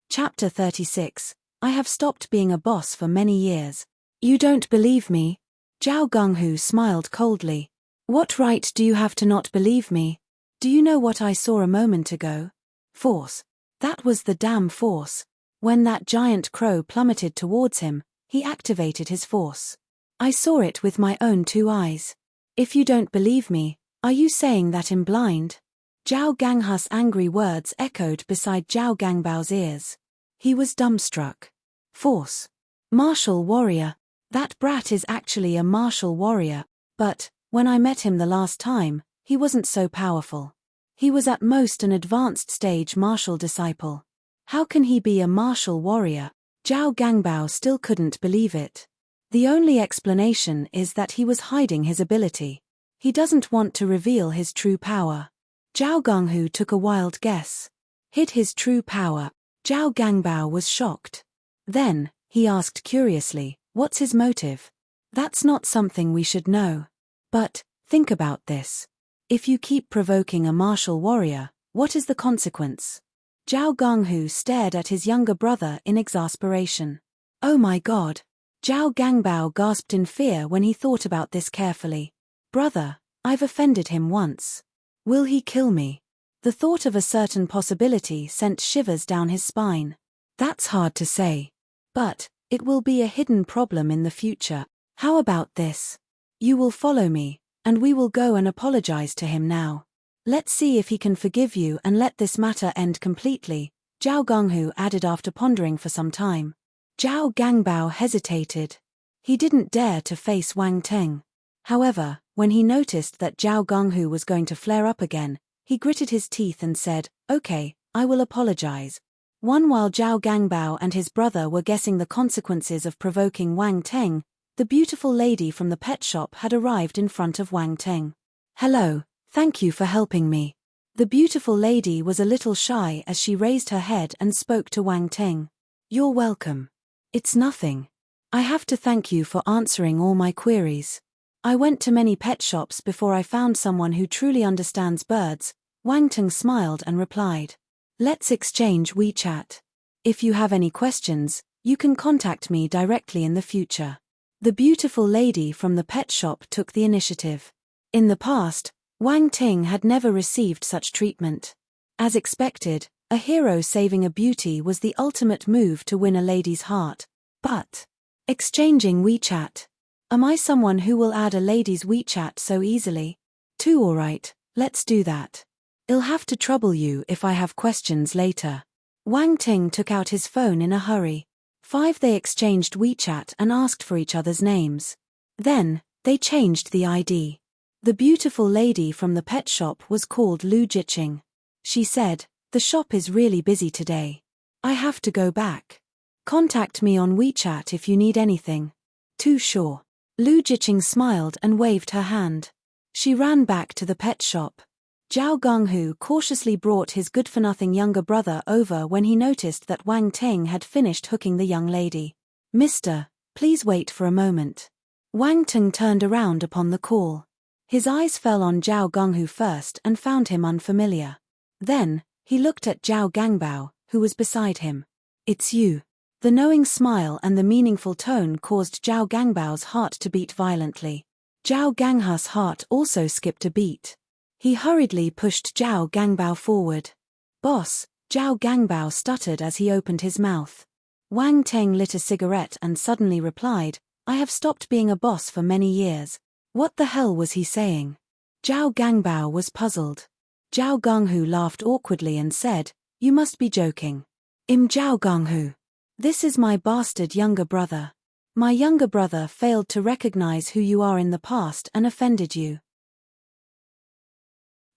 Chapter 36. I have stopped being a boss for many years. "You don't believe me?" Zhao Gonghu smiled coldly. "What right do you have to not believe me? Do you know what I saw a moment ago? Force. That was the damn force. When that giant crow plummeted towards him, he activated his force. I saw it with my own 2 eyes. If you don't believe me, are you saying that I'm blind?" Zhao Ganghu's angry words echoed beside Zhao Gangbao's ears. He was dumbstruck. Force. Martial warrior. That brat is actually a martial warrior, but, when I met him the last time, he wasn't so powerful. He was at most an advanced stage martial disciple. How can he be a martial warrior? Zhao Gangbao still couldn't believe it. The only explanation is that he was hiding his ability. He doesn't want to reveal his true power. Zhao Gonghu took a wild guess. Hid his true power. Zhao Gangbao was shocked. Then, he asked curiously, "What's his motive?" "That's not something we should know. But, think about this. If you keep provoking a martial warrior, what is the consequence?" Zhao Gonghu stared at his younger brother in exasperation. "Oh my God!" Zhao Gangbao gasped in fear when he thought about this carefully. "Brother, I've offended him once. Will he kill me?" The thought of a certain possibility sent shivers down his spine. "That's hard to say. But, it will be a hidden problem in the future. How about this? You will follow me, and we will go and apologize to him now. Let's see if he can forgive you and let this matter end completely." Zhao Gonghu added after pondering for some time. Zhao Gangbao hesitated. He didn't dare to face Wang Teng. However, when he noticed that Zhao Gonghu was going to flare up again, he gritted his teeth and said, "Okay, I will apologize." While Zhao Gangbao and his brother were guessing the consequences of provoking Wang Teng, the beautiful lady from the pet shop had arrived in front of Wang Teng. "Hello, thank you for helping me." The beautiful lady was a little shy as she raised her head and spoke to Wang Teng. "You're welcome. It's nothing. I have to thank you for answering all my queries. I went to many pet shops before I found someone who truly understands birds." Wang Teng smiled and replied, "Let's exchange WeChat. If you have any questions, you can contact me directly in the future." The beautiful lady from the pet shop took the initiative. In the past, Wang Ting had never received such treatment. As expected, a hero saving a beauty was the ultimate move to win a lady's heart. But exchanging WeChat. Am I someone who will add a lady's WeChat so easily? Too alright, let's do that. I'll have to trouble you if I have questions later. Wang Ting took out his phone in a hurry. They exchanged WeChat and asked for each other's names. Then, they changed the ID. The beautiful lady from the pet shop was called Lu Jiqing. She said, "The shop is really busy today. I have to go back. Contact me on WeChat if you need anything." "Too sure." Lu Jiqing smiled and waved her hand. She ran back to the pet shop. Zhao Gonghu cautiously brought his good-for-nothing younger brother over when he noticed that Wang Teng had finished hooking the young lady. "Mister, please wait for a moment." Wang Teng turned around upon the call. His eyes fell on Zhao Gonghu first and found him unfamiliar. Then, he looked at Zhao Gangbao, who was beside him. "It's you." The knowing smile and the meaningful tone caused Zhao Gangbao's heart to beat violently. Zhao Ganghu's heart also skipped a beat. He hurriedly pushed Zhao Gangbao forward. "Boss," Zhao Gangbao stuttered as he opened his mouth. Wang Teng lit a cigarette and suddenly replied, "I have stopped being a boss for many years." What the hell was he saying? Zhao Gangbao was puzzled. Zhao Gonghu laughed awkwardly and said, "You must be joking." Zhao Gonghu. This is my bastard younger brother. My younger brother failed to recognize who you are in the past and offended you.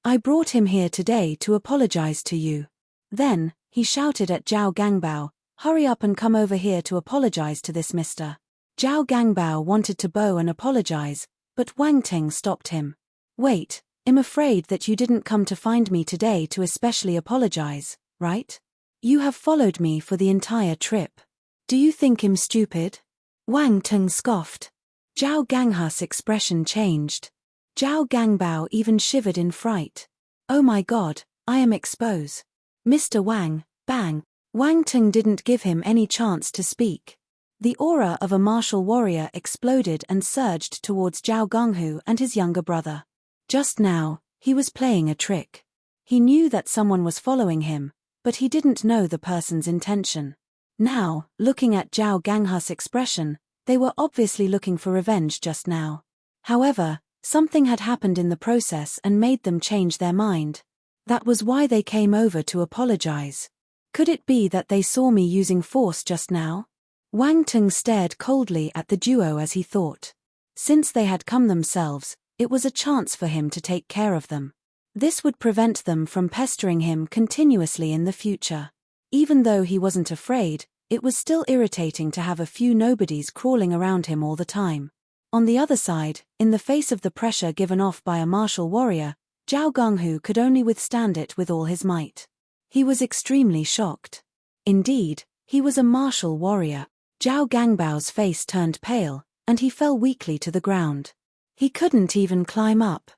I brought him here today to apologize to you." Then, he shouted at Zhao Gangbao, "Hurry up and come over here to apologize to this mister." Zhao Gangbao wanted to bow and apologize, but Wang Teng stopped him. "Wait, I'm afraid that you didn't come to find me today to especially apologize, right? You have followed me for the entire trip. Do you think I'm stupid?" Wang Teng scoffed. Zhao Ganghu's expression changed. Zhao Gangbao even shivered in fright. "Oh my god, I am exposed. Mr. Wang," bang. Wang Teng didn't give him any chance to speak. The aura of a martial warrior exploded and surged towards Zhao Gonghu and his younger brother. Just now, he was playing a trick. He knew that someone was following him, but he didn't know the person's intention. Now, looking at Zhao Ganghu's expression, they were obviously looking for revenge just now. However, something had happened in the process and made them change their mind. That was why they came over to apologize. Could it be that they saw me using force just now? Wang Teng stared coldly at the duo as he thought. Since they had come themselves, it was a chance for him to take care of them. This would prevent them from pestering him continuously in the future. Even though he wasn't afraid, it was still irritating to have a few nobodies crawling around him all the time. On the other side, in the face of the pressure given off by a martial warrior, Zhao Gonghu could only withstand it with all his might. He was extremely shocked. Indeed, he was a martial warrior. Zhao Gangbao's face turned pale, and he fell weakly to the ground. He couldn't even climb up.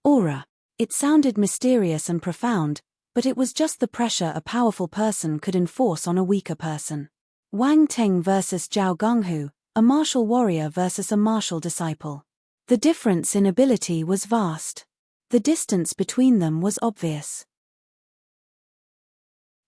Aura. It sounded mysterious and profound, but it was just the pressure a powerful person could enforce on a weaker person. Wang Teng versus Zhao Gonghu, a martial warrior versus a martial disciple. The difference in ability was vast. The distance between them was obvious.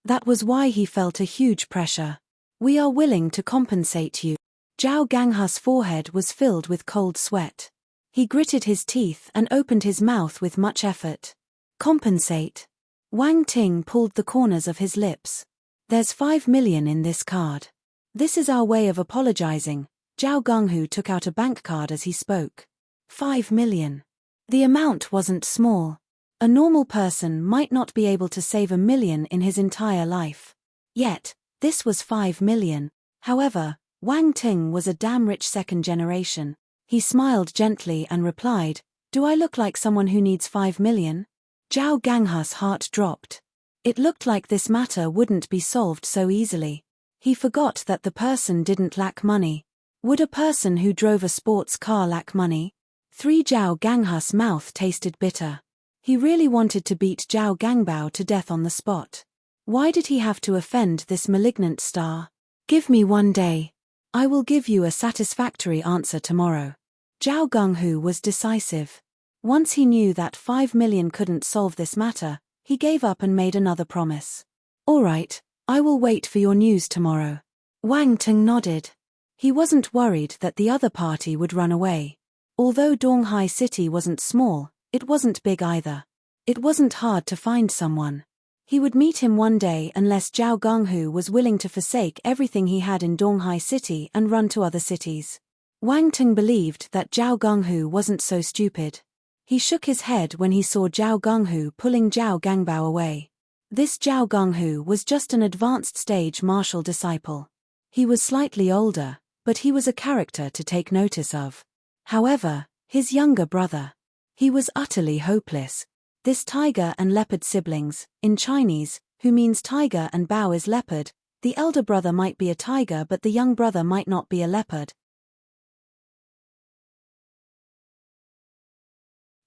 That was why he felt a huge pressure. "We are willing to compensate you." Zhao Ganghu's forehead was filled with cold sweat. He gritted his teeth and opened his mouth with much effort. "Compensate." Wang Ting pulled the corners of his lips. There's 5 million in this card. This is our way of apologizing. Zhao Gonghu took out a bank card as he spoke. 5 million. The amount wasn't small. A normal person might not be able to save 1 million in his entire life. Yet, this was 5 million. However, Wang Ting was a damn rich second generation. He smiled gently and replied, "Do I look like someone who needs 5 million? Zhao Ganghu's heart dropped. It looked like this matter wouldn't be solved so easily. He forgot that the person didn't lack money. Would a person who drove a sports car lack money? Zhao Ganghu's mouth tasted bitter. He really wanted to beat Zhao Gangbao to death on the spot. Why did he have to offend this malignant star? Give me 1 day. I will give you a satisfactory answer tomorrow. Zhao Gonghu was decisive. Once he knew that 5 million couldn't solve this matter, he gave up and made another promise. All right, I will wait for your news tomorrow. Wang Ting nodded. He wasn't worried that the other party would run away. Although Donghai City wasn't small, it wasn't big either. It wasn't hard to find someone. He would meet him one day unless Zhao Gonghu was willing to forsake everything he had in Donghai City and run to other cities. Wang Ting believed that Zhao Gonghu wasn't so stupid. He shook his head when he saw Zhao Gonghu pulling Zhao Gangbao away. This Zhao Gonghu was just an advanced stage martial disciple. He was slightly older, but he was a character to take notice of. However, his younger brother. He was utterly hopeless. This tiger and leopard siblings, in Chinese, who means tiger and bao is leopard, the elder brother might be a tiger but the young brother might not be a leopard.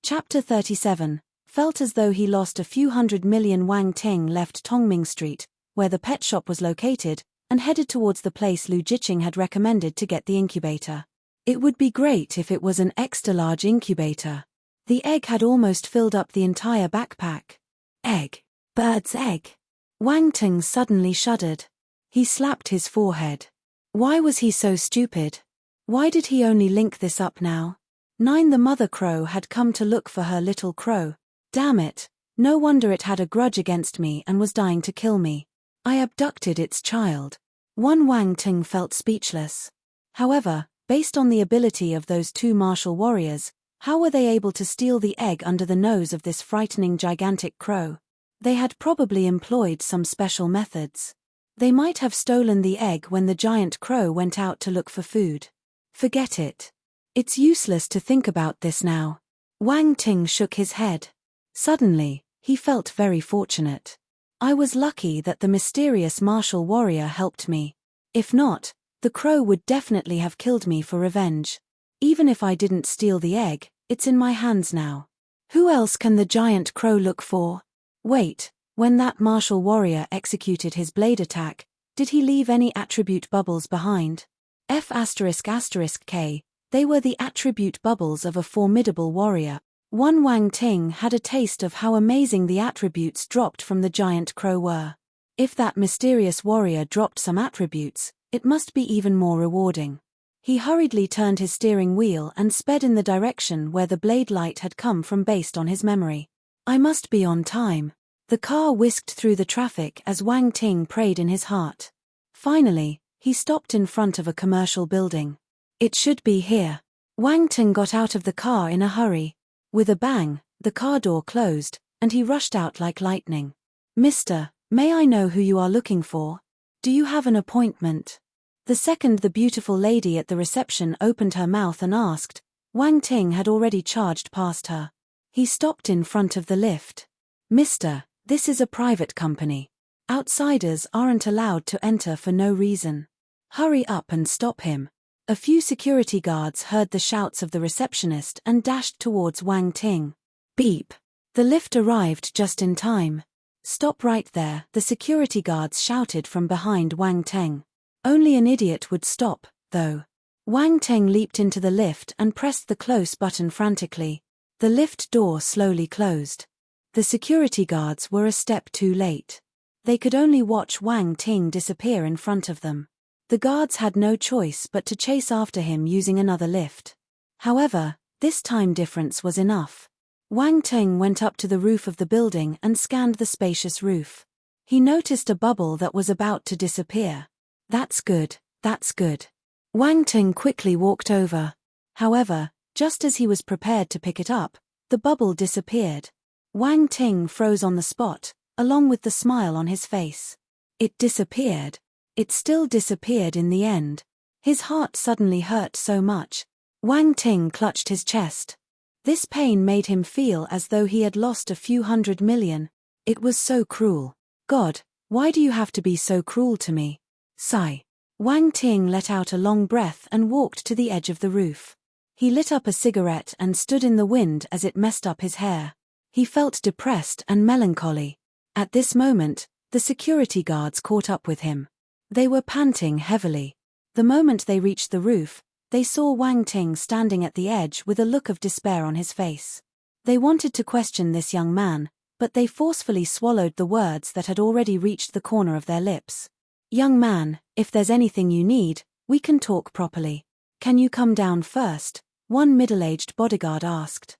Chapter 37. Felt as though he lost a few 100 million. Wang Ting left Tongming Street, where the pet shop was located, and headed towards the place Lu Jiqing had recommended to get the incubator. It would be great if it was an extra-large incubator. The egg had almost filled up the entire backpack. Egg. Bird's egg. Wang Ting suddenly shuddered. He slapped his forehead. Why was he so stupid? Why did he only link this up now? 9. The mother crow had come to look for her little crow. Damn it. No wonder it had a grudge against me and was dying to kill me. I abducted its child. Wang Ting felt speechless. However, based on the ability of those 2 martial warriors, how were they able to steal the egg under the nose of this frightening gigantic crow? They had probably employed some special methods. They might have stolen the egg when the giant crow went out to look for food. Forget it. It's useless to think about this now. Wang Ting shook his head. Suddenly, he felt very fortunate. I was lucky that the mysterious martial warrior helped me. If not, the crow would definitely have killed me for revenge. Even if I didn't steal the egg, it's in my hands now. Who else can the giant crow look for? Wait, when that martial warrior executed his blade attack, did he leave any attribute bubbles behind? F***K, they were the attribute bubbles of a formidable warrior. Wang Ting had a taste of how amazing the attributes dropped from the giant crow were. If that mysterious warrior dropped some attributes, it must be even more rewarding. He hurriedly turned his steering wheel and sped in the direction where the blade light had come from based on his memory. I must be on time. The car whisked through the traffic as Wang Ting prayed in his heart. Finally, he stopped in front of a commercial building. It should be here. Wang Ting got out of the car in a hurry. With a bang, the car door closed, and he rushed out like lightning. Mister, may I know who you are looking for? Do you have an appointment? The second the beautiful lady at the reception opened her mouth and asked, Wang Ting had already charged past her. He stopped in front of the lift. Mister, this is a private company. Outsiders aren't allowed to enter for no reason. Hurry up and stop him. A few security guards heard the shouts of the receptionist and dashed towards Wang Ting. Beep. The lift arrived just in time. Stop right there, the security guards shouted from behind Wang Ting. Only an idiot would stop, though. Wang Ting leaped into the lift and pressed the close button frantically. The lift door slowly closed. The security guards were a step too late. They could only watch Wang Ting disappear in front of them. The guards had no choice but to chase after him using another lift. However, this time difference was enough. Wang Ting went up to the roof of the building and scanned the spacious roof. He noticed a bubble that was about to disappear. That's good, that's good. Wang Ting quickly walked over. However, just as he was prepared to pick it up, the bubble disappeared. Wang Ting froze on the spot, along with the smile on his face. It disappeared. It still disappeared in the end. His heart suddenly hurt so much. Wang Ting clutched his chest. This pain made him feel as though he had lost a few 100 million. It was so cruel. God, why do you have to be so cruel to me? Sigh. Wang Ting let out a long breath and walked to the edge of the roof. He lit up a cigarette and stood in the wind as it messed up his hair. He felt depressed and melancholy. At this moment, the security guards caught up with him. They were panting heavily. The moment they reached the roof, they saw Wang Ting standing at the edge with a look of despair on his face. They wanted to question this young man, but they forcefully swallowed the words that had already reached the corner of their lips. Young man, if there's anything you need, we can talk properly. Can you come down first? One middle-aged bodyguard asked.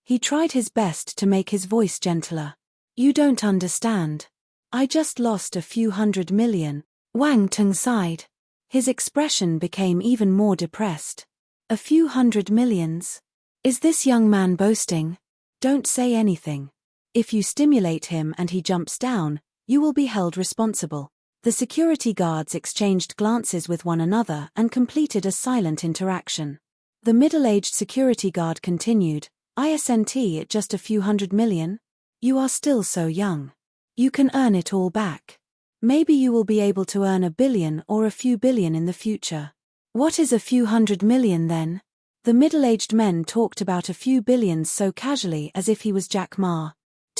He tried his best to make his voice gentler. You don't understand. I just lost a few 100 million. Wang Ting sighed. His expression became even more depressed. A few 100 millions? Is this young man boasting? Don't say anything. If you stimulate him and he jumps down, you will be held responsible. The security guards exchanged glances with one another and completed a silent interaction. The middle-aged security guard continued, Isn't it just a few 100 million? You are still so young. You can earn it all back. Maybe you will be able to earn 1 billion or a few billion in the future. What is a few 100 million then? The middle-aged men talked about a few billions so casually as if he was Jack Ma.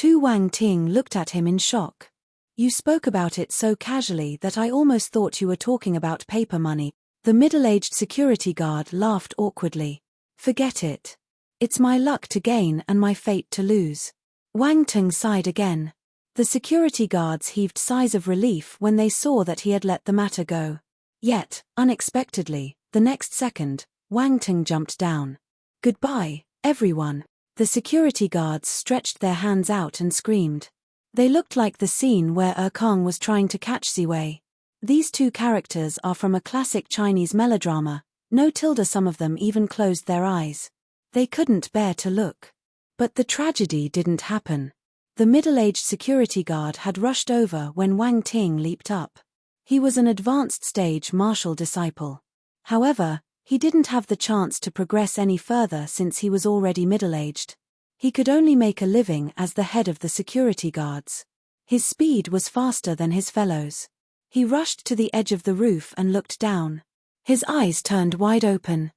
Wang Ting looked at him in shock. You spoke about it so casually that I almost thought you were talking about paper money. The middle-aged security guard laughed awkwardly. Forget it. It's my luck to gain and my fate to lose. Wang Ting sighed again. The security guards heaved sighs of relief when they saw that he had let the matter go. Yet, unexpectedly, the next second, Wang Ting jumped down. Goodbye, everyone. The security guards stretched their hands out and screamed. They looked like the scene where Kang was trying to catch Ziwei. These two characters are from a classic Chinese melodrama. No tilde, some of them even closed their eyes. They couldn't bear to look. But the tragedy didn't happen. The middle-aged security guard had rushed over when Wang Ting leaped up. He was an advanced stage martial disciple. However, he didn't have the chance to progress any further since he was already middle-aged. He could only make a living as the head of the security guards. His speed was faster than his fellows. He rushed to the edge of the roof and looked down. His eyes turned wide open.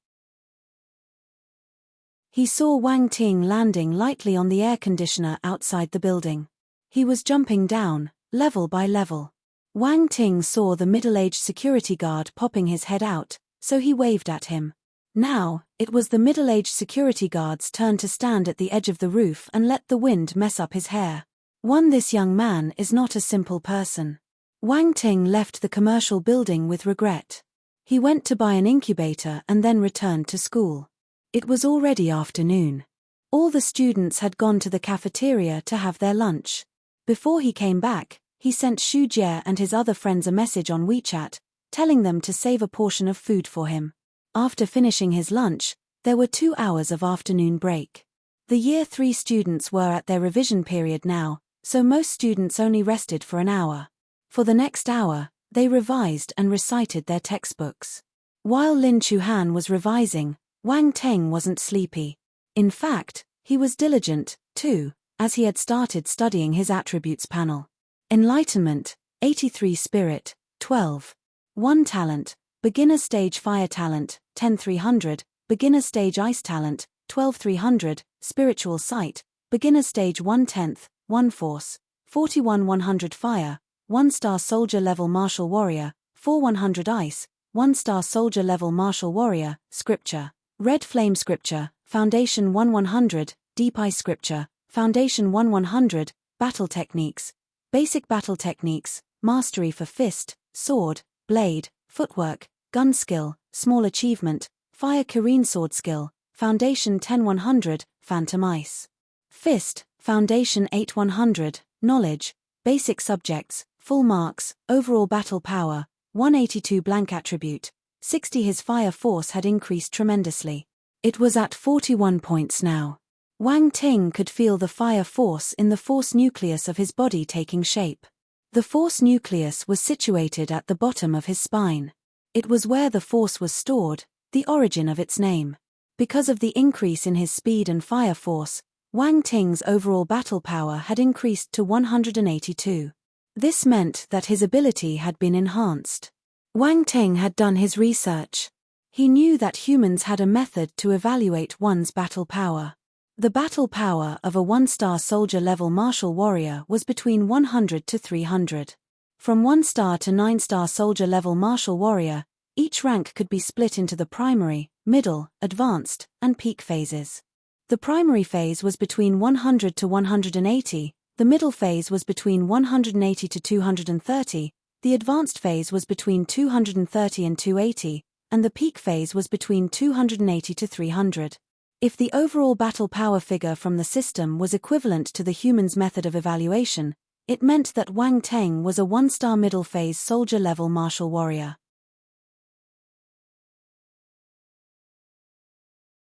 He saw Wang Ting landing lightly on the air conditioner outside the building. He was jumping down, level by level. Wang Ting saw the middle-aged security guard popping his head out, so he waved at him. Now, it was the middle-aged security guard's turn to stand at the edge of the roof and let the wind mess up his hair. This young man is not a simple person. Wang Ting left the commercial building with regret. He went to buy an incubator and then returned to school. It was already afternoon. All the students had gone to the cafeteria to have their lunch. Before he came back, he sent Xu Jie and his other friends a message on WeChat, telling them to save a portion of food for him. After finishing his lunch, there were 2 hours of afternoon break. The Year 3 students were at their revision period now, so most students only rested for an hour. For the next hour, they revised and recited their textbooks. While Lin Chuhan was revising, Wang Ting wasn't sleepy. In fact, he was diligent, too, as he had started studying his attributes panel. Enlightenment, 83 Spirit, 12. 1 Talent, Beginner Stage Fire Talent, 10-300, Beginner Stage Ice Talent, 12-300, Spiritual Sight, Beginner Stage 1/10, 1 Force, 41-100 Fire, 1-star Soldier Level Martial Warrior, 4-100 Ice, 1-star Soldier Level Martial Warrior, Scripture, Red Flame Scripture, Foundation 1-100, Deep Ice Scripture, Foundation 1-100, Battle Techniques, Basic Battle Techniques, Mastery for Fist, Sword, Blade, Footwork, Gun Skill, Small Achievement, Fire Kirin Sword Skill, Foundation 10-100, Phantom Ice. Fist, Foundation 8100, Knowledge, Basic Subjects, Full Marks, Overall Battle Power, 182 Blank Attribute, 60. His fire force had increased tremendously. It was at 41 points now. Wang Ting could feel the fire force in the force nucleus of his body taking shape. The force nucleus was situated at the bottom of his spine. It was where the force was stored, the origin of its name. Because of the increase in his speed and fire force, Wang Ting's overall battle power had increased to 182. This meant that his ability had been enhanced. Wang Ting had done his research. He knew that humans had a method to evaluate one's battle power. The battle power of a 1-star soldier-level martial warrior was between 100 to 300. From 1-star to 9-star soldier-level martial warrior, each rank could be split into the primary, middle, advanced, and peak phases. The primary phase was between 100 to 180, the middle phase was between 180 to 230, the advanced phase was between 230 and 280, and the peak phase was between 280 to 300. If the overall battle power figure from the system was equivalent to the human's method of evaluation, it meant that Wang Ting was a 1-star middle phase soldier-level martial warrior.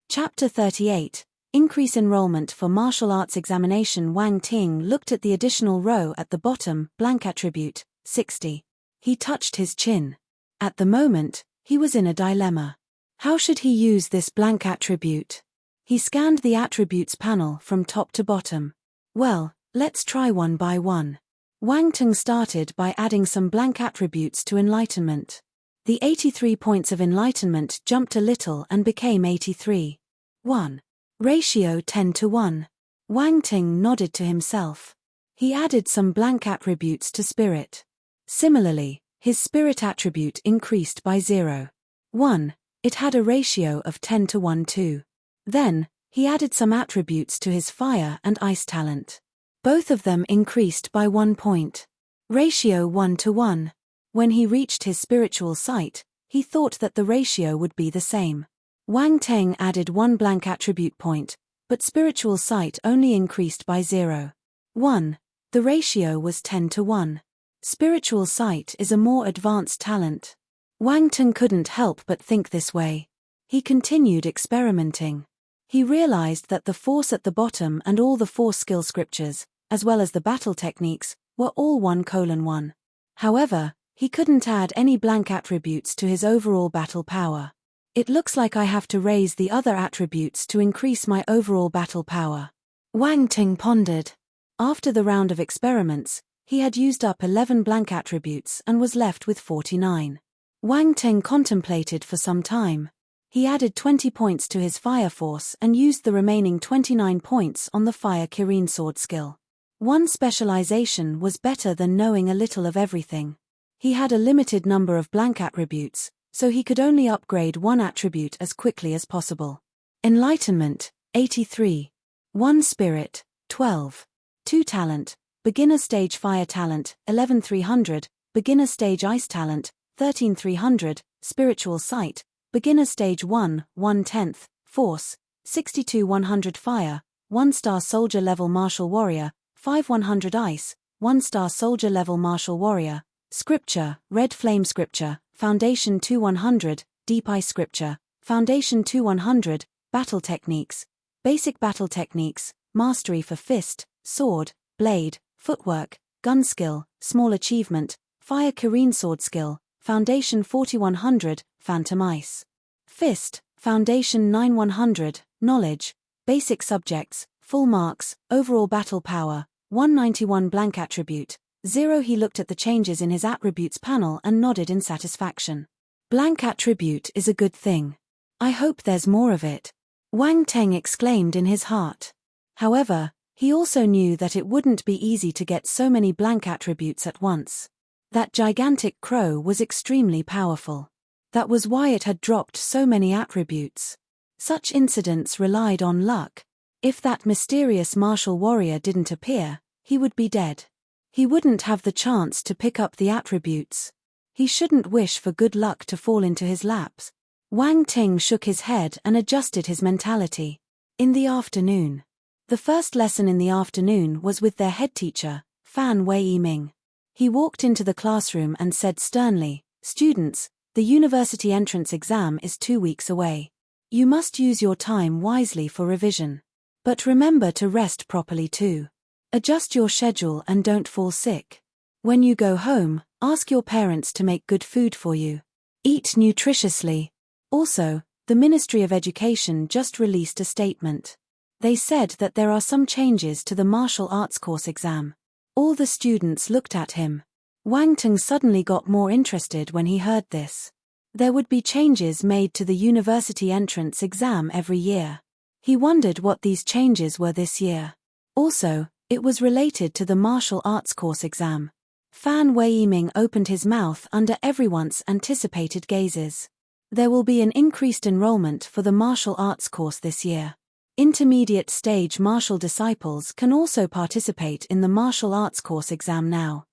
Chapter 38. Increase enrollment for martial arts examination. Wang Ting looked at the additional row at the bottom, blank attribute, 60. He touched his chin. At the moment, he was in a dilemma. How should he use this blank attribute? He scanned the attributes panel from top to bottom. Well, let's try one by one. Wang Ting started by adding some blank attributes to enlightenment. The 83 points of enlightenment jumped a little and became 83. 1. Ratio 10 to 1. Wang Ting nodded to himself. He added some blank attributes to spirit. Similarly, his spirit attribute increased by 0. 1. It had a ratio of 10 to 1 too. Then, he added some attributes to his fire and ice talent. Both of them increased by 1 point. Ratio 1 to 1. When he reached his spiritual sight, he thought that the ratio would be the same. Wang Ting added 1 blank attribute point, but spiritual sight only increased by 0. 1. The ratio was 10 to 1. Spiritual sight is a more advanced talent. Wang Ting couldn't help but think this way. He continued experimenting. He realized that the force at the bottom and all the force skill scriptures, as well as the battle techniques, were all 1:1. However, he couldn't add any blank attributes to his overall battle power. It looks like I have to raise the other attributes to increase my overall battle power. Wang Ting pondered. After the round of experiments, he had used up 11 blank attributes and was left with 49. Wang Ting contemplated for some time. He added 20 points to his fire force and used the remaining 29 points on the fire Kirin sword skill. One specialization was better than knowing a little of everything. He had a limited number of blank attributes, so he could only upgrade one attribute as quickly as possible. Enlightenment, 83. 1 Spirit, 12. 2 Talent, Beginner Stage Fire Talent, 11,300, Beginner Stage Ice Talent, 13,300, Spiritual Sight, Beginner Stage 1, 1/10, Force, 62,100 Fire, 1-star Soldier Level Martial Warrior, 5,100 Ice, 1-star Soldier Level Martial Warrior, Scripture, Red Flame Scripture, Foundation 2,100, Defy Scripture, Foundation 2,100, Battle Techniques, Basic Battle Techniques, Mastery for Fist, Sword, Blade, Footwork, Gun Skill, Small Achievement, Fire Kirin Sword Skill, Foundation 4100, Phantom Ice. Fist, Foundation 9100, Knowledge, Basic Subjects, Full Marks, Overall Battle Power, 191 Blank Attribute, 0. He looked at the changes in his attributes panel and nodded in satisfaction. Blank attribute is a good thing. I hope there's more of it. Wang Ting exclaimed in his heart. However, he also knew that it wouldn't be easy to get so many blank attributes at once. That gigantic crow was extremely powerful. That was why it had dropped so many attributes. Such incidents relied on luck. If that mysterious martial warrior didn't appear, he would be dead. He wouldn't have the chance to pick up the attributes. He shouldn't wish for good luck to fall into his laps. Wang Ting shook his head and adjusted his mentality. In the afternoon, The first lesson in the afternoon was with their head teacher, Fan Wei-Ming. He walked into the classroom and said sternly, "Students, the university entrance exam is 2 weeks away. You must use your time wisely for revision. But remember to rest properly too. Adjust your schedule and don't fall sick. When you go home, ask your parents to make good food for you. Eat nutritiously." Also, the Ministry of Education just released a statement. They said that there are some changes to the martial arts course exam. All the students looked at him. Wang Ting suddenly got more interested when he heard this. There would be changes made to the university entrance exam every year. He wondered what these changes were this year. Also, it was related to the martial arts course exam. Fan Wei-Ming opened his mouth under everyone's anticipated gazes. There will be an increased enrollment for the martial arts course this year. Intermediate stage martial disciples can also participate in the martial arts course exam now.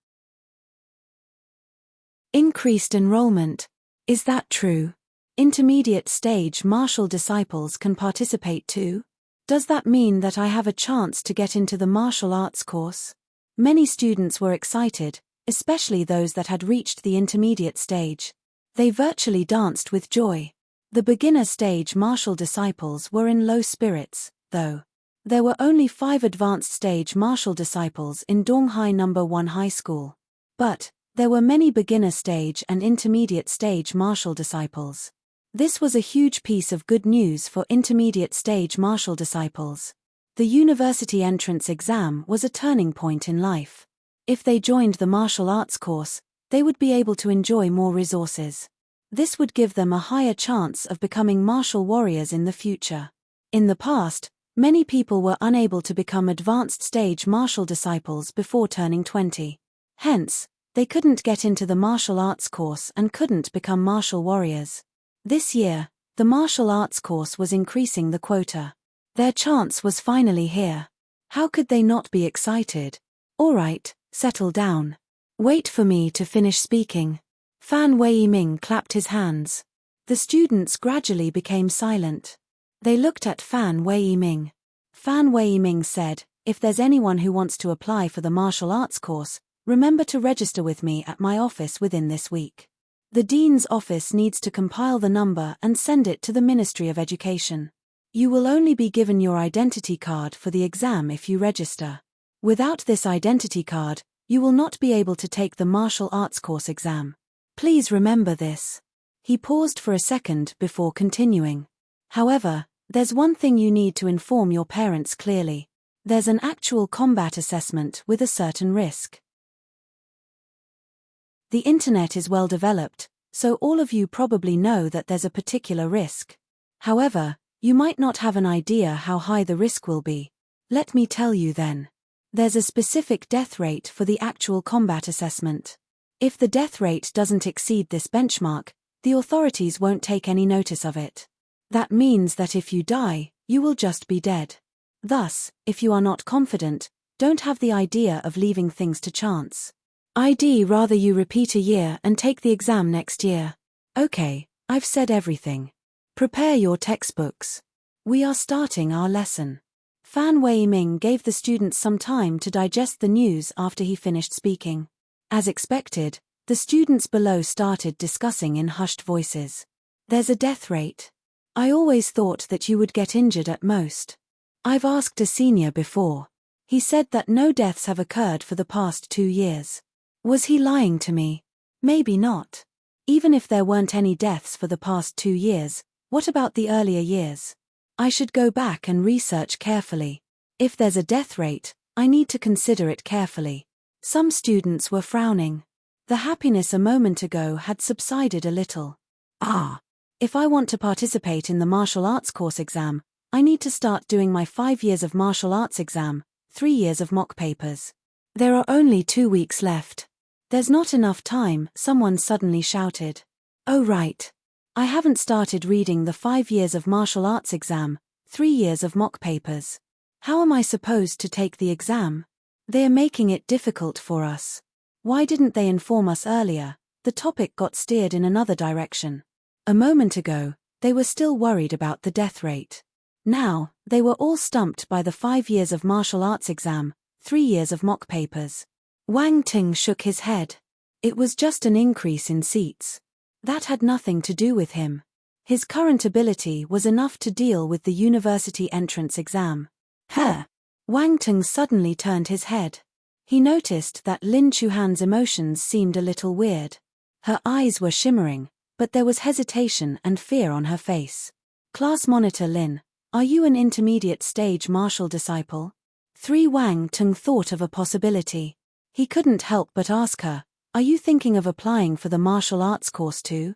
Increased enrollment. Is that true? Intermediate stage martial disciples can participate too? Does that mean that I have a chance to get into the martial arts course? Many students were excited, especially those that had reached the intermediate stage. They virtually danced with joy. The beginner stage martial disciples were in low spirits, though. There were only 5 advanced stage martial disciples in Donghai No. 1 High School. But there were many beginner stage and intermediate stage martial disciples. This was a huge piece of good news for intermediate stage martial disciples. The university entrance exam was a turning point in life. If they joined the martial arts course, they would be able to enjoy more resources. This would give them a higher chance of becoming martial warriors in the future. In the past, many people were unable to become advanced stage martial disciples before turning 20. Hence, they couldn't get into the martial arts course and couldn't become martial warriors. This year, the martial arts course was increasing the quota. Their chance was finally here. How could they not be excited? All right, settle down. Wait for me to finish speaking. Fan Wei-Ming clapped his hands. The students gradually became silent. They looked at Fan Wei-Ming. Fan Wei-Ming said, "If there's anyone who wants to apply for the martial arts course, remember to register with me at my office within this week. The dean's office needs to compile the number and send it to the Ministry of Education. You will only be given your identity card for the exam if you register. Without this identity card, you will not be able to take the martial arts course exam. Please remember this." He paused for a second before continuing. "However, there's one thing you need to inform your parents clearly. There's an actual combat assessment with a certain risk. The internet is well developed, so all of you probably know that there's a particular risk. However, you might not have an idea how high the risk will be. Let me tell you then. There's a specific death rate for the actual combat assessment. If the death rate doesn't exceed this benchmark, the authorities won't take any notice of it. That means that if you die, you will just be dead. Thus, if you are not confident, don't have the idea of leaving things to chance. I'd rather you repeat a year and take the exam next year. Okay, I've said everything. Prepare your textbooks. We are starting our lesson." Fan Wei-Ming gave the students some time to digest the news after he finished speaking. As expected, the students below started discussing in hushed voices. "There's a death rate. I always thought that you would get injured at most. I've asked a senior before. He said that no deaths have occurred for the past 2 years. Was he lying to me? Maybe not. Even if there weren't any deaths for the past 2 years, what about the earlier years? I should go back and research carefully. If there's a death rate, I need to consider it carefully." Some students were frowning. The happiness a moment ago had subsided a little. If I want to participate in the martial arts course exam, I need to start doing my 5 years of martial arts exam, 3 years of mock papers. There are only 2 weeks left. There's not enough time, someone suddenly shouted. Oh right. I haven't started reading the 5 years of martial arts exam, 3 years of mock papers. How am I supposed to take the exam? They are making it difficult for us. Why didn't they inform us earlier? The topic got steered in another direction. A moment ago, they were still worried about the death rate. Now, They were all stumped by the 5 years of martial arts exam, 3 years of mock papers. Wang Ting shook his head. It was just an increase in seats. That had nothing to do with him. His current ability was enough to deal with the university entrance exam. Huh! Wang Ting suddenly turned his head. He noticed that Lin Chuhan's emotions seemed a little weird. Her eyes were shimmering, but there was hesitation and fear on her face. Class monitor Lin, are you an intermediate stage martial disciple? Wang Ting thought of a possibility. He couldn't help but ask her, are you thinking of applying for the martial arts course too?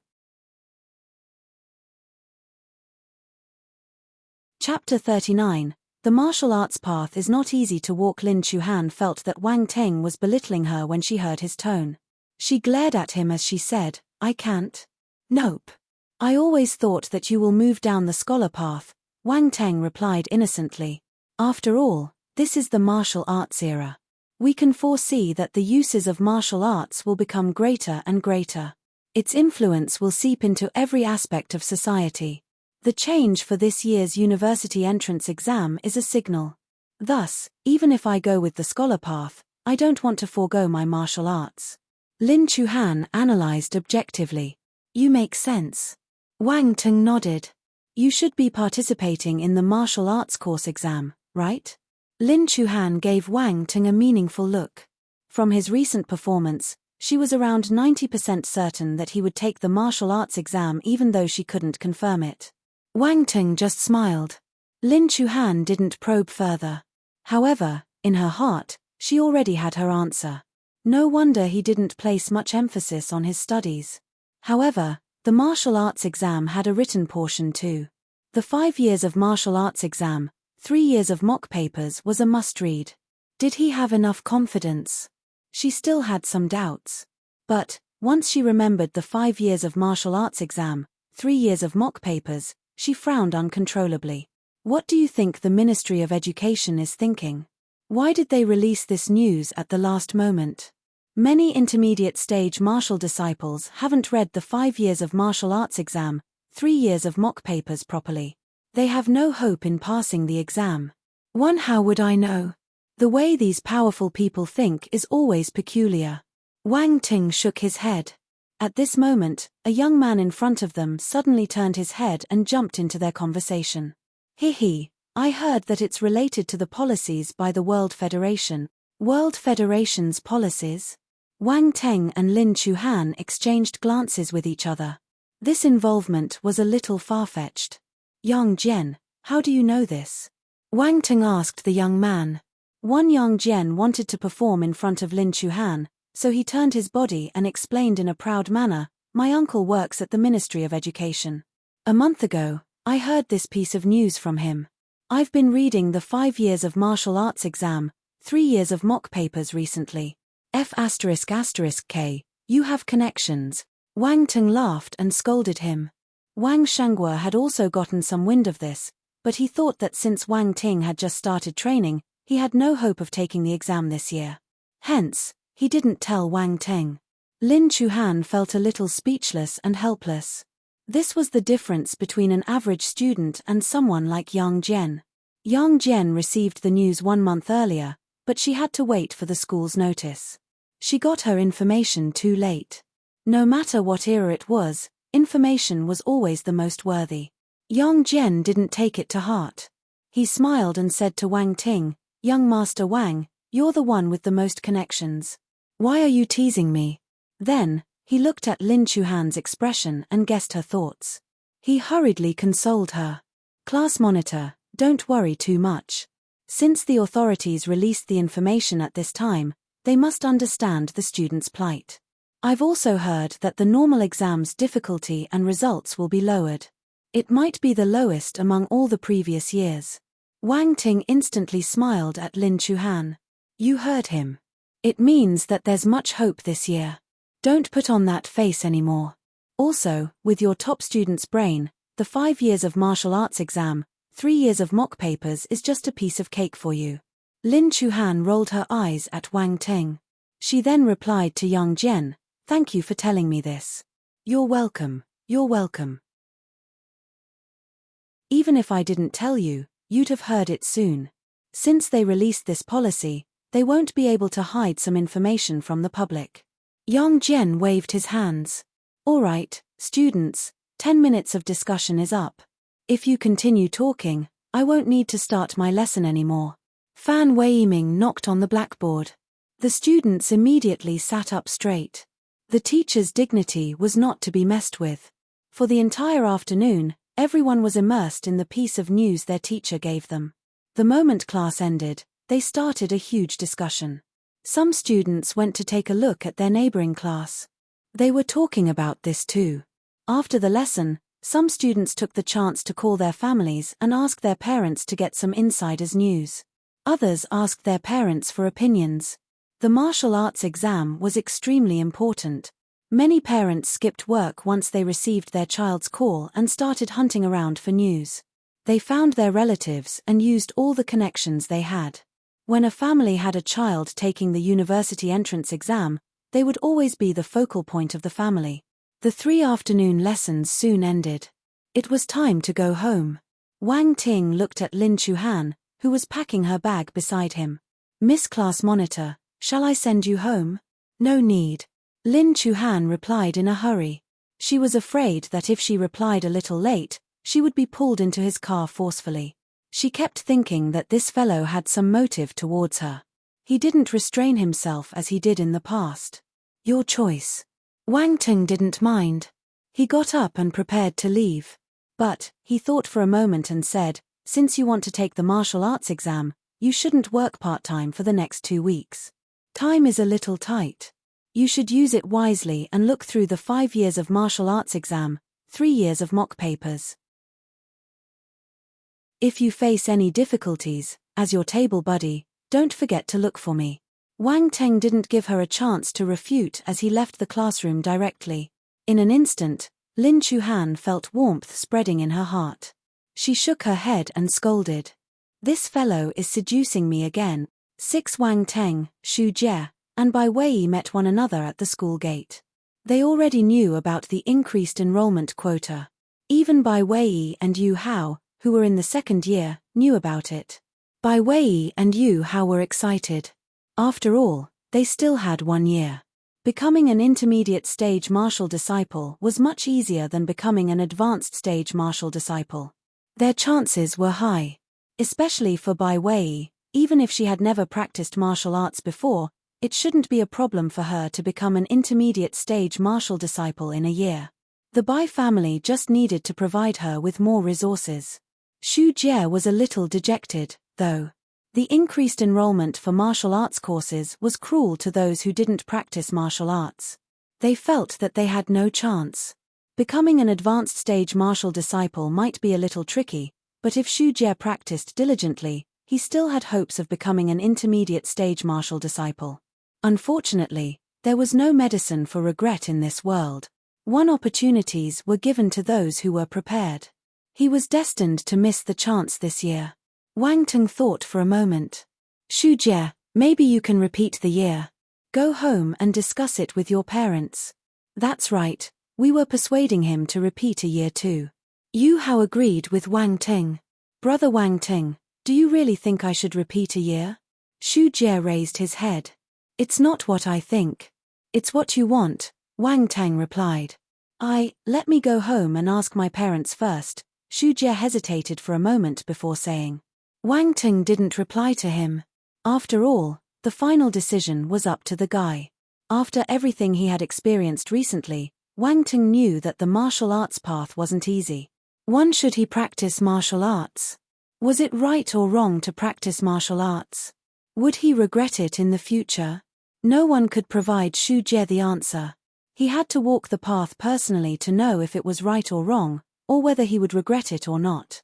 Chapter 39. The martial arts path is not easy to walk. Lin Chuhan felt that Wang Ting was belittling her when she heard his tone. She glared at him as she said, I can't. Nope. I always thought that you will move down the scholar path, Wang Ting replied innocently. After all, this is the martial arts era. We can foresee that the uses of martial arts will become greater and greater. Its influence will seep into every aspect of society. The change for this year's university entrance exam is a signal. Thus, even if I go with the scholar path, I don't want to forego my martial arts. Lin Chuhan analyzed objectively. You make sense. Wang Ting nodded. You should be participating in the martial arts course exam, right? Lin Chuhan gave Wang Ting a meaningful look. From his recent performance, she was around 90% certain that he would take the martial arts exam even though she couldn't confirm it. Wang Ting just smiled. Lin Chuhan didn't probe further. However, in her heart, she already had her answer. No wonder he didn't place much emphasis on his studies. However, the martial arts exam had a written portion too. The 5 years of martial arts exam, 3 years of mock papers was a must-read. Did he have enough confidence? She still had some doubts. But, once she remembered the 5 years of martial arts exam, 3 years of mock papers, she frowned uncontrollably. What do you think the Ministry of Education is thinking? Why did they release this news at the last moment? Many intermediate stage martial disciples haven't read the 5 years of martial arts exam, 3 years of mock papers properly. They have no hope in passing the exam. How would I know? The way these powerful people think is always peculiar. Wang Ting shook his head. At this moment, a young man in front of them suddenly turned his head and jumped into their conversation. I heard that it's related to the policies by the World Federation. World Federation's policies? Wang Ting and Lin Chuhan exchanged glances with each other. This involvement was a little far-fetched. Yang Jian, how do you know this? Wang Ting asked the young man. Yang Jian wanted to perform in front of Lin Chuhan, so he turned his body and explained in a proud manner, my uncle works at the Ministry of Education. A month ago, I heard this piece of news from him. I've been reading the 5 years of martial arts exam, 3 years of mock papers recently. F***K, you have connections. Wang Ting laughed and scolded him. Wang Shanghua had also gotten some wind of this, but he thought that since Wang Ting had just started training, he had no hope of taking the exam this year. Hence, he didn't tell Wang Ting. Lin Chuhan felt a little speechless and helpless. This was the difference between an average student and someone like Yang Jian. Yang Jian received the news 1 month earlier, but she had to wait for the school's notice. She got her information too late. No matter what era it was, information was always the most worthy. Yang Jian didn't take it to heart. He smiled and said to Wang Ting, Young Master Wang, you're the one with the most connections. Why are you teasing me? Then, he looked at Lin Chuhan's expression and guessed her thoughts. He hurriedly consoled her. Class monitor, don't worry too much. Since the authorities released the information at this time, they must understand the student's plight. I've also heard that the normal exam's difficulty and results will be lowered. It might be the lowest among all the previous years. Wang Ting instantly smiled at Lin Chuhan. You heard him. It means that there's much hope this year. Don't put on that face anymore. Also, with your top student's brain, the 5 years of martial arts exam, 3 years of mock papers is just a piece of cake for you. Lin Chuhan rolled her eyes at Wang Ting. She then replied to Yang Jian, thank you for telling me this. You're welcome, you're welcome. Even if I didn't tell you, you'd have heard it soon. Since they released this policy, they won't be able to hide some information from the public. Yang Jian waved his hands. All right, students, 10 minutes of discussion is up. If you continue talking, I won't need to start my lesson anymore. Fan Weiming knocked on the blackboard. The students immediately sat up straight. The teacher's dignity was not to be messed with. For the entire afternoon, everyone was immersed in the piece of news their teacher gave them. The moment class ended, they started a huge discussion. Some students went to take a look at their neighboring class. They were talking about this too. After the lesson, some students took the chance to call their families and ask their parents to get some insider's news. Others asked their parents for opinions. The martial arts exam was extremely important. Many parents skipped work once they received their child's call and started hunting around for news. They found their relatives and used all the connections they had. When a family had a child taking the university entrance exam, they would always be the focal point of the family. The 3 afternoon lessons soon ended. It was time to go home. Wang Ting looked at Lin Chuhan, who was packing her bag beside him. Miss Class Monitor, shall I send you home? No need. Lin Chuhan replied in a hurry. She was afraid that if she replied a little late, she would be pulled into his car forcefully. She kept thinking that this fellow had some motive towards her. He didn't restrain himself as he did in the past. Your choice. Wang Ting didn't mind. He got up and prepared to leave. But, he thought for a moment and said, since you want to take the martial arts exam, you shouldn't work part-time for the next 2 weeks. Time is a little tight. You should use it wisely and look through the 5 years of martial arts exam, 3 years of mock papers. If you face any difficulties, as your table buddy, don't forget to look for me. Wang Ting didn't give her a chance to refute as he left the classroom directly. In an instant, Lin Chuhan felt warmth spreading in her heart. She shook her head and scolded. This fellow is seducing me again. 6 Wang Teng, Xu Jie, and Bai Wei met one another at the school gate. They already knew about the increased enrollment quota. Even Bai Wei and Yu Hao, who were in the 2nd year, knew about it. Bai Wei and Yu Hao were excited. After all, they still had 1 year. Becoming an intermediate stage martial disciple was much easier than becoming an advanced stage martial disciple. Their chances were high. Especially for Bai Wei, even if she had never practiced martial arts before, it shouldn't be a problem for her to become an intermediate stage martial disciple in a year. The Bai family just needed to provide her with more resources. Xu Jie was a little dejected, though. The increased enrollment for martial arts courses was cruel to those who didn't practice martial arts. They felt that they had no chance. Becoming an advanced stage martial disciple might be a little tricky, but if Xu Jie practiced diligently, he still had hopes of becoming an intermediate stage martial disciple. Unfortunately, there was no medicine for regret in this world. Opportunities were given to those who were prepared. He was destined to miss the chance this year. Wang Teng thought for a moment. Xu Jie, maybe you can repeat the year. Go home and discuss it with your parents. That's right, we were persuading him to repeat a year too. Yu Hao agreed with Wang Teng. Brother Wang Teng, do you really think I should repeat a year? Xu Jie raised his head. It's not what I think. It's what you want, Wang Teng replied. Let me go home and ask my parents first. Xu Jie hesitated for a moment before saying. Wang Teng didn't reply to him. After all, the final decision was up to the guy. After everything he had experienced recently, Wang Teng knew that the martial arts path wasn't easy. Should he practice martial arts? Was it right or wrong to practice martial arts? Would he regret it in the future? No one could provide Xu Jie the answer. He had to walk the path personally to know if it was right or wrong, or whether he would regret it or not.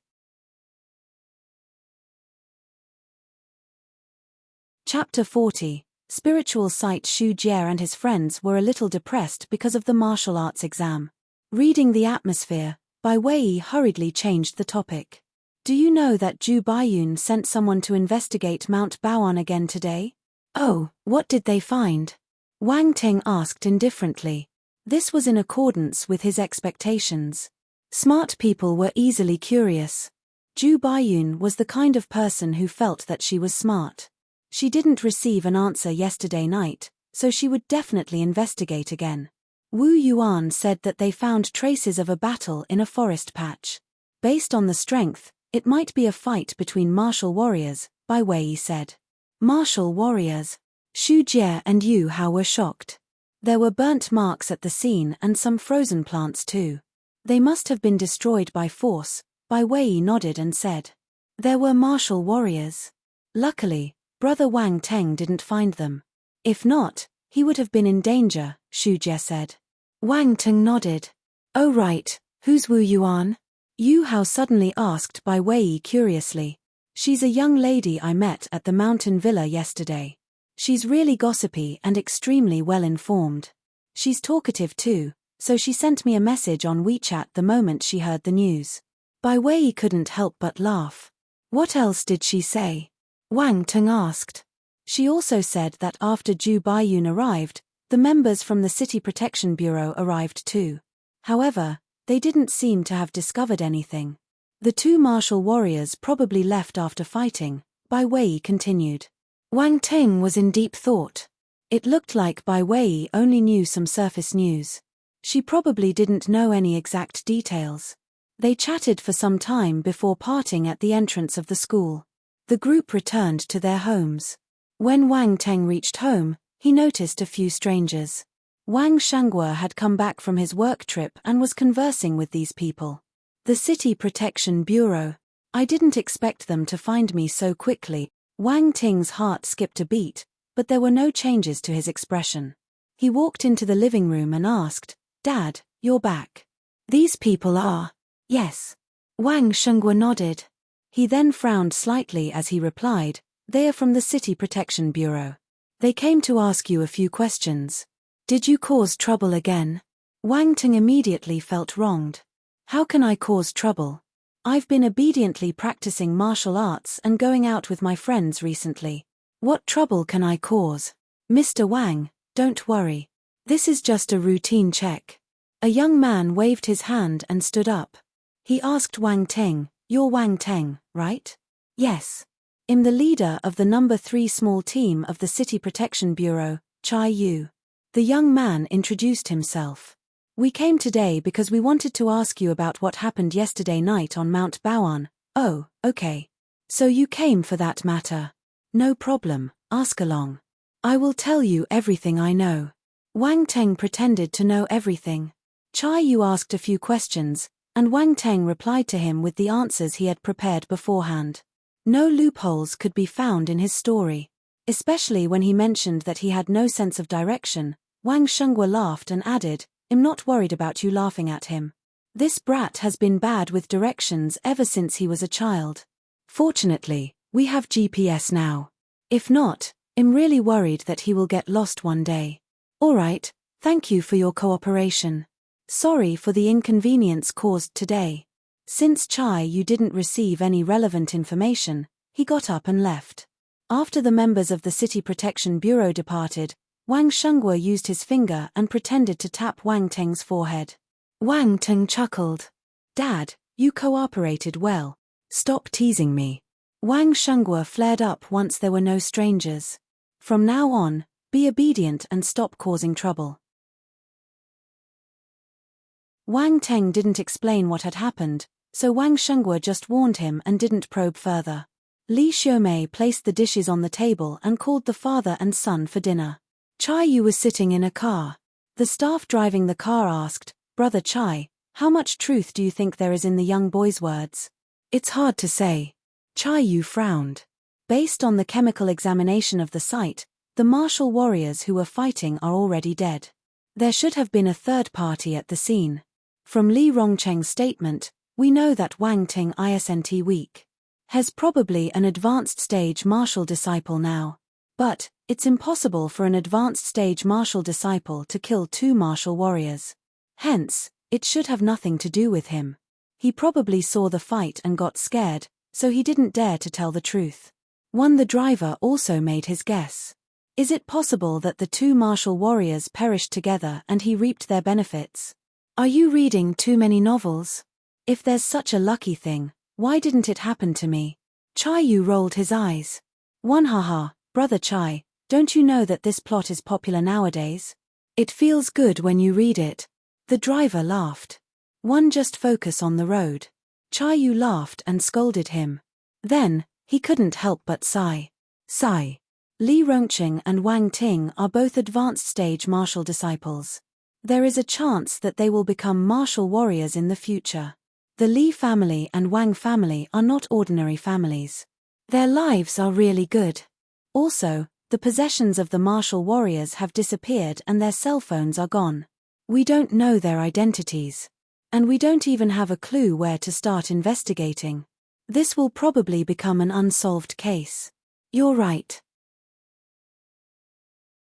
Chapter 40. Spiritual Sight. Xu Jie and his friends were a little depressed because of the martial arts exam. Reading the atmosphere, Bai Wei hurriedly changed the topic. Do you know that Zhu Baiyun sent someone to investigate Mount Baoan again today? Oh, what did they find? Wang Ting asked indifferently. This was in accordance with his expectations. Smart people were easily curious. Ju Baiyun was the kind of person who felt that she was smart. She didn't receive an answer yesterday night, so she would definitely investigate again. Wu Yuan said that they found traces of a battle in a forest patch. Based on the strength, it might be a fight between martial warriors, Bai Wei said. Martial warriors? Xu Jie and Yu Hao were shocked. There were burnt marks at the scene and some frozen plants too. They must have been destroyed by force, Bai Wei nodded and said. There were martial warriors. Luckily, Brother Wang Teng didn't find them. If not, he would have been in danger, Xu Jie said. Wang Teng nodded. Oh right, who's Wu Yuan? Yu Hao suddenly asked Bai Wei curiously. She's a young lady I met at the mountain villa yesterday. She's really gossipy and extremely well informed. She's talkative too, so she sent me a message on WeChat the moment she heard the news. Bai Wei couldn't help but laugh. What else did she say? Wang Teng asked. She also said that after Ju Baiyun arrived, the members from the City Protection Bureau arrived too. However, they didn't seem to have discovered anything. The two martial warriors probably left after fighting, Bai Wei continued. Wang Teng was in deep thought. It looked like Bai Wei only knew some surface news. She probably didn't know any exact details. They chatted for some time before parting at the entrance of the school. The group returned to their homes. When Wang Teng reached home, he noticed a few strangers. Wang Shanghua had come back from his work trip and was conversing with these people. The City Protection Bureau. I didn't expect them to find me so quickly. Wang Ting's heart skipped a beat, but there were no changes to his expression. He walked into the living room and asked, Dad, you're back. These people are? Yes. Wang Shanghua nodded. He then frowned slightly as he replied, They are from the City Protection Bureau. They came to ask you a few questions. Did you cause trouble again? Wang Ting immediately felt wronged. How can I cause trouble? I've been obediently practicing martial arts and going out with my friends recently. What trouble can I cause? Mr. Wang, don't worry. This is just a routine check. A young man waved his hand and stood up. He asked Wang Teng, You're Wang Teng, right? Yes. I'm the leader of the number 3 small team of the City Protection Bureau, Chai Yu. The young man introduced himself. We came today because we wanted to ask you about what happened yesterday night on Mount Baoan. Oh, okay. So you came for that matter. No problem, ask along. I will tell you everything I know. Wang Teng pretended to know everything. Chai Yu asked a few questions, and Wang Teng replied to him with the answers he had prepared beforehand. No loopholes could be found in his story. Especially when he mentioned that he had no sense of direction, Wang Shanghua laughed and added, I'm not worried about you laughing at him. This brat has been bad with directions ever since he was a child. Fortunately, we have GPS now. If not, I'm really worried that he will get lost one day. Alright, thank you for your cooperation. Sorry for the inconvenience caused today. Since Chai Yu didn't receive any relevant information, he got up and left. After the members of the City Protection Bureau departed, Wang Shanghua used his finger and pretended to tap Wang Teng's forehead. Wang Teng chuckled. Dad, you cooperated well. Stop teasing me. Wang Shanghua flared up once there were no strangers. From now on, be obedient and stop causing trouble. Wang Teng didn't explain what had happened, so Wang Shanghua just warned him and didn't probe further. Li Xiaomei placed the dishes on the table and called the father and son for dinner. Chai Yu was sitting in a car. The staff driving the car asked, Brother Chai, how much truth do you think there is in the young boy's words? It's hard to say. Chai Yu frowned. Based on the chemical examination of the site, the martial warriors who were fighting are already dead. There should have been a third party at the scene. From Li Rongcheng's statement, we know that Wang Ting isn't weak. Has probably an advanced stage martial disciple now. But, it's impossible for an advanced stage martial disciple to kill 2 martial warriors. Hence, it should have nothing to do with him. He probably saw the fight and got scared, so he didn't dare to tell the truth. The driver also made his guess. Is it possible that the 2 martial warriors perished together and he reaped their benefits? Are you reading too many novels? If there's such a lucky thing, Why didn't it happen to me? Chai Yu rolled his eyes. One haha, brother Chai, don't you know that this plot is popular nowadays? It feels good when you read it. The driver laughed. One just focus on the road. Chai Yu laughed and scolded him. Then, he couldn't help but sigh. Sigh. Li Rongqing and Wang Ting are both advanced stage martial disciples. There is a chance that they will become martial warriors in the future. The Li family and Wang family are not ordinary families. Their lives are really good. Also, the possessions of the martial warriors have disappeared and their cell phones are gone. We don't know their identities. And we don't even have a clue where to start investigating. This will probably become an unsolved case. You're right.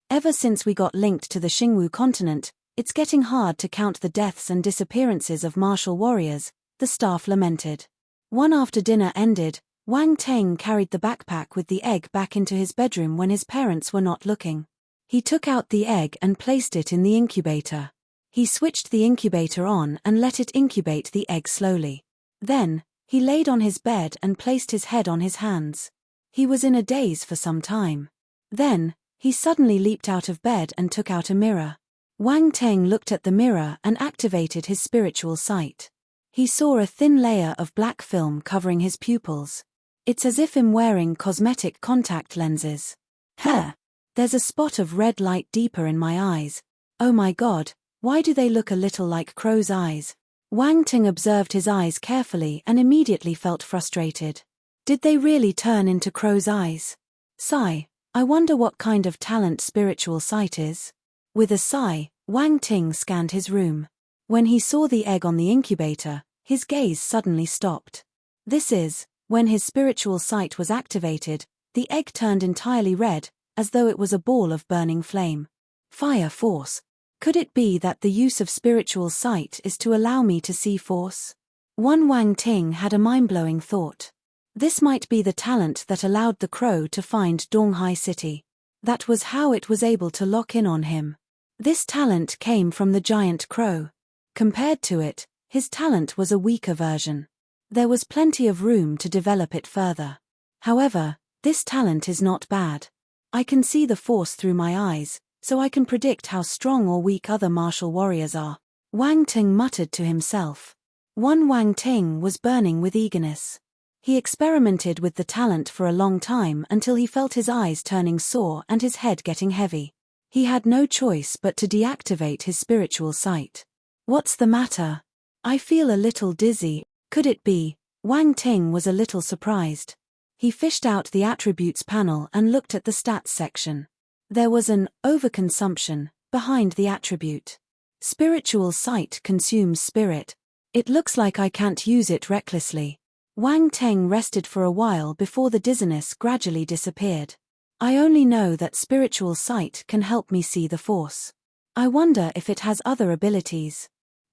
Ever since we got linked to the Xingwu continent, it's getting hard to count the deaths and disappearances of martial warriors, the staff lamented. One after dinner ended, Wang Teng carried the backpack with the egg back into his bedroom when his parents were not looking. He took out the egg and placed it in the incubator. He switched the incubator on and let it incubate the egg slowly. Then, he laid on his bed and placed his head on his hands. He was in a daze for some time. Then, he suddenly leaped out of bed and took out a mirror. Wang Teng looked at the mirror and activated his spiritual sight. He saw a thin layer of black film covering his pupils. It's as if I'm wearing cosmetic contact lenses. There's a spot of red light deeper in my eyes. Oh my god, why do they look a little like crow's eyes? Wang Ting observed his eyes carefully and immediately felt frustrated. Did they really turn into crow's eyes? Sigh. I wonder what kind of talent spiritual sight is. With a sigh, Wang Ting scanned his room. When he saw the egg on the incubator, his gaze suddenly stopped. This is, when his spiritual sight was activated, the egg turned entirely red, as though it was a ball of burning flame. Fire force. Could it be that the use of spiritual sight is to allow me to see force? Wang Ting had a mind-blowing thought. This might be the talent that allowed the crow to find Donghai City. That was how it was able to lock in on him. This talent came from the giant crow. Compared to it, his talent was a weaker version. There was plenty of room to develop it further. However, this talent is not bad. I can see the force through my eyes, so I can predict how strong or weak other martial warriors are. Wang Ting muttered to himself. Wang Ting was burning with eagerness. He experimented with the talent for a long time until he felt his eyes turning sore and his head getting heavy. He had no choice but to deactivate his spiritual sight. What's the matter? I feel a little dizzy. Could it be? Wang Ting was a little surprised. He fished out the attributes panel and looked at the stats section. There was an overconsumption behind the attribute. Spiritual sight consumes spirit. It looks like I can't use it recklessly. Wang Teng rested for a while before the dizziness gradually disappeared. I only know that spiritual sight can help me see the force. I wonder if it has other abilities.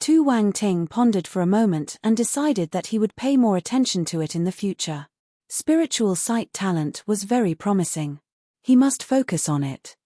Wang Ting pondered for a moment and decided that he would pay more attention to it in the future. Spiritual sight talent was very promising. He must focus on it.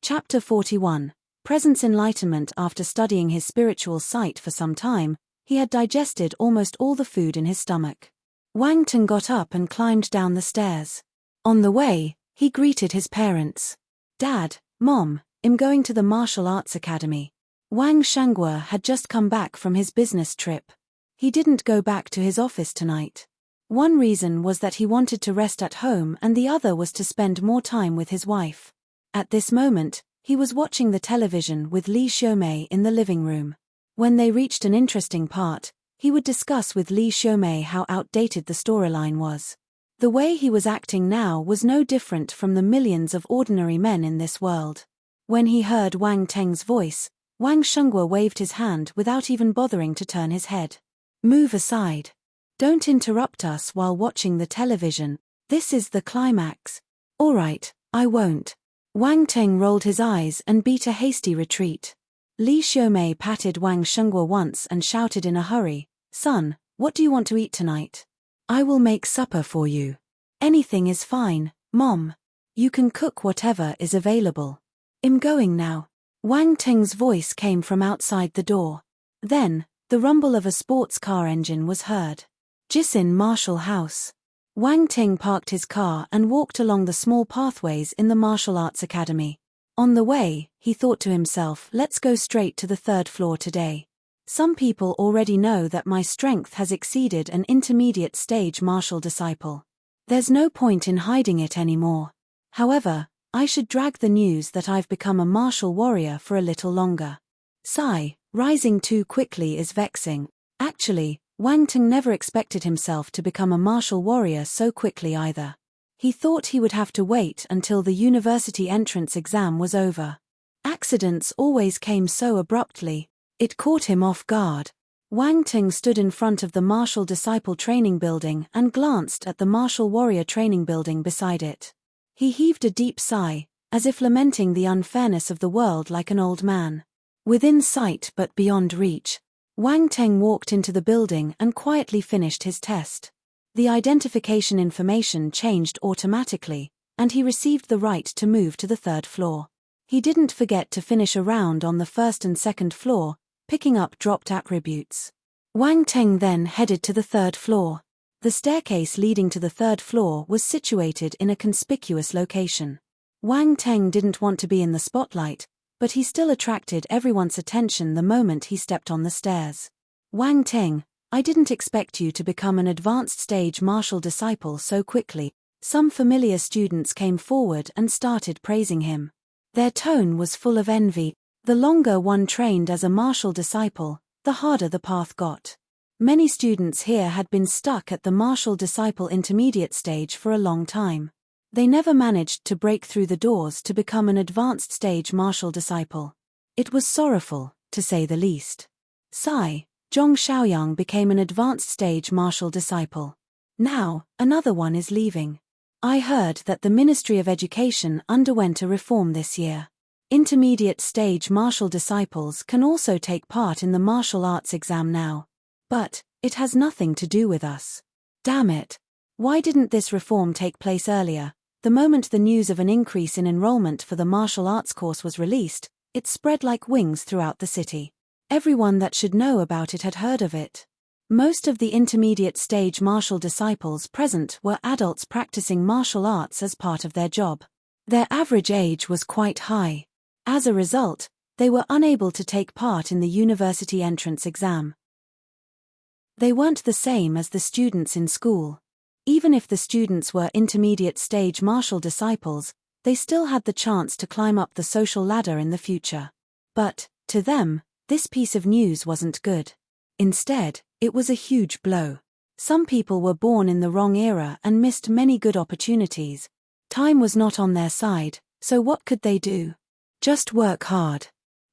Chapter 41. Presence enlightenment. After studying his spiritual sight for some time, he had digested almost all the food in his stomach. Wang Ting got up and climbed down the stairs. On the way, he greeted his parents. Dad, Mom, I'm going to the martial arts academy. Wang Shanghua had just come back from his business trip. He didn't go back to his office tonight. One reason was that he wanted to rest at home and the other was to spend more time with his wife. At this moment, he was watching the television with Li Xiaomei in the living room. When they reached an interesting part, he would discuss with Li Xiaomei how outdated the storyline was. The way he was acting now was no different from the millions of ordinary men in this world. When he heard Wang Teng's voice, Wang Shenghua waved his hand without even bothering to turn his head. Move aside. Don't interrupt us while watching the television. This is the climax. All right, I won't. Wang Teng rolled his eyes and beat a hasty retreat. Li Xiaomei patted Wang Shenghua once and shouted in a hurry, Son, what do you want to eat tonight? I will make supper for you. Anything is fine, Mom. You can cook whatever is available. I'm going now. Wang Teng's voice came from outside the door. Then, the rumble of a sports car engine was heard. Jisin Martial House. Wang Ting parked his car and walked along the small pathways in the martial arts academy. On the way, he thought to himself, let's go straight to the third floor today. Some people already know that my strength has exceeded an intermediate stage martial disciple. There's no point in hiding it anymore. However, I should drag the news that I've become a martial warrior for a little longer. Sigh, rising too quickly is vexing. Actually, Wang Ting never expected himself to become a martial warrior so quickly either. He thought he would have to wait until the university entrance exam was over. Accidents always came so abruptly. It caught him off guard. Wang Ting stood in front of the martial disciple training building and glanced at the martial warrior training building beside it. He heaved a deep sigh, as if lamenting the unfairness of the world like an old man. Within sight but beyond reach, Wang Ting walked into the building and quietly finished his test. The identification information changed automatically, and he received the right to move to the third floor. He didn't forget to finish a round on the first and second floor, picking up dropped attributes. Wang Ting then headed to the third floor. The staircase leading to the third floor was situated in a conspicuous location. Wang Ting didn't want to be in the spotlight, but he still attracted everyone's attention the moment he stepped on the stairs. Wang Ting, I didn't expect you to become an advanced stage martial disciple so quickly. Some familiar students came forward and started praising him. Their tone was full of envy. The longer one trained as a martial disciple, the harder the path got. Many students here had been stuck at the martial disciple intermediate stage for a long time. They never managed to break through the doors to become an advanced stage martial disciple. It was sorrowful, to say the least. Sigh, Zhong Xiaoyang became an advanced stage martial disciple. Now, another one is leaving. I heard that the Ministry of Education underwent a reform this year. Intermediate stage martial disciples can also take part in the martial arts exam now. But, it has nothing to do with us. Damn it. Why didn't this reform take place earlier? The moment the news of an increase in enrollment for the martial arts course was released, it spread like wings throughout the city. Everyone that should know about it had heard of it. Most of the intermediate stage martial disciples present were adults practicing martial arts as part of their job. Their average age was quite high. As a result, they were unable to take part in the university entrance exam. They weren't the same as the students in school. Even if the students were intermediate stage martial disciples, they still had the chance to climb up the social ladder in the future. But, to them, this piece of news wasn't good. Instead, it was a huge blow. Some people were born in the wrong era and missed many good opportunities. Time was not on their side, so what could they do? Just work hard.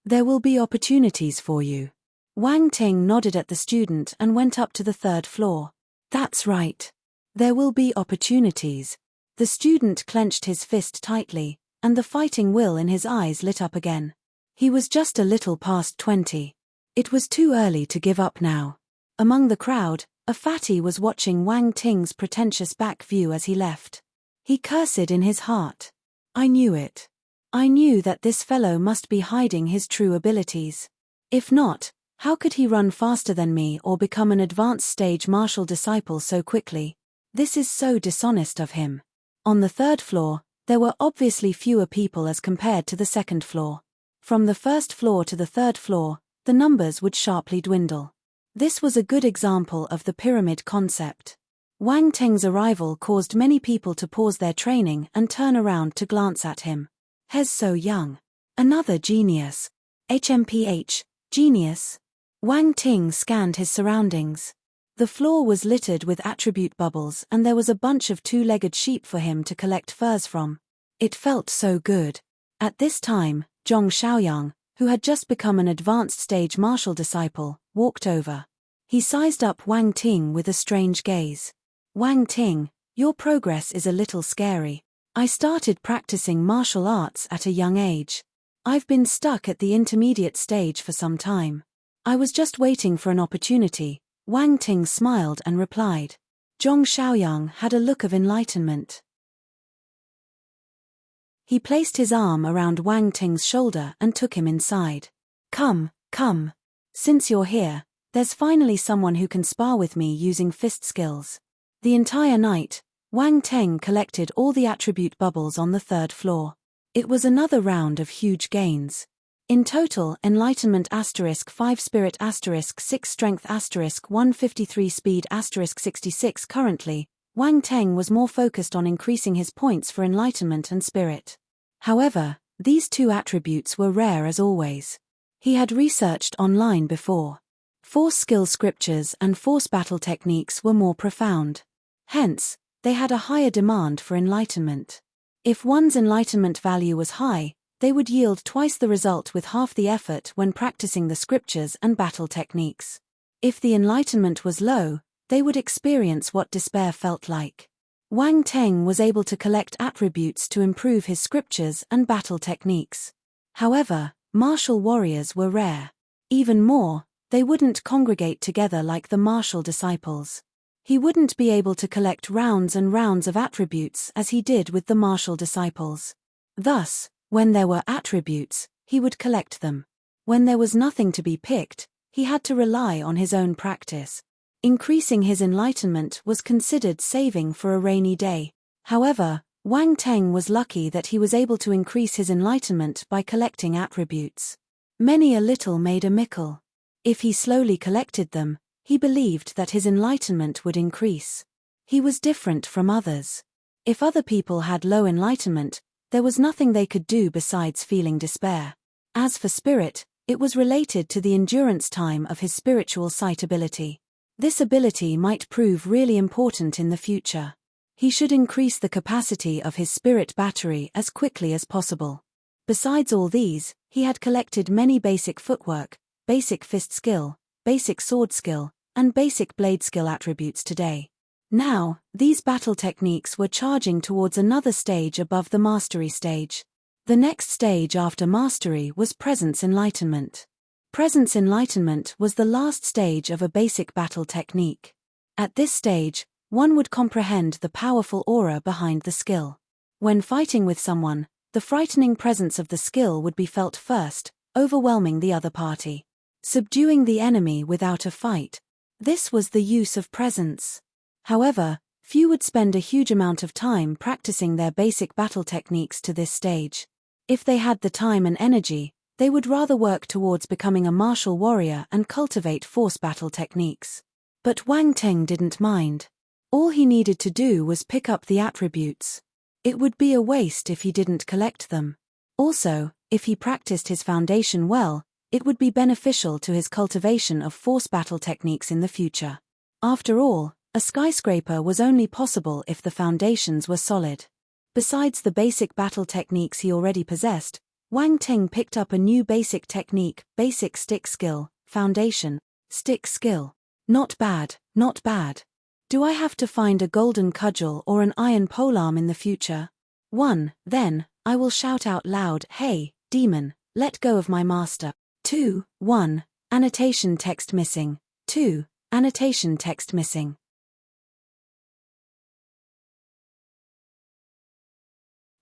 There will be opportunities for you. Wang Ting nodded at the student and went up to the third floor. That's right. There will be opportunities. The student clenched his fist tightly, and the fighting will in his eyes lit up again. He was just a little past 20. It was too early to give up now. Among the crowd, a fatty was watching Wang Ting's pretentious back view as he left. He cursed in his heart. I knew it. I knew that this fellow must be hiding his true abilities. If not, how could he run faster than me or become an advanced stage martial disciple so quickly? This is so dishonest of him. On the third floor, there were obviously fewer people as compared to the second floor. From the first floor to the third floor, the numbers would sharply dwindle. This was a good example of the pyramid concept. Wang Ting's arrival caused many people to pause their training and turn around to glance at him. He's so young. Another genius. HMPH, genius. Wang Ting scanned his surroundings. The floor was littered with attribute bubbles and there was a bunch of two-legged sheep for him to collect furs from. It felt so good. At this time, Zhong Xiaoyang, who had just become an advanced stage martial disciple, walked over. He sized up Wang Ting with a strange gaze. Wang Ting, your progress is a little scary. I started practicing martial arts at a young age. I've been stuck at the intermediate stage for some time. I was just waiting for an opportunity. Wang Ting smiled and replied. Zhong Xiaoyang had a look of enlightenment. He placed his arm around Wang Ting's shoulder and took him inside. Come, come. Since you're here, there's finally someone who can spar with me using fist skills. The entire night, Wang Teng collected all the attribute bubbles on the 3rd floor. It was another round of huge gains. In total, enlightenment *5 spirit *6 strength *153 speed *66. Currently, Wang Teng was more focused on increasing his points for enlightenment and spirit. However, these two attributes were rare as always. He had researched online before. Force skill scriptures and force battle techniques were more profound. Hence, they had a higher demand for enlightenment. If one's enlightenment value was high, they would yield twice the result with half the effort when practicing the scriptures and battle techniques. If the enlightenment was low, they would experience what despair felt like. Wang Teng was able to collect attributes to improve his scriptures and battle techniques. However, martial warriors were rare. Even more, they wouldn't congregate together like the martial disciples. He wouldn't be able to collect rounds and rounds of attributes as he did with the martial disciples. Thus, when there were attributes, he would collect them. When there was nothing to be picked, he had to rely on his own practice. Increasing his enlightenment was considered saving for a rainy day. However, Wang Teng was lucky that he was able to increase his enlightenment by collecting attributes. Many a little made a mickle. If he slowly collected them, he believed that his enlightenment would increase. He was different from others. If other people had low enlightenment, there was nothing they could do besides feeling despair. As for spirit, it was related to the endurance time of his spiritual sight ability. This ability might prove really important in the future. He should increase the capacity of his spirit battery as quickly as possible. Besides all these, he had collected many basic footwork, basic fist skill, basic sword skill, and basic blade skill attributes today. Now, these battle techniques were charging towards another stage above the mastery stage. The next stage after mastery was presence enlightenment. Presence enlightenment was the last stage of a basic battle technique. At this stage, one would comprehend the powerful aura behind the skill. When fighting with someone, the frightening presence of the skill would be felt first, overwhelming the other party. Subduing the enemy without a fight. This was the use of presence. However, few would spend a huge amount of time practicing their basic battle techniques to this stage. If they had the time and energy, they would rather work towards becoming a martial warrior and cultivate force battle techniques. But Wang Teng didn't mind. All he needed to do was pick up the attributes. It would be a waste if he didn't collect them. Also, if he practiced his foundation well, it would be beneficial to his cultivation of force battle techniques in the future. After all, a skyscraper was only possible if the foundations were solid. Besides the basic battle techniques he already possessed, Wang Teng picked up a new basic technique, basic stick skill, foundation, stick skill. Not bad, not bad. Do I have to find a golden cudgel or an iron polearm in the future? 1. Then, I will shout out loud, "Hey, demon, let go of my master." 2. 1. Annotation text missing. 2. Annotation text missing.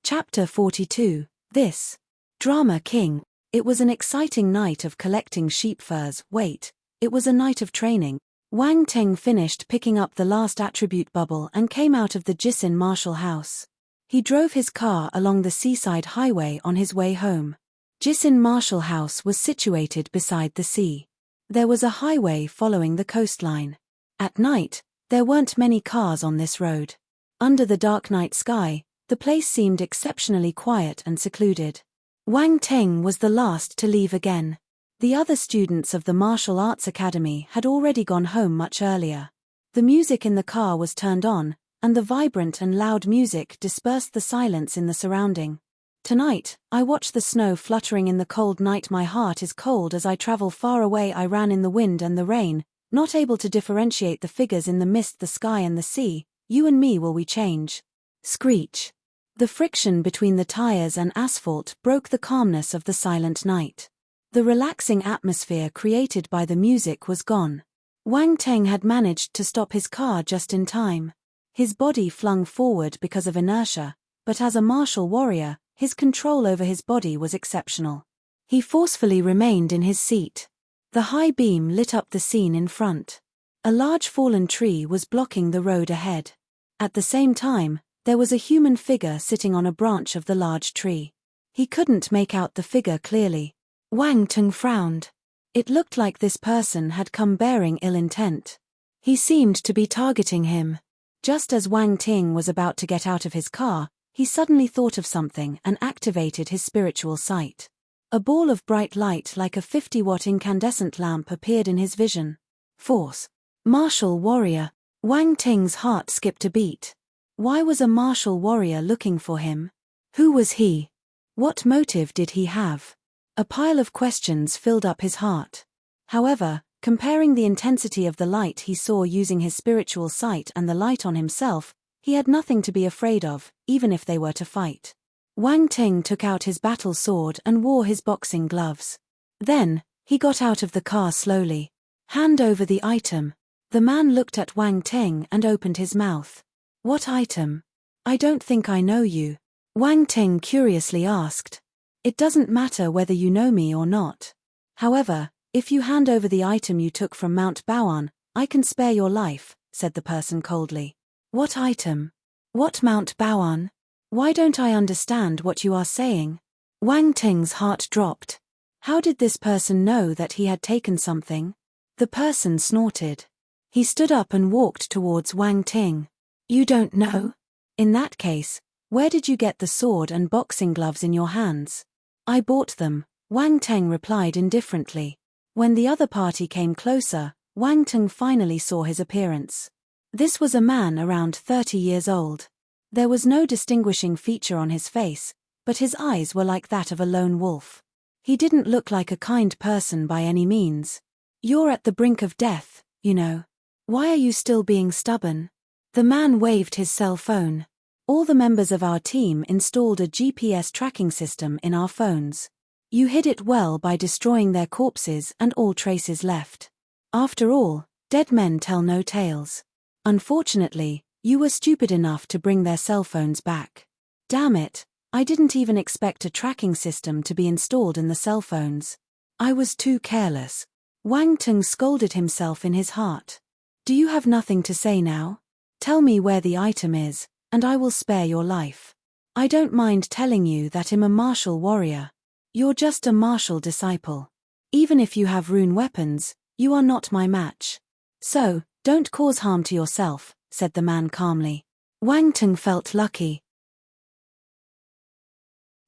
Chapter 42. This. Drama King. It was an exciting night of collecting sheep furs. Wait, it was a night of training. Wang Teng finished picking up the last attribute bubble and came out of the Jisin martial house. He drove his car along the seaside highway on his way home. Jisin martial house was situated beside the sea. There was a highway following the coastline. At night, there weren't many cars on this road. Under the dark night sky, the place seemed exceptionally quiet and secluded. Wang Teng was the last to leave again. The other students of the martial arts academy had already gone home much earlier. The music in the car was turned on, and the vibrant and loud music dispersed the silence in the surrounding. Tonight, I watch the snow fluttering in the cold night. My heart is cold as I travel far away. I ran in the wind and the rain, not able to differentiate the figures in the mist, the sky and the sea. You and me, will we change? Screech. The friction between the tires and asphalt broke the calmness of the silent night. The relaxing atmosphere created by the music was gone. Wang Teng had managed to stop his car just in time. His body flung forward because of inertia, but as a martial warrior, his control over his body was exceptional. He forcefully remained in his seat. The high beam lit up the scene in front. A large fallen tree was blocking the road ahead. At the same time, there was a human figure sitting on a branch of the large tree. He couldn't make out the figure clearly. Wang Tung frowned. It looked like this person had come bearing ill intent. He seemed to be targeting him. Just as Wang Ting was about to get out of his car, he suddenly thought of something and activated his spiritual sight. A ball of bright light like a 50-watt incandescent lamp appeared in his vision. Force. Martial warrior. Wang Ting's heart skipped a beat. Why was a martial warrior looking for him? Who was he? What motive did he have? A pile of questions filled up his heart. However, comparing the intensity of the light he saw using his spiritual sight and the light on himself, he had nothing to be afraid of, even if they were to fight. Wang Ting took out his battle sword and wore his boxing gloves. Then, he got out of the car slowly. Hand over the item. The man looked at Wang Ting and opened his mouth. What item? I don't think I know you. Wang Ting curiously asked. It doesn't matter whether you know me or not. However, if you hand over the item you took from Mount Baoan, I can spare your life, said the person coldly. What item? What Mount Baoan? Why don't I understand what you are saying? Wang Ting's heart dropped. How did this person know that he had taken something? The person snorted. He stood up and walked towards Wang Ting. You don't know? In that case, where did you get the sword and boxing gloves in your hands? I bought them, Wang Ting replied indifferently. When the other party came closer, Wang Ting finally saw his appearance. This was a man around 30 years old. There was no distinguishing feature on his face, but his eyes were like that of a lone wolf. He didn't look like a kind person by any means. You're at the brink of death, you know. Why are you still being stubborn? The man waved his cell phone. All the members of our team installed a GPS tracking system in our phones. You hid it well by destroying their corpses and all traces left. After all, dead men tell no tales. Unfortunately, you were stupid enough to bring their cell phones back. Damn it, I didn't even expect a tracking system to be installed in the cell phones. I was too careless. Wang Tung scolded himself in his heart. Do you have nothing to say now? Tell me where the item is, and I will spare your life. I don't mind telling you that I'm a martial warrior. You're just a martial disciple. Even if you have rune weapons, you are not my match. So, don't cause harm to yourself, said the man calmly. Wang Tung felt lucky.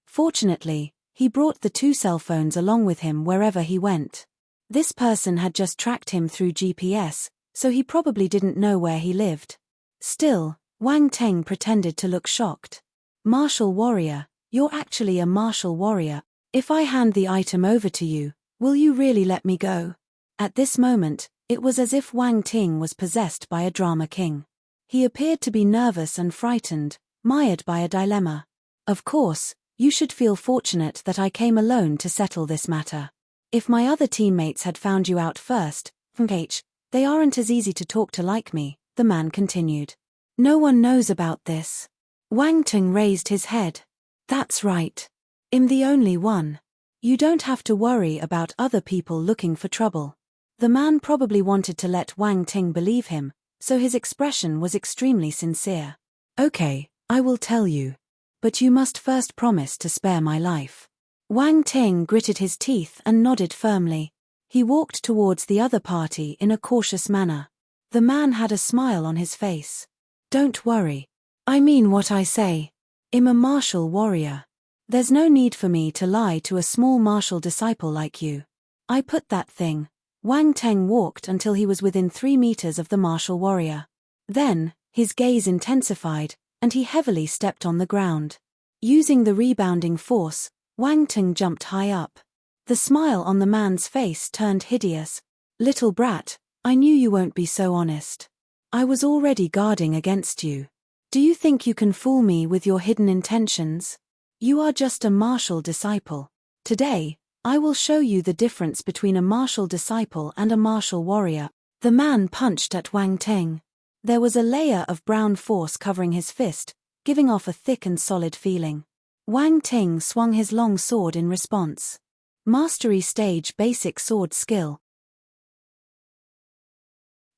Fortunately, he brought the 2 cell phones along with him wherever he went. This person had just tracked him through GPS, so he probably didn't know where he lived. Still, Wang Ting pretended to look shocked. Martial warrior, you're actually a martial warrior. If I hand the item over to you, will you really let me go? At this moment, it was as if Wang Ting was possessed by a drama king. He appeared to be nervous and frightened, mired by a dilemma. Of course, you should feel fortunate that I came alone to settle this matter. If my other teammates had found you out first, they aren't as easy to talk to like me, the man continued. No one knows about this. Wang Ting raised his head. That's right. I'm the only one. You don't have to worry about other people looking for trouble. The man probably wanted to let Wang Ting believe him, so his expression was extremely sincere. Okay, I will tell you. But you must first promise to spare my life. Wang Ting gritted his teeth and nodded firmly. He walked towards the other party in a cautious manner. The man had a smile on his face. Don't worry. I mean what I say. I'm a martial warrior. There's no need for me to lie to a small martial disciple like you. I put that thing. Wang Ting walked until he was within 3 meters of the martial warrior. Then, his gaze intensified, and he heavily stepped on the ground. Using the rebounding force, Wang Ting jumped high up. The smile on the man's face turned hideous. Little brat, I knew you won't be so honest. I was already guarding against you. Do you think you can fool me with your hidden intentions? You are just a martial disciple. Today, I will show you the difference between a martial disciple and a martial warrior. The man punched at Wang Ting. There was a layer of brown force covering his fist, giving off a thick and solid feeling. Wang Ting swung his long sword in response. Mastery stage basic sword skill.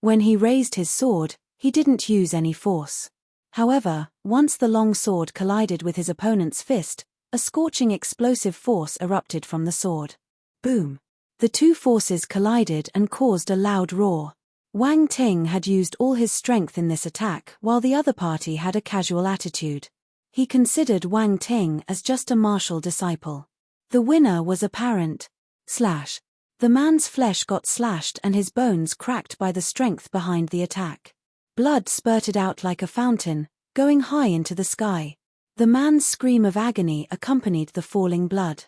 When he raised his sword, he didn't use any force. However, once the long sword collided with his opponent's fist, a scorching explosive force erupted from the sword. Boom! The two forces collided and caused a loud roar. Wang Ting had used all his strength in this attack while the other party had a casual attitude. He considered Wang Ting as just a martial disciple. The winner was apparent. Slash. The man's flesh got slashed and his bones cracked by the strength behind the attack. Blood spurted out like a fountain, going high into the sky. The man's scream of agony accompanied the falling blood.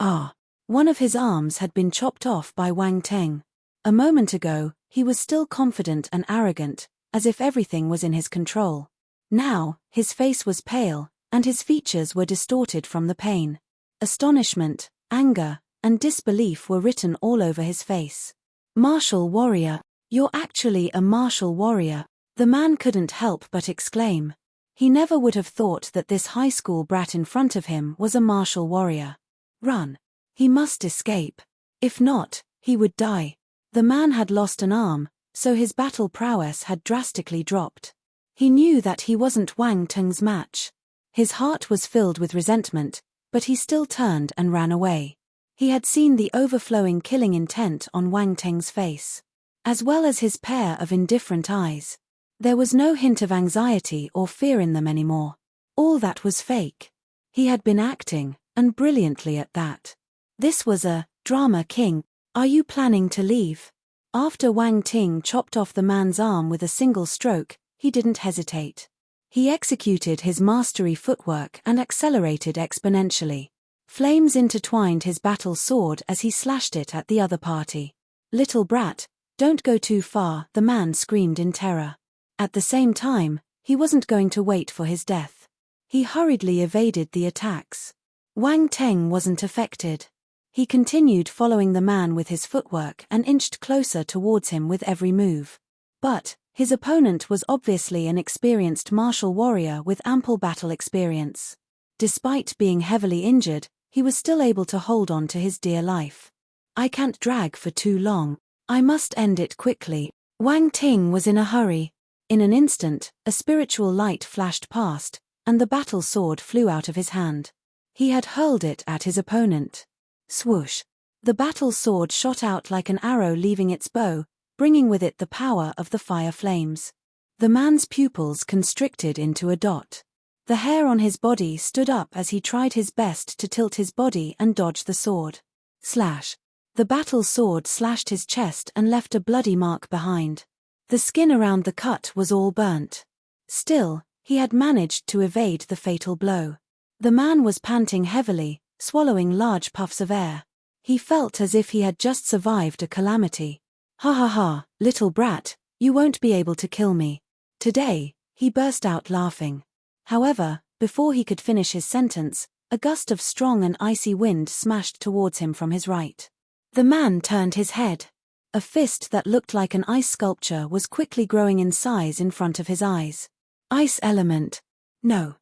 Ah! One of his arms had been chopped off by Wang Ting. A moment ago, he was still confident and arrogant, as if everything was in his control. Now, his face was pale, and his features were distorted from the pain. Astonishment, anger, and disbelief were written all over his face. Martial warrior, you're actually a martial warrior, the man couldn't help but exclaim. He never would have thought that this high school brat in front of him was a martial warrior. Run. He must escape. If not, he would die. The man had lost an arm, so his battle prowess had drastically dropped. He knew that he wasn't Wang Ting's match. His heart was filled with resentment, but he still turned and ran away. He had seen the overflowing killing intent on Wang Ting's face, as well as his pair of indifferent eyes. There was no hint of anxiety or fear in them anymore. All that was fake. He had been acting, and brilliantly at that. This was a drama king. Are you planning to leave? After Wang Ting chopped off the man's arm with a single stroke, he didn't hesitate. He executed his mastery footwork and accelerated exponentially. Flames intertwined his battle sword as he slashed it at the other party. Little brat, don't go too far, the man screamed in terror. At the same time, he wasn't going to wait for his death. He hurriedly evaded the attacks. Wang Ting wasn't affected. He continued following the man with his footwork and inched closer towards him with every move. But his opponent was obviously an experienced martial warrior with ample battle experience. Despite being heavily injured, he was still able to hold on to his dear life. I can't drag for too long. I must end it quickly. Wang Ting was in a hurry. In an instant, a spiritual light flashed past, and the battle sword flew out of his hand. He had hurled it at his opponent. Swoosh! The battle sword shot out like an arrow leaving its bow, bringing with it the power of the fire flames. The man's pupils constricted into a dot. The hair on his body stood up as he tried his best to tilt his body and dodge the sword. Slash! The battle sword slashed his chest and left a bloody mark behind. The skin around the cut was all burnt. Still, he had managed to evade the fatal blow. The man was panting heavily, swallowing large puffs of air. He felt as if he had just survived a calamity. Ha ha ha, little brat, you won't be able to kill me. Today, he burst out laughing. However, before he could finish his sentence, a gust of strong and icy wind smashed towards him from his right. The man turned his head. A fist that looked like an ice sculpture was quickly growing in size in front of his eyes. Ice element. No.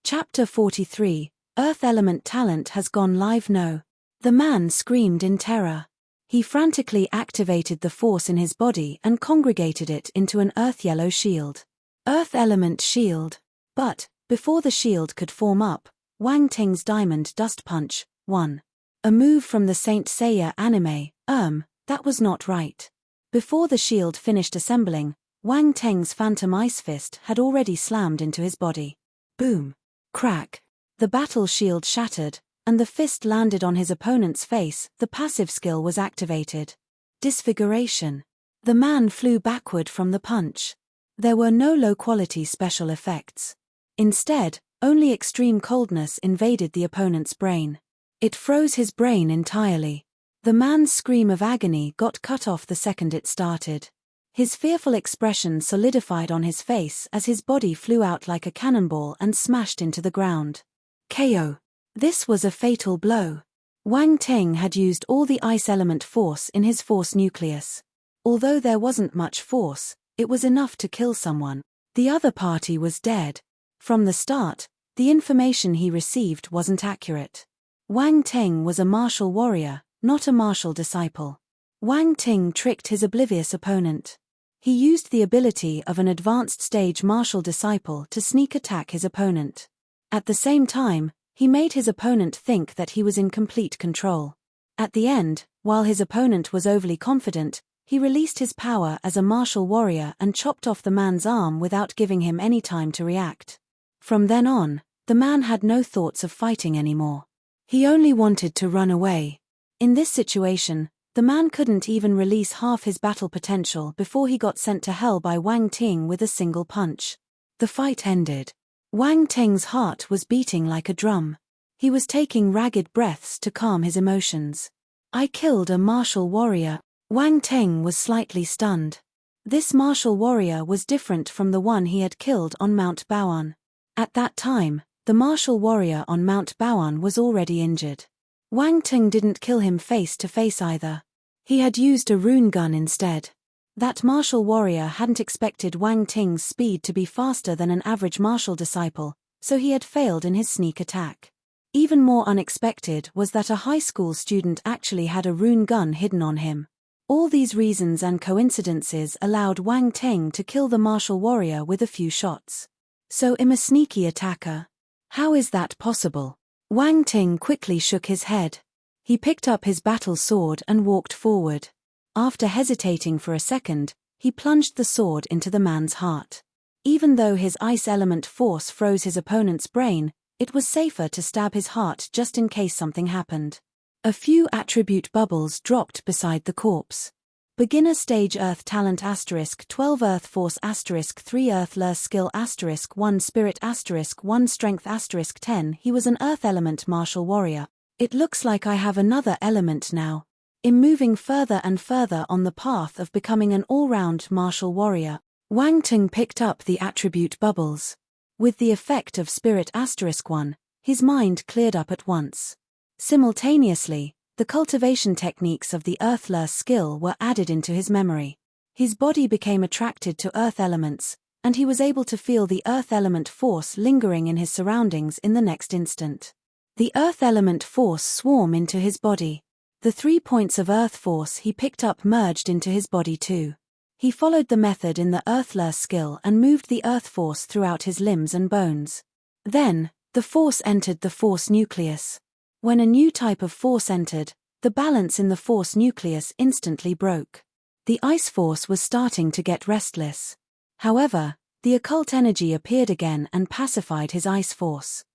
Chapter 43, Earth Element Talent has gone live. No. The man screamed in terror. He frantically activated the force in his body and congregated it into an earth yellow shield. Earth Element Shield. But, before the shield could form up, Wang Ting's Diamond Dust Punch, 1. A move from the Saint Seiya anime, that was not right. Before the shield finished assembling, Wang Ting's Phantom Ice Fist had already slammed into his body. Boom. Crack. The battle shield shattered, and the fist landed on his opponent's face. The passive skill was activated. Disfiguration. The man flew backward from the punch. There were no low-quality special effects. Instead, only extreme coldness invaded the opponent's brain. It froze his brain entirely. The man's scream of agony got cut off the second it started. His fearful expression solidified on his face as his body flew out like a cannonball and smashed into the ground. KO. This was a fatal blow. Wang Ting had used all the ice element force in his force nucleus. Although there wasn't much force, it was enough to kill someone. The other party was dead. From the start, the information he received wasn't accurate. Wang Ting was a martial warrior, not a martial disciple. Wang Ting tricked his oblivious opponent. He used the ability of an advanced stage martial disciple to sneak attack his opponent. At the same time, he made his opponent think that he was in complete control. At the end, while his opponent was overly confident, he released his power as a martial warrior and chopped off the man's arm without giving him any time to react. From then on, the man had no thoughts of fighting anymore. He only wanted to run away. In this situation, the man couldn't even release half his battle potential before he got sent to hell by Wang Ting with a single punch. The fight ended. Wang Ting's heart was beating like a drum. He was taking ragged breaths to calm his emotions. I killed a martial warrior. Wang Ting was slightly stunned. This martial warrior was different from the one he had killed on Mount Baoan. At that time, the martial warrior on Mount Baoan was already injured. Wang Ting didn't kill him face to face either. He had used a rune gun instead. That martial warrior hadn't expected Wang Ting's speed to be faster than an average martial disciple, so he had failed in his sneak attack. Even more unexpected was that a high school student actually had a rune gun hidden on him. All these reasons and coincidences allowed Wang Ting to kill the martial warrior with a few shots. So I'm a sneaky attacker. How is that possible? Wang Ting quickly shook his head. He picked up his battle sword and walked forward. After hesitating for a second, he plunged the sword into the man's heart. Even though his ice element force froze his opponent's brain, it was safer to stab his heart just in case something happened. A few attribute bubbles dropped beside the corpse. Beginner stage Earth talent *12 Earth force *3 Earth lure skill *1 spirit *1 strength *10. He was an Earth element martial warrior. It looks like I have another element now. I'm moving further and further on the path of becoming an all-round martial warrior. Wang Ting picked up the attribute bubbles. With the effect of spirit *1, his mind cleared up at once. Simultaneously, the cultivation techniques of the Earth lure skill were added into his memory. His body became attracted to Earth elements, and he was able to feel the Earth element force lingering in his surroundings in the next instant. The Earth element force swarmed into his body. The 3 points of Earth force he picked up merged into his body too. He followed the method in the Earth lure skill and moved the Earth force throughout his limbs and bones. Then, the force entered the force nucleus. When a new type of force entered, the balance in the force nucleus instantly broke. The ice force was starting to get restless. However, the occult energy appeared again and pacified his ice force.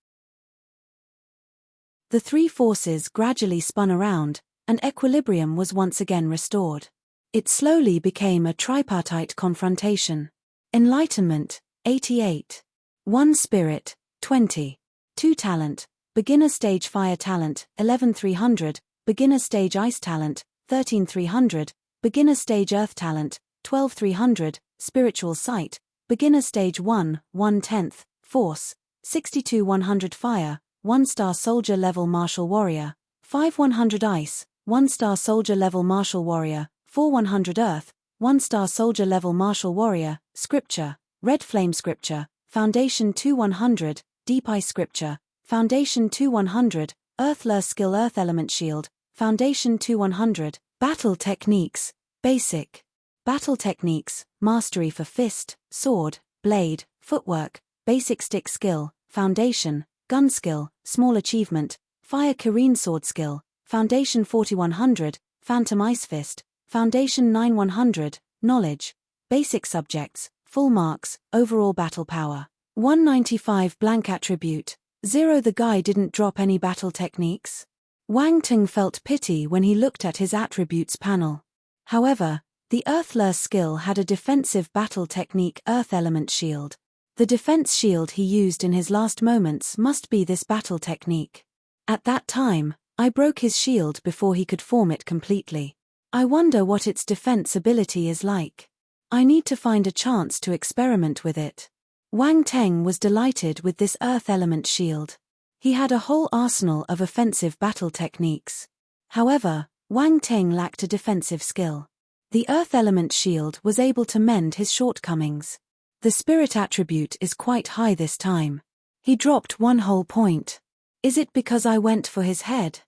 The 3 forces gradually spun around, and equilibrium was once again restored. It slowly became a tripartite confrontation. Enlightenment, 88. 1 spirit, 20. 2 talent, beginner stage fire talent, 11,300, beginner stage ice talent, 13,300, beginner stage earth talent, 12,300, spiritual sight, beginner stage 1/10, force, 62,100 fire, 1-star soldier level martial warrior, 5,100 ice, 1-star soldier level martial warrior, 4,100 earth, 1-star soldier level martial warrior, scripture, red flame scripture, foundation 2,100, defy scripture, foundation 2,100, earth lure skill earth element shield, foundation 2,100, battle techniques, basic. Battle techniques, mastery for fist, sword, blade, footwork, basic stick skill, foundation, gun skill, small achievement, fire Kirin sword skill, foundation 4,100, phantom ice fist, foundation 9,100, knowledge, basic subjects, full marks, overall battle power, 195 blank attribute, 0. The guy didn't drop any battle techniques. Wang Ting felt pity when he looked at his attributes panel. However, the earth lure skill had a defensive battle technique earth element shield. The defense shield he used in his last moments must be this battle technique. At that time, I broke his shield before he could form it completely. I wonder what its defense ability is like. I need to find a chance to experiment with it. Wang Ting was delighted with this earth element shield. He had a whole arsenal of offensive battle techniques. However, Wang Ting lacked a defensive skill. The earth element shield was able to mend his shortcomings. The spirit attribute is quite high this time. He dropped 1 whole point. Is it because I went for his head?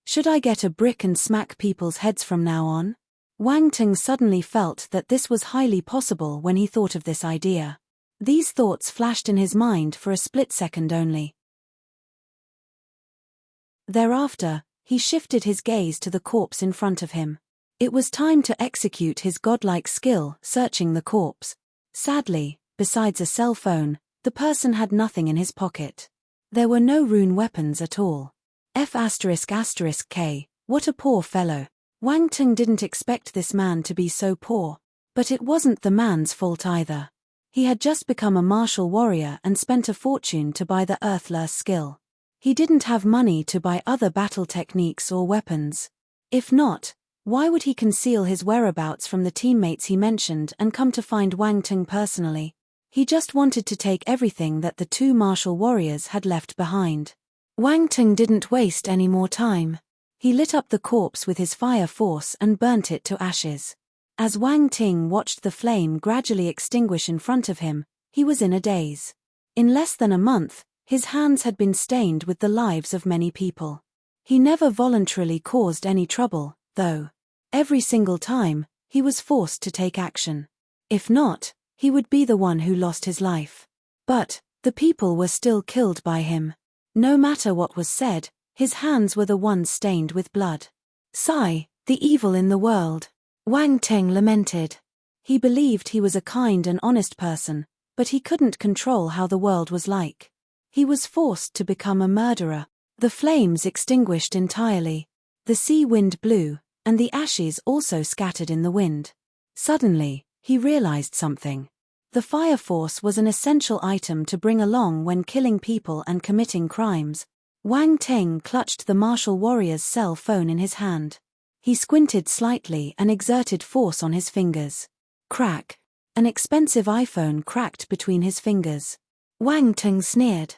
Should I get a brick and smack people's heads from now on? Wang Ting suddenly felt that this was highly possible when he thought of this idea. These thoughts flashed in his mind for a split second only. Thereafter, he shifted his gaze to the corpse in front of him. It was time to execute his godlike skill, searching the corpse. Sadly, besides a cell phone, the person had nothing in his pocket. There were no rune weapons at all. F***K, what a poor fellow. Wang Ting didn't expect this man to be so poor. But it wasn't the man's fault either. He had just become a martial warrior and spent a fortune to buy the Earthler's skill. He didn't have money to buy other battle techniques or weapons. If not, why would he conceal his whereabouts from the teammates he mentioned and come to find Wang Ting personally? He just wanted to take everything that the two martial warriors had left behind. Wang Ting didn't waste any more time. He lit up the corpse with his fire force and burnt it to ashes. As Wang Ting watched the flame gradually extinguish in front of him, he was in a daze. In less than a month, his hands had been stained with the lives of many people. He never voluntarily caused any trouble, though. Every single time, he was forced to take action. If not, he would be the one who lost his life. But, the people were still killed by him. No matter what was said, his hands were the ones stained with blood. Sigh, the evil in the world. Wang Ting lamented. He believed he was a kind and honest person, but he couldn't control how the world was like. He was forced to become a murderer. The flames extinguished entirely. The sea wind blew, and the ashes also scattered in the wind. Suddenly, he realized something. The fire force was an essential item to bring along when killing people and committing crimes. Wang Ting clutched the martial warrior's cell phone in his hand. He squinted slightly and exerted force on his fingers. Crack. An expensive iPhone cracked between his fingers. Wang Ting sneered.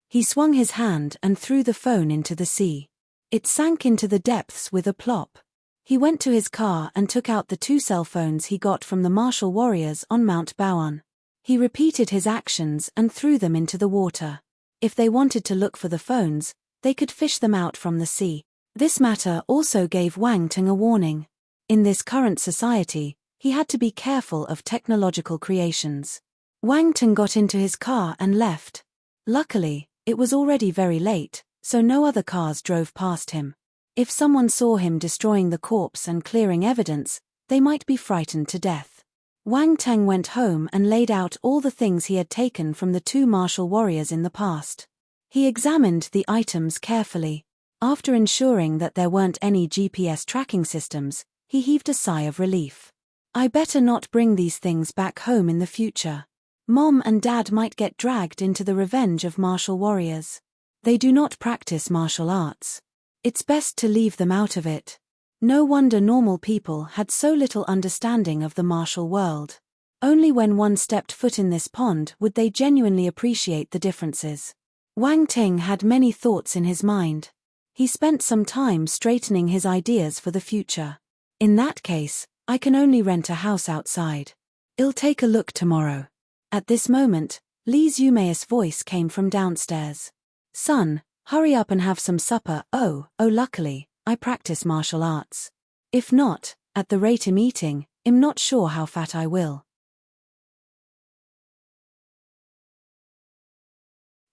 He swung his hand and threw the phone into the sea. It sank into the depths with a plop. He went to his car and took out the two cell phones he got from the martial warriors on Mount Baoan. He repeated his actions and threw them into the water. If they wanted to look for the phones, they could fish them out from the sea. This matter also gave Wang Ting a warning. In this current society, he had to be careful of technological creations. Wang Ting got into his car and left. Luckily, it was already very late, so no other cars drove past him. If someone saw him destroying the corpse and clearing evidence, they might be frightened to death. Wang Ting went home and laid out all the things he had taken from the two martial warriors in the past. He examined the items carefully. After ensuring that there weren't any GPS tracking systems, he heaved a sigh of relief. I better not bring these things back home in the future. Mom and Dad might get dragged into the revenge of martial warriors. They do not practice martial arts. It's best to leave them out of it. No wonder normal people had so little understanding of the martial world. Only when one stepped foot in this pond would they genuinely appreciate the differences. Wang Ting had many thoughts in his mind. He spent some time straightening his ideas for the future. In that case, I can only rent a house outside. I'll take a look tomorrow. At this moment, Li's Yumeous voice came from downstairs. Son, hurry up and have some supper. Oh, luckily, I practice martial arts. If not, at the rate I'm eating, I'm not sure how fat I will.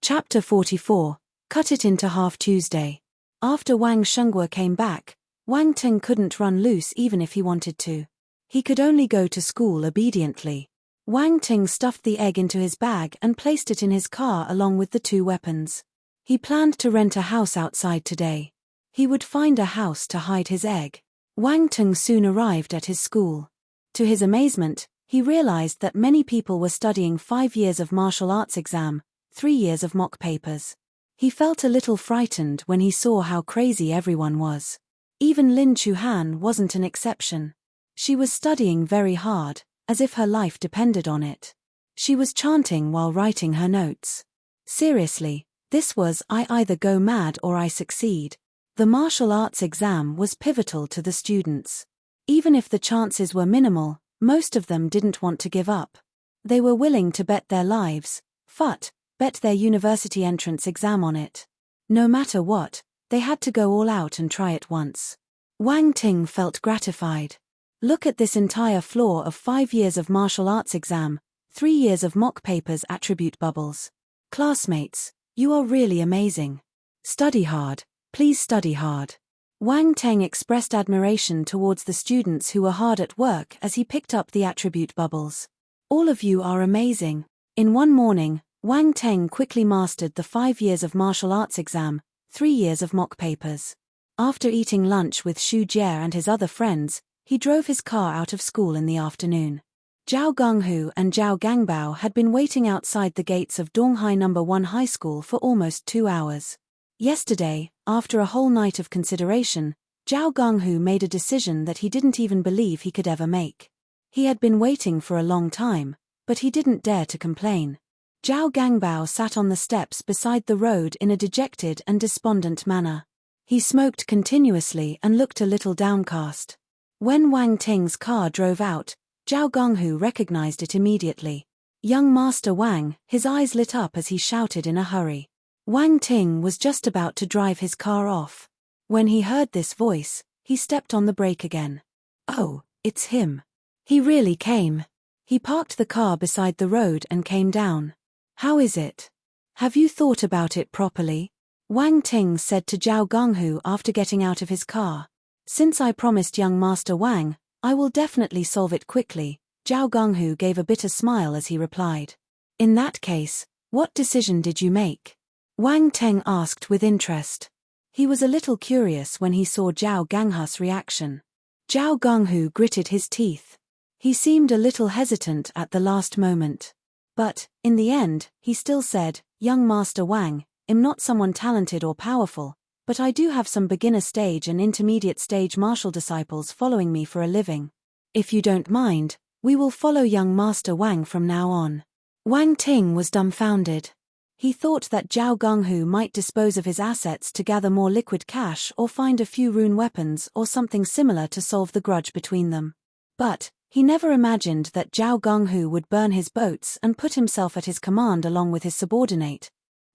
Chapter 44, Cut It Into Half Tuesday. After Wang Shengwa came back, Wang Ting couldn't run loose even if he wanted to. He could only go to school obediently. Wang Ting stuffed the egg into his bag and placed it in his car along with the two weapons. He planned to rent a house outside today. He would find a house to hide his egg. Wang Ting soon arrived at his school. To his amazement, he realized that many people were studying 5 years of martial arts exam, 3 years of mock papers. He felt a little frightened when he saw how crazy everyone was. Even Lin Chuhan wasn't an exception. She was studying very hard, as if her life depended on it. She was chanting while writing her notes. Seriously, this was I either go mad or I succeed. The martial arts exam was pivotal to the students. Even if the chances were minimal, most of them didn't want to give up. They were willing to bet their lives, bet their university entrance exam on it. No matter what, They had to go all out and try it once. Wang Ting felt gratified. Look at this entire floor of 5 years of martial arts exam, 3 years of mock papers attribute bubbles. Classmates, you are really amazing. Study hard, please study hard. Wang Teng expressed admiration towards the students who were hard at work as he picked up the attribute bubbles. All of you are amazing. In one morning, Wang Teng quickly mastered the 5 years of martial arts exam, 3 years of mock papers. After eating lunch with Xu Jie and his other friends, he drove his car out of school in the afternoon. Zhao Gonghu and Zhao Gangbao had been waiting outside the gates of Donghai No. 1 High School for almost 2 hours. Yesterday, after a whole night of consideration, Zhao Gonghu made a decision that he didn't even believe he could ever make. He had been waiting for a long time, but he didn't dare to complain. Zhao Gangbao sat on the steps beside the road in a dejected and despondent manner. He smoked continuously and looked a little downcast. When Wang Ting's car drove out, Zhao Gonghu recognized it immediately. Young Master Wang, his eyes lit up as he shouted in a hurry. Wang Ting was just about to drive his car off. When he heard this voice, he stepped on the brake again. Oh, it's him. He really came. He parked the car beside the road and came down. How is it? Have you thought about it properly? Wang Ting said to Zhao Gonghu after getting out of his car. Since I promised young Master Wang, I will definitely solve it quickly. Zhao Gonghu gave a bitter smile as he replied. In that case, what decision did you make? Wang Teng asked with interest. He was a little curious when he saw Zhao Ganghu's reaction. Zhao Gonghu gritted his teeth. He seemed a little hesitant at the last moment. But, in the end, he still said, Young Master Wang, I'm not someone talented or powerful, but I do have some beginner stage and intermediate stage martial disciples following me for a living. If you don't mind, we will follow young Master Wang from now on. Wang Ting was dumbfounded. He thought that Zhao Gonghu might dispose of his assets to gather more liquid cash or find a few rune weapons or something similar to solve the grudge between them. But, he never imagined that Zhao Gonghu would burn his boats and put himself at his command along with his subordinate.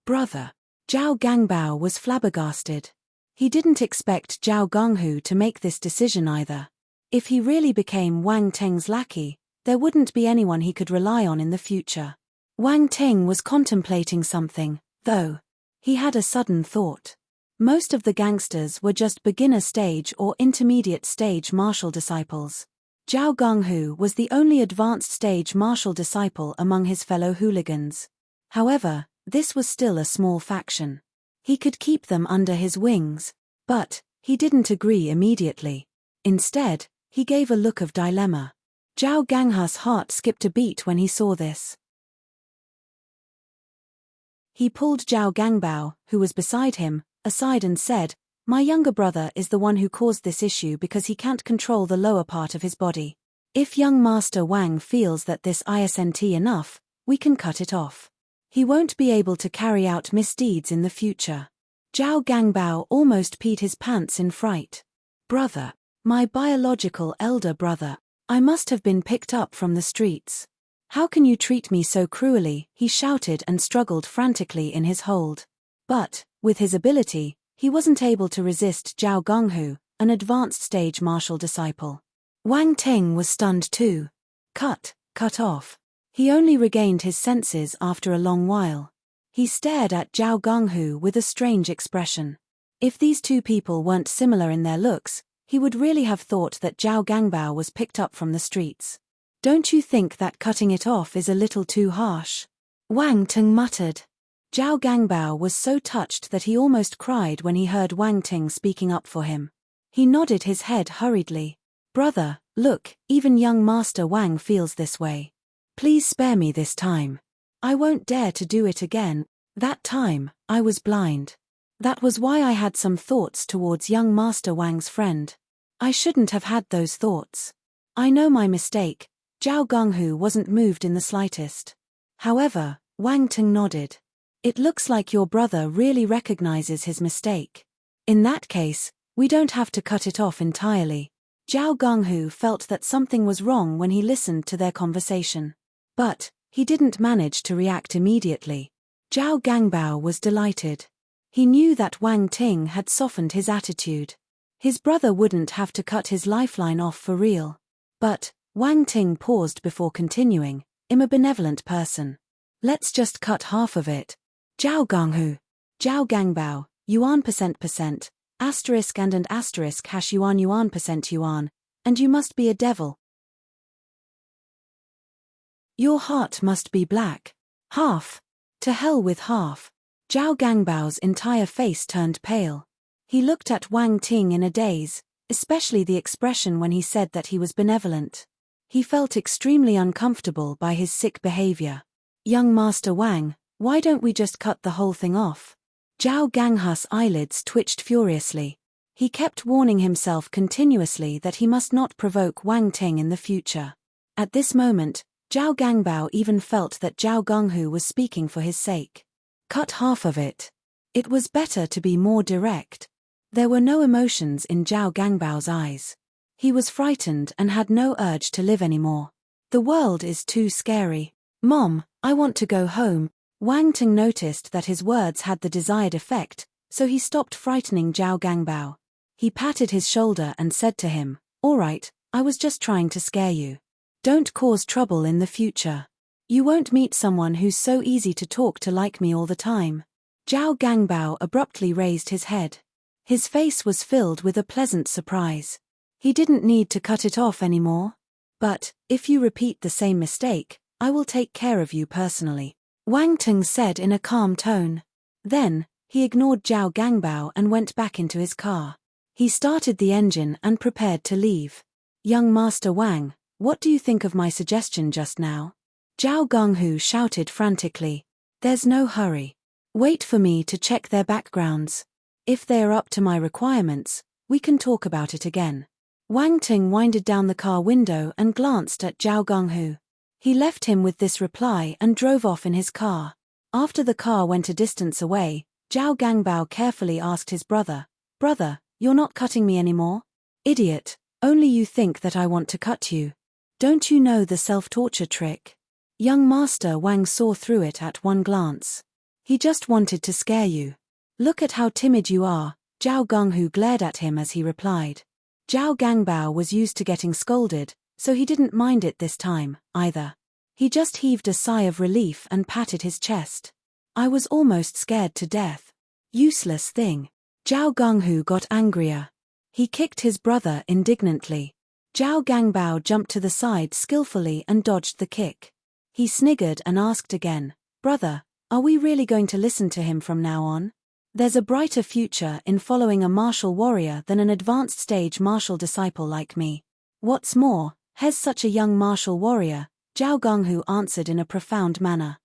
Brother. Zhao Gangbao was flabbergasted. He didn't expect Zhao Gonghu to make this decision either. If he really became Wang Teng's lackey, there wouldn't be anyone he could rely on in the future. Wang Teng was contemplating something, though. He had a sudden thought. Most of the gangsters were just beginner stage or intermediate stage martial disciples. Zhao Gonghu was the only advanced stage martial disciple among his fellow hooligans. However, this was still a small faction. He could keep them under his wings, but he didn't agree immediately. Instead, he gave a look of dilemma. Zhao Ganghu's heart skipped a beat when he saw this. He pulled Zhao Gangbao, who was beside him, aside and said, My younger brother is the one who caused this issue because he can't control the lower part of his body. If young Master Wang feels that this isn't enough, we can cut it off. He won't be able to carry out misdeeds in the future. Zhao Gangbao almost peed his pants in fright. Brother, my biological elder brother, I must have been picked up from the streets. How can you treat me so cruelly? He shouted and struggled frantically in his hold. But, with his ability, he wasn't able to resist Zhao Gonghu, an advanced stage martial disciple. Wang Teng was stunned too. Cut off. He only regained his senses after a long while. He stared at Zhao Gonghu with a strange expression. If these two people weren't similar in their looks, he would really have thought that Zhao Gangbao was picked up from the streets. Don't you think that cutting it off is a little too harsh? Wang Teng muttered. Zhao Gangbao was so touched that he almost cried when he heard Wang Teng speaking up for him. He nodded his head hurriedly. Brother, look, even young Master Wang feels this way. Please spare me this time. I won't dare to do it again. That time, I was blind. That was why I had some thoughts towards young Master Wang's friend. I shouldn't have had those thoughts. I know my mistake. Zhao Gonghu wasn't moved in the slightest. However, Wang Teng nodded. It looks like your brother really recognizes his mistake. In that case, we don't have to cut it off entirely. Zhao Gonghu felt that something was wrong when he listened to their conversation. But, he didn't manage to react immediately. Zhao Gangbao was delighted. He knew that Wang Ting had softened his attitude. His brother wouldn't have to cut his lifeline off for real. But Wang Ting paused before continuing, "I'm a benevolent person. Let's just cut half of it. Zhao Gonghu. Zhao Gangbao, yuan %%, asterisk and asterisk hash yuan yuan %yuan, and you must be a devil. Your heart must be black. Half. To hell with half." Zhao Gangbao's entire face turned pale. He looked at Wang Ting in a daze, especially the expression when he said that he was benevolent. He felt extremely uncomfortable by his sick behavior. "Young Master Wang, why don't we just cut the whole thing off?" Zhao Ganghu's eyelids twitched furiously. He kept warning himself continuously that he must not provoke Wang Ting in the future. At this moment, Zhao Gangbao even felt that Zhao Gonghu was speaking for his sake. Cut half of it. It was better to be more direct. There were no emotions in Zhao Gangbao's eyes. He was frightened and had no urge to live anymore. The world is too scary. "Mom, I want to go home." Wang Ting noticed that his words had the desired effect, so he stopped frightening Zhao Gangbao. He patted his shoulder and said to him, "All right, I was just trying to scare you. Don't cause trouble in the future. You won't meet someone who's so easy to talk to like me all the time." Zhao Gangbao abruptly raised his head. His face was filled with a pleasant surprise. He didn't need to cut it off anymore. "But, if you repeat the same mistake, I will take care of you personally," Wang Ting said in a calm tone. Then, he ignored Zhao Gangbao and went back into his car. He started the engine and prepared to leave. "Young Master Wang, what do you think of my suggestion just now?" Zhao Gonghu shouted frantically. "There's no hurry. Wait for me to check their backgrounds. If they are up to my requirements, we can talk about it again." Wang Ting winded down the car window and glanced at Zhao Gonghu. He left him with this reply and drove off in his car. After the car went a distance away, Zhao Gangbao carefully asked his brother, "Brother, you're not cutting me anymore?" "Idiot, only you think that I want to cut you. Don't you know the self-torture trick?" Young Master Wang saw through it at one glance. "He just wanted to scare you. Look at how timid you are." Zhao Gonghu glared at him as he replied. Zhao Gangbao was used to getting scolded, so he didn't mind it this time, either. He just heaved a sigh of relief and patted his chest. "I was almost scared to death. Useless thing." Zhao Gonghu got angrier. He kicked his brother indignantly. Zhao Gangbao jumped to the side skillfully and dodged the kick. He sniggered and asked again, "Brother, are we really going to listen to him from now on? There's a brighter future in following a martial warrior than an advanced stage martial disciple like me. What's more, has such a young martial warrior," Zhao Gonghu answered in a profound manner.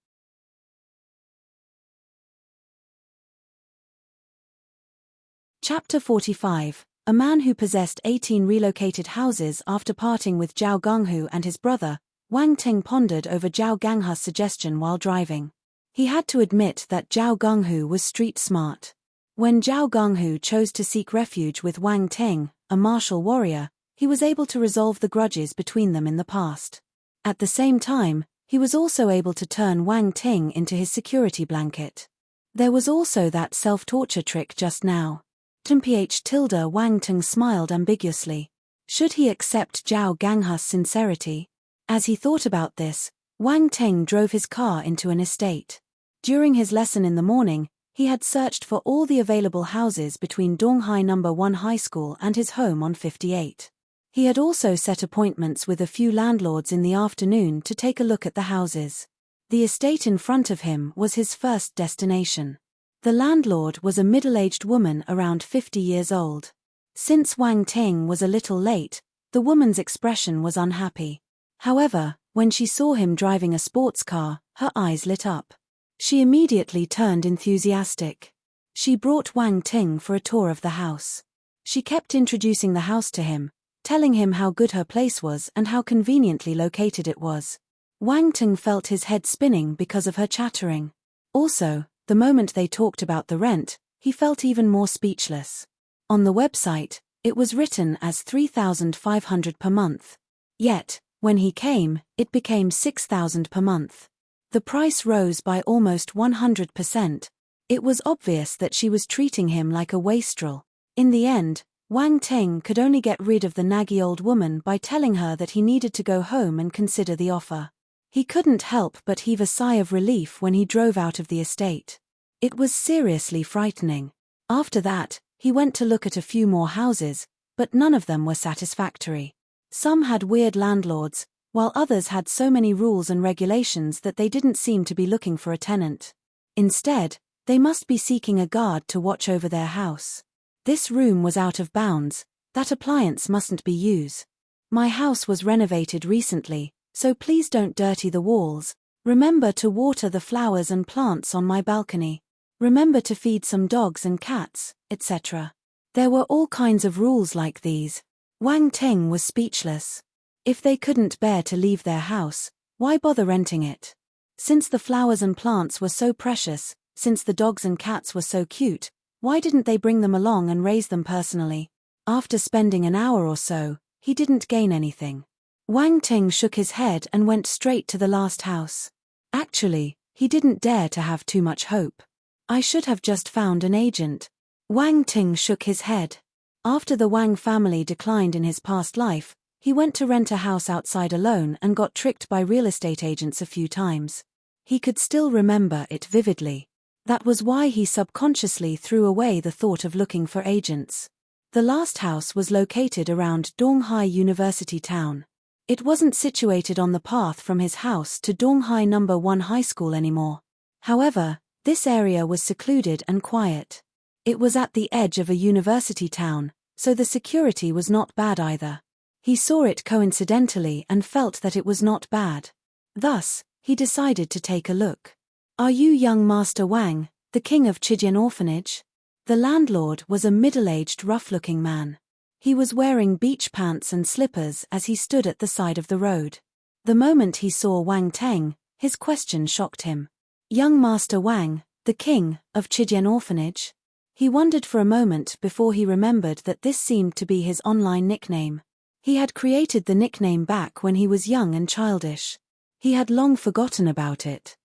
Chapter 45. A man who possessed 18 relocated houses. After parting with Zhao Gonghu and his brother, Wang Ting pondered over Zhao Ganghu's suggestion while driving. He had to admit that Zhao Gonghu was street smart. When Zhao Gonghu chose to seek refuge with Wang Ting, a martial warrior, he was able to resolve the grudges between them in the past. At the same time, he was also able to turn Wang Ting into his security blanket. There was also that self-torture trick just now. Wang Ting smiled ambiguously. Should he accept Zhao Ganghu's sincerity? As he thought about this, Wang Ting drove his car into an estate. During his lesson in the morning, he had searched for all the available houses between Donghai No. 1 High School and his home on 58. He had also set appointments with a few landlords in the afternoon to take a look at the houses. The estate in front of him was his first destination. The landlord was a middle-aged woman around 50 years old. Since Wang Ting was a little late, the woman's expression was unhappy. However, when she saw him driving a sports car, her eyes lit up. She immediately turned enthusiastic. She brought Wang Ting for a tour of the house. She kept introducing the house to him, telling him how good her place was and how conveniently located it was. Wang Ting felt his head spinning because of her chattering. Also, the moment they talked about the rent, he felt even more speechless. On the website, it was written as 3,500 per month. Yet, when he came, it became 6,000 per month. The price rose by almost 100%. It was obvious that she was treating him like a wastrel. In the end, Wang Ting could only get rid of the naggy old woman by telling her that he needed to go home and consider the offer. He couldn't help but heave a sigh of relief when he drove out of the estate. It was seriously frightening. After that, he went to look at a few more houses, but none of them were satisfactory. Some had weird landlords, while others had so many rules and regulations that they didn't seem to be looking for a tenant. Instead, they must be seeking a guard to watch over their house. This room was out of bounds, that appliance mustn't be used. My house was renovated recently, so please don't dirty the walls. Remember to water the flowers and plants on my balcony. Remember to feed some dogs and cats, etc. There were all kinds of rules like these. Wang Ting was speechless. If they couldn't bear to leave their house, why bother renting it? Since the flowers and plants were so precious, since the dogs and cats were so cute, why didn't they bring them along and raise them personally? After spending an hour or so, he didn't gain anything. Wang Ting shook his head and went straight to the last house. Actually, he didn't dare to have too much hope. I should have just found an agent. Wang Ting shook his head. After the Wang family declined in his past life, he went to rent a house outside alone and got tricked by real estate agents a few times. He could still remember it vividly. That was why he subconsciously threw away the thought of looking for agents. The last house was located around Donghai University Town. It wasn't situated on the path from his house to Donghai No. 1 High School anymore. However, this area was secluded and quiet. It was at the edge of a university town, so the security was not bad either. He saw it coincidentally and felt that it was not bad. Thus, he decided to take a look. Are you young Master Wang, the king of Chijian Orphanage? The landlord was a middle-aged rough-looking man. He was wearing beach pants and slippers as he stood at the side of the road. The moment he saw Wang Ting, his question shocked him. Young Master Wang, the king of Chijian Orphanage? He wondered for a moment before he remembered that this seemed to be his online nickname. He had created the nickname back when he was young and childish. He had long forgotten about it.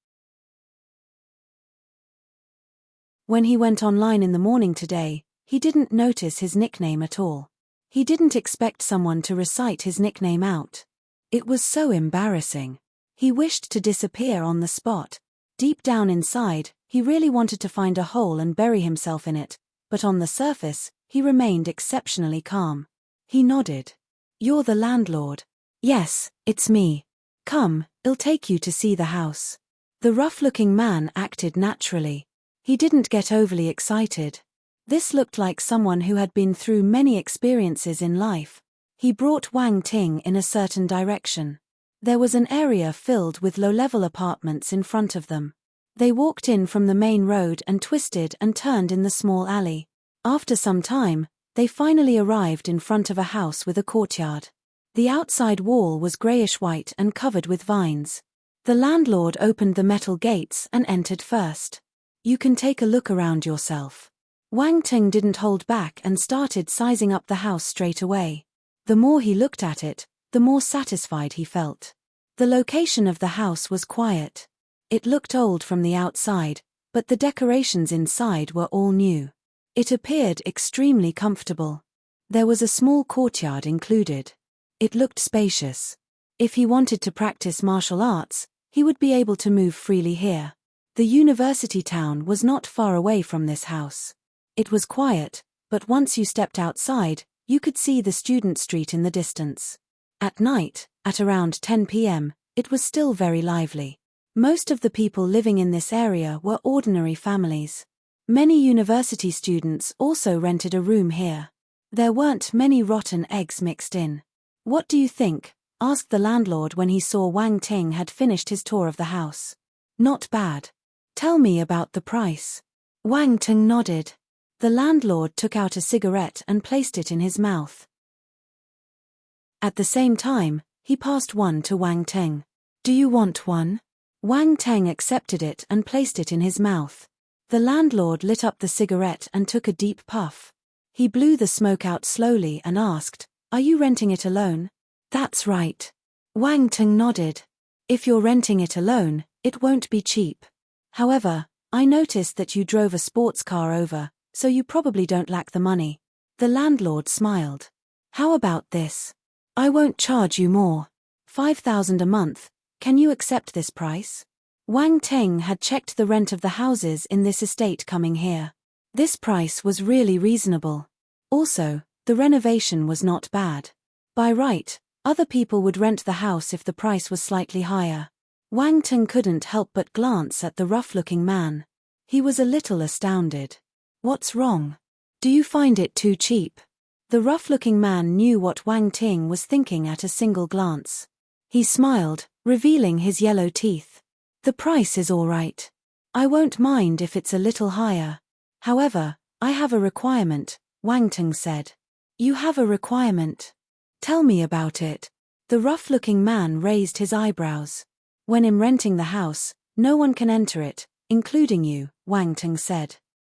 When he went online in the morning today, he didn't notice his nickname at all. He didn't expect someone to recite his nickname out. It was so embarrassing. He wished to disappear on the spot. Deep down inside, he really wanted to find a hole and bury himself in it, but on the surface, he remained exceptionally calm. He nodded. You're the landlord. Yes, it's me. Come, I'll take you to see the house. The rough-looking man acted naturally. He didn't get overly excited. This looked like someone who had been through many experiences in life. He brought Wang Ting in a certain direction. There was an area filled with low-level apartments in front of them. They walked in from the main road and twisted and turned in the small alley. After some time, they finally arrived in front of a house with a courtyard. The outside wall was grayish-white and covered with vines. The landlord opened the metal gates and entered first. You can take a look around yourself. Wang Ting didn't hold back and started sizing up the house straight away. The more he looked at it, the more satisfied he felt. The location of the house was quiet. It looked old from the outside, but the decorations inside were all new. It appeared extremely comfortable. There was a small courtyard included. It looked spacious. If he wanted to practice martial arts, he would be able to move freely here. The university town was not far away from this house. It was quiet, but once you stepped outside, you could see the student street in the distance. At night, at around 10 p.m., it was still very lively. Most of the people living in this area were ordinary families. Many university students also rented a room here. There weren't many rotten eggs mixed in. What do you think? Asked the landlord when he saw Wang Ting had finished his tour of the house. Not bad. Tell me about the price. Wang Ting nodded. The landlord took out a cigarette and placed it in his mouth. At the same time, he passed one to Wang Ting. Do you want one? Wang Ting accepted it and placed it in his mouth. The landlord lit up the cigarette and took a deep puff. He blew the smoke out slowly and asked, Are you renting it alone? That's right. Wang Ting nodded. If you're renting it alone, it won't be cheap. However, I noticed that you drove a sports car over, so you probably don't lack the money. The landlord smiled. How about this? I won't charge you more. 5,000 a month. Can you accept this price? Wang Ting had checked the rent of the houses in this estate coming here. This price was really reasonable. Also, the renovation was not bad. By right, other people would rent the house if the price was slightly higher. Wang Ting couldn't help but glance at the rough-looking man. He was a little astounded. What's wrong? Do you find it too cheap? The rough-looking man knew what Wang Ting was thinking at a single glance. He smiled, revealing his yellow teeth. The price is all right. I won't mind if it's a little higher. However, I have a requirement, Wang Ting said. You have a requirement? Tell me about it. The rough-looking man raised his eyebrows. When I'm renting the house, no one can enter it, including you, Wang Ting said.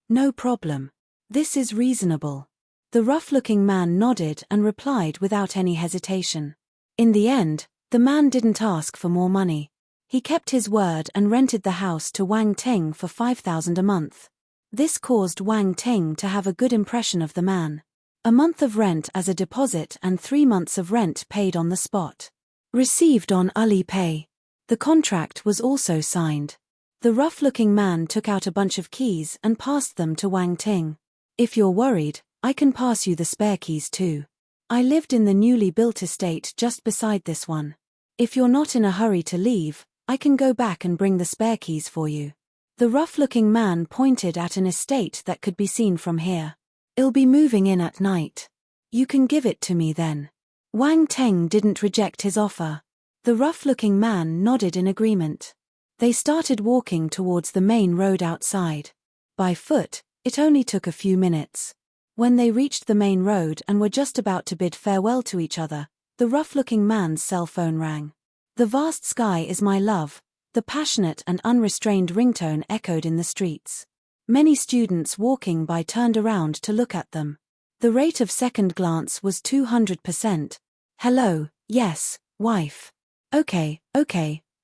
No problem. This is reasonable. The rough-looking man nodded and replied without any hesitation. In the end, the man didn't ask for more money. He kept his word and rented the house to Wang Ting for 5,000 a month. This caused Wang Ting to have a good impression of the man. A month of rent as a deposit and 3 months of rent paid on the spot. Received on Alipay. The contract was also signed. The rough-looking man took out a bunch of keys and passed them to Wang Ting. If you're worried, I can pass you the spare keys too. I lived in the newly built estate just beside this one. If you're not in a hurry to leave, I can go back and bring the spare keys for you. The rough-looking man pointed at an estate that could be seen from here. I'll be moving in at night. You can give it to me then. Wang Ting didn't reject his offer. The rough-looking man nodded in agreement. They started walking towards the main road outside. By foot, it only took a few minutes. When they reached the main road and were just about to bid farewell to each other, the rough-looking man's cell phone rang. The vast sky is my love, the passionate and unrestrained ringtone echoed in the streets. Many students walking by turned around to look at them. The rate of second glance was 200%. Hello, yes, wife. Okay,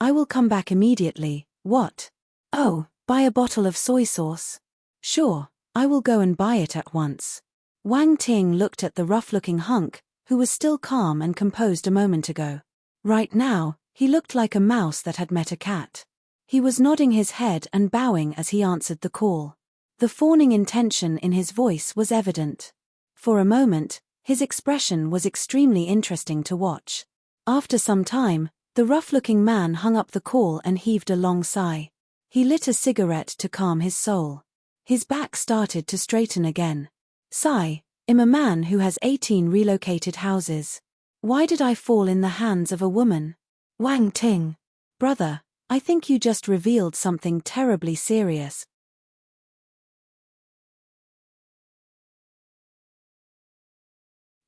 I will come back immediately. What? Oh, buy a bottle of soy sauce? Sure, I will go and buy it at once. Wang Ting looked at the rough-looking hunk, who was still calm and composed a moment ago. Right now, he looked like a mouse that had met a cat. He was nodding his head and bowing as he answered the call. The fawning intention in his voice was evident. For a moment, his expression was extremely interesting to watch. After some time, the rough-looking man hung up the call and heaved a long sigh. He lit a cigarette to calm his soul. His back started to straighten again. Sigh, I'm a man who has 18 relocated houses. Why did I fall in the hands of a woman? Wang Ting. Brother, I think you just revealed something terribly serious.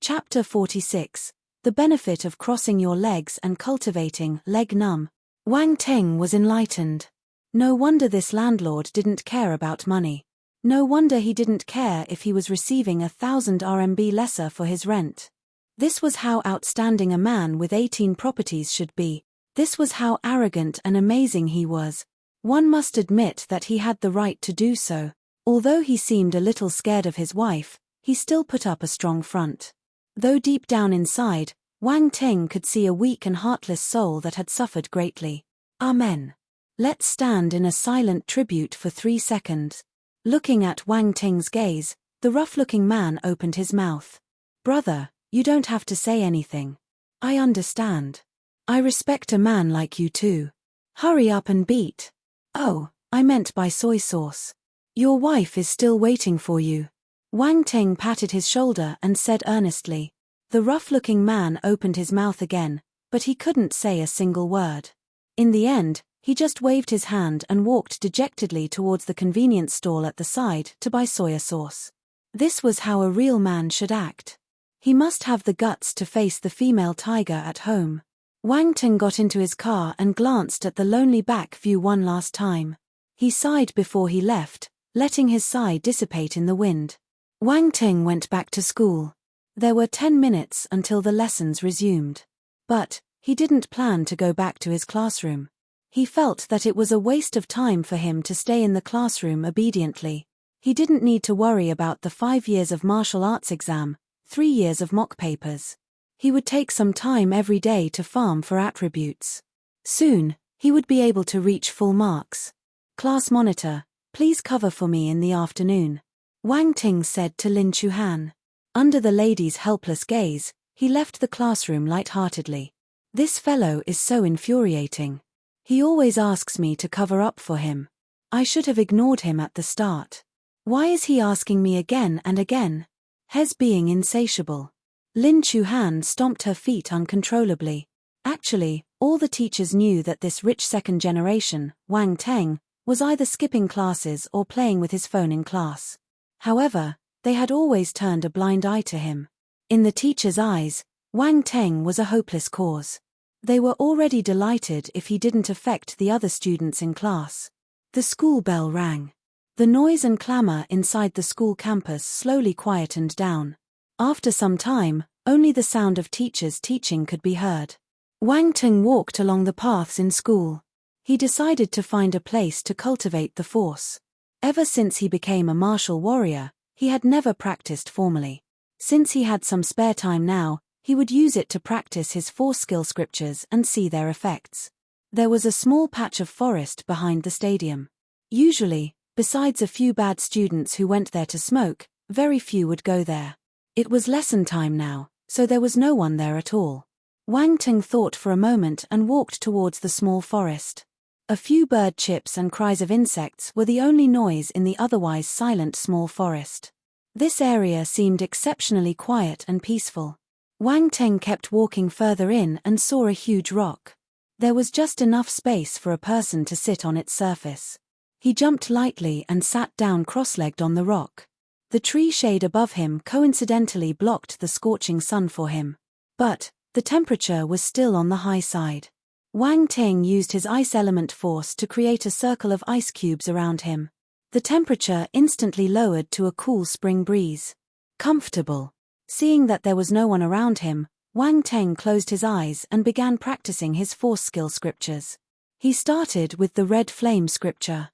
Chapter 46. The benefit of crossing your legs and cultivating leg numb. Wang Ting was enlightened. No wonder this landlord didn't care about money. No wonder he didn't care if he was receiving 1,000 RMB lesser for his rent. This was how outstanding a man with 18 properties should be. This was how arrogant and amazing he was. One must admit that he had the right to do so. Although he seemed a little scared of his wife, he still put up a strong front. Though deep down inside, Wang Ting could see a weak and heartless soul that had suffered greatly. Amen. Let's stand in a silent tribute for 3 seconds. Looking at Wang Ting's gaze, the rough-looking man opened his mouth. Brother, you don't have to say anything. I understand. I respect a man like you too. Hurry up and beat. Oh, I meant by soy sauce. Your wife is still waiting for you. Wang Ting patted his shoulder and said earnestly. The rough-looking man opened his mouth again, but he couldn't say a single word. In the end, he just waved his hand and walked dejectedly towards the convenience stall at the side to buy soya sauce. This was how a real man should act. He must have the guts to face the female tiger at home. Wang Ting got into his car and glanced at the lonely back view one last time. He sighed before he left, letting his sigh dissipate in the wind. Wang Ting went back to school. There were 10 minutes until the lessons resumed. But he didn't plan to go back to his classroom. He felt that it was a waste of time for him to stay in the classroom obediently. He didn't need to worry about the 5 years of martial arts exam, 3 years of mock papers. He would take some time every day to farm for attributes. Soon, he would be able to reach full marks. Class monitor, please cover for me in the afternoon, Wang Ting said to Lin Chuhan. Under the lady's helpless gaze, he left the classroom lightheartedly. This fellow is so infuriating. He always asks me to cover up for him. I should have ignored him at the start. Why is he asking me again and again? Hes being insatiable. Lin Chuhan stomped her feet uncontrollably. Actually, all the teachers knew that this rich second generation, Wang Teng, was either skipping classes or playing with his phone in class. However, they had always turned a blind eye to him. In the teachers' eyes, Wang Teng was a hopeless cause. They were already delighted if he didn't affect the other students in class. The school bell rang. The noise and clamor inside the school campus slowly quietened down. After some time, only the sound of teachers teaching could be heard. Wang Teng walked along the paths in school. He decided to find a place to cultivate the force. Ever since he became a martial warrior, he had never practiced formally. Since he had some spare time now, he would use it to practice his force skill scriptures and see their effects. There was a small patch of forest behind the stadium. Usually, besides a few bad students who went there to smoke, very few would go there. It was lesson time now, so there was no one there at all. Wang Teng thought for a moment and walked towards the small forest. A few bird chips and cries of insects were the only noise in the otherwise silent small forest. This area seemed exceptionally quiet and peaceful. Wang Teng kept walking further in and saw a huge rock. There was just enough space for a person to sit on its surface. He jumped lightly and sat down cross-legged on the rock. The tree shade above him coincidentally blocked the scorching sun for him. But the temperature was still on the high side. Wang Teng used his ice element force to create a circle of ice cubes around him. The temperature instantly lowered to a cool spring breeze. Comfortable. Seeing that there was no one around him, Wang Teng closed his eyes and began practicing his force skill scriptures. He started with the red flame scripture.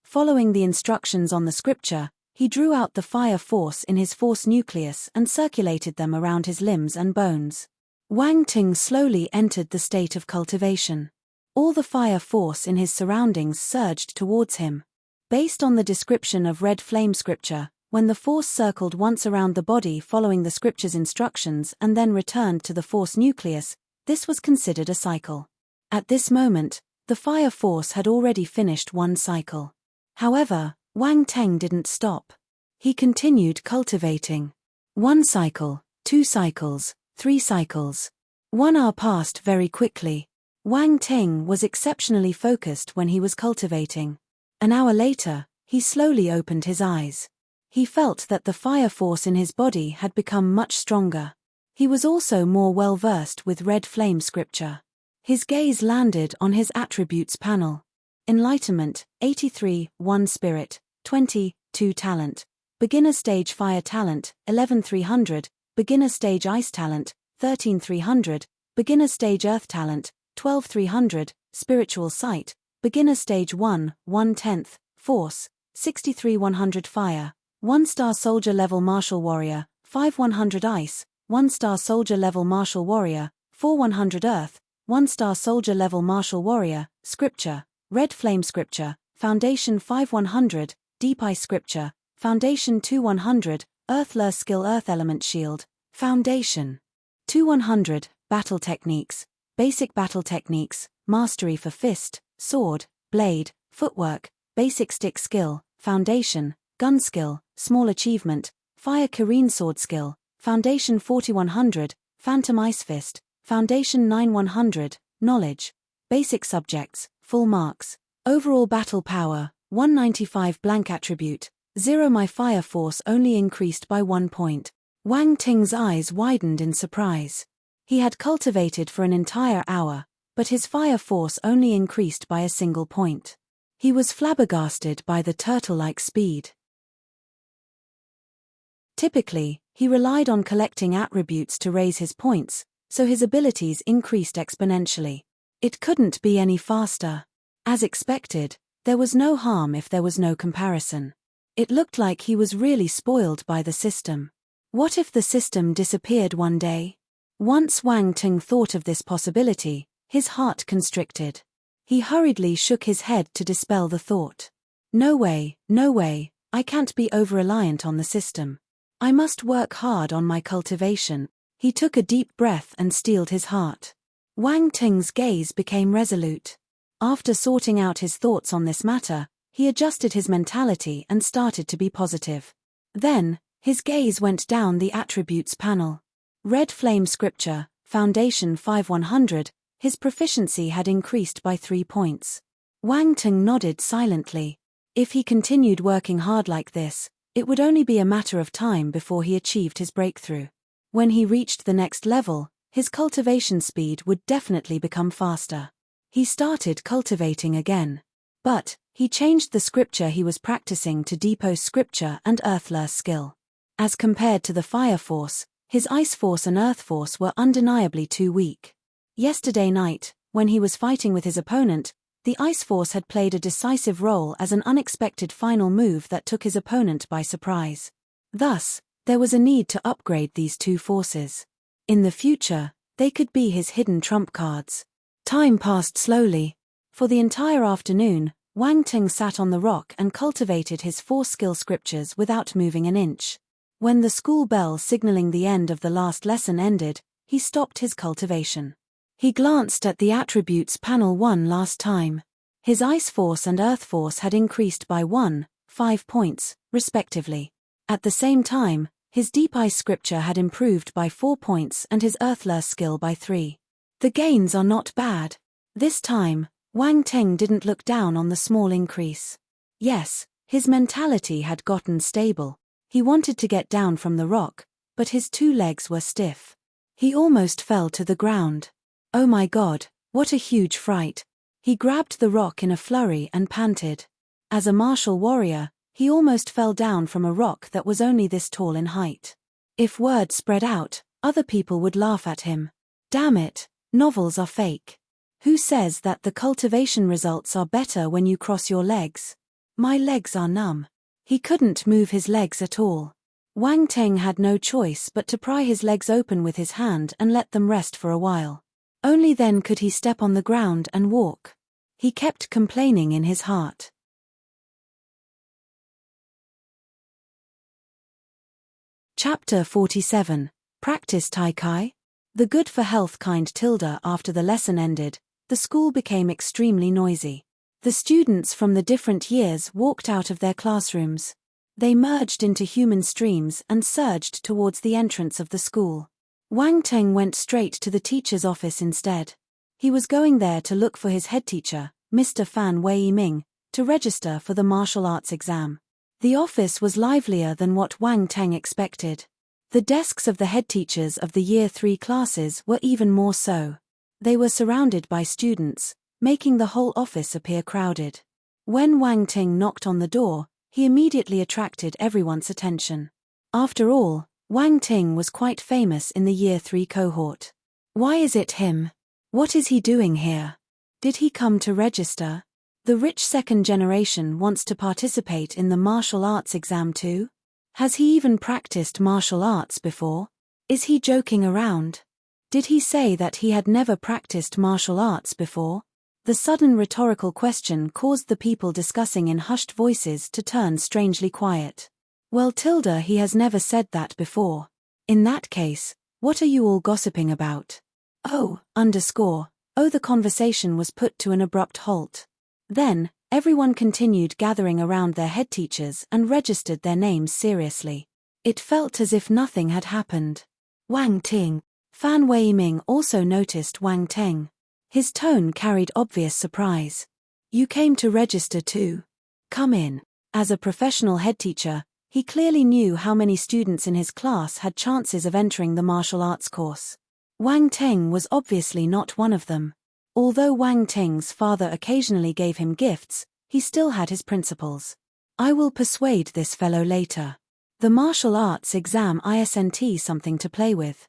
Following the instructions on the scripture, he drew out the fire force in his force nucleus and circulated them around his limbs and bones. Wang Teng slowly entered the state of cultivation. All the fire force in his surroundings surged towards him. Based on the description of red flame scripture, when the force circled once around the body following the scripture's instructions and then returned to the force nucleus, this was considered a cycle. At this moment, the fire force had already finished one cycle. However, Wang Teng didn't stop. He continued cultivating. 1 cycle, 2 cycles, 3 cycles. 1 hour passed very quickly. Wang Teng was exceptionally focused when he was cultivating. An hour later, he slowly opened his eyes. He felt that the fire force in his body had become much stronger. He was also more well versed with red flame scripture. His gaze landed on his attributes panel. Enlightenment, 83, 1 Spirit, 20, 2 Talent. Beginner Stage Fire Talent, 11,300. Beginner Stage Ice Talent, 13,300. Beginner Stage Earth Talent, 12,300. Spiritual Sight. Beginner Stage 1, 1/10. Force, 63,100. Fire. 1-star Soldier Level Martial Warrior, 5,100. Ice. 1-star Soldier Level Martial Warrior, 4,100. Earth. 1-star Soldier Level Martial Warrior. Scripture. Red Flame Scripture, Foundation 5,100, Defy Scripture, Foundation 2,100, Earthler Skill Earth Element Shield, Foundation 2,100, Battle Techniques, Basic Battle Techniques, Mastery for Fist, Sword, Blade, Footwork, Basic Stick Skill, Foundation, Gun Skill, Small Achievement, Fire Kareen Sword Skill, Foundation 4,100, Phantom Ice Fist, Foundation 9,100, Knowledge, Basic Subjects, Full Marks, Overall Battle Power, 195. Blank Attribute, 0. My fire force only increased by 1 point. Wang Teng's eyes widened in surprise. He had cultivated for an entire hour, but his fire force only increased by a single point. He was flabbergasted by the turtle-like speed. Typically, he relied on collecting attributes to raise his points, so his abilities increased exponentially. It couldn't be any faster. As expected, there was no harm if there was no comparison. It looked like he was really spoiled by the system. What if the system disappeared one day? Once Wang Ting thought of this possibility, his heart constricted. He hurriedly shook his head to dispel the thought. No way, I can't be over-reliant on the system. I must work hard on my cultivation. He took a deep breath and steeled his heart. Wang Ting's gaze became resolute. After sorting out his thoughts on this matter, he adjusted his mentality and started to be positive. Then, his gaze went down the attributes panel. Red Flame Scripture, Foundation 5100, his proficiency had increased by 3 points. Wang Ting nodded silently. If he continued working hard like this, it would only be a matter of time before he achieved his breakthrough. When he reached the next level, his cultivation speed would definitely become faster. He started cultivating again. But, he changed the scripture he was practicing to Depot Scripture and Earthler skill. As compared to the Fire Force, his Ice Force and Earth Force were undeniably too weak. Yesterday night, when he was fighting with his opponent, the Ice Force had played a decisive role as an unexpected final move that took his opponent by surprise. Thus, there was a need to upgrade these two forces. In the future, they could be his hidden trump cards. Time passed slowly. For the entire afternoon, Wang Ting sat on the rock and cultivated his 4 skill scriptures without moving an inch. When the school bell signaling the end of the last lesson ended, he stopped his cultivation. He glanced at the attributes panel one last time. His Ice Force and Earth Force had increased by 5 points, respectively. At the same time, his Deep Ice Scripture had improved by 4 points and his Earthler skill by 3. The gains are not bad. This time, Wang Ting didn't look down on the small increase. Yes, his mentality had gotten stable. He wanted to get down from the rock, but his 2 legs were stiff. He almost fell to the ground. Oh my God, what a huge fright. He grabbed the rock in a flurry and panted. As a martial warrior, he almost fell down from a rock that was only this tall in height. If word spread out, other people would laugh at him. Damn it, novels are fake. Who says that the cultivation results are better when you cross your legs? My legs are numb. He couldn't move his legs at all. Wang Ting had no choice but to pry his legs open with his hand and let them rest for a while. Only then could he step on the ground and walk. He kept complaining in his heart. Chapter 47. Practice Tai Chi? The good for health kind tilde. After the lesson ended, the school became extremely noisy. The students from the different years walked out of their classrooms. They merged into human streams and surged towards the entrance of the school. Wang Ting went straight to the teacher's office instead. He was going there to look for his headteacher, Mr. Fan Wei-Ming, to register for the martial arts exam. The office was livelier than what Wang Ting expected. The desks of the headteachers of the Year 3 classes were even more so. They were surrounded by students, making the whole office appear crowded. When Wang Ting knocked on the door, he immediately attracted everyone's attention. After all, Wang Ting was quite famous in the Year 3 cohort. Why is it him? What is he doing here? Did he come to register? The rich second generation wants to participate in the martial arts exam too? Has he even practiced martial arts before? Is he joking around? Did he say that he had never practiced martial arts before? The sudden rhetorical question caused the people discussing in hushed voices to turn strangely quiet. Well, he has never said that before. In that case, what are you all gossiping about? Oh, the conversation was put to an abrupt halt. Then, everyone continued gathering around their headteachers and registered their names seriously. It felt as if nothing had happened. Wang Ting. Fan Wei-Ming also noticed Wang Ting. His tone carried obvious surprise. You came to register too? Come in. As a professional headteacher, he clearly knew how many students in his class had chances of entering the martial arts course. Wang Ting was obviously not one of them. Although Wang Ting's father occasionally gave him gifts, he still had his principles. I will persuade this fellow later. The martial arts exam isn't something to play with.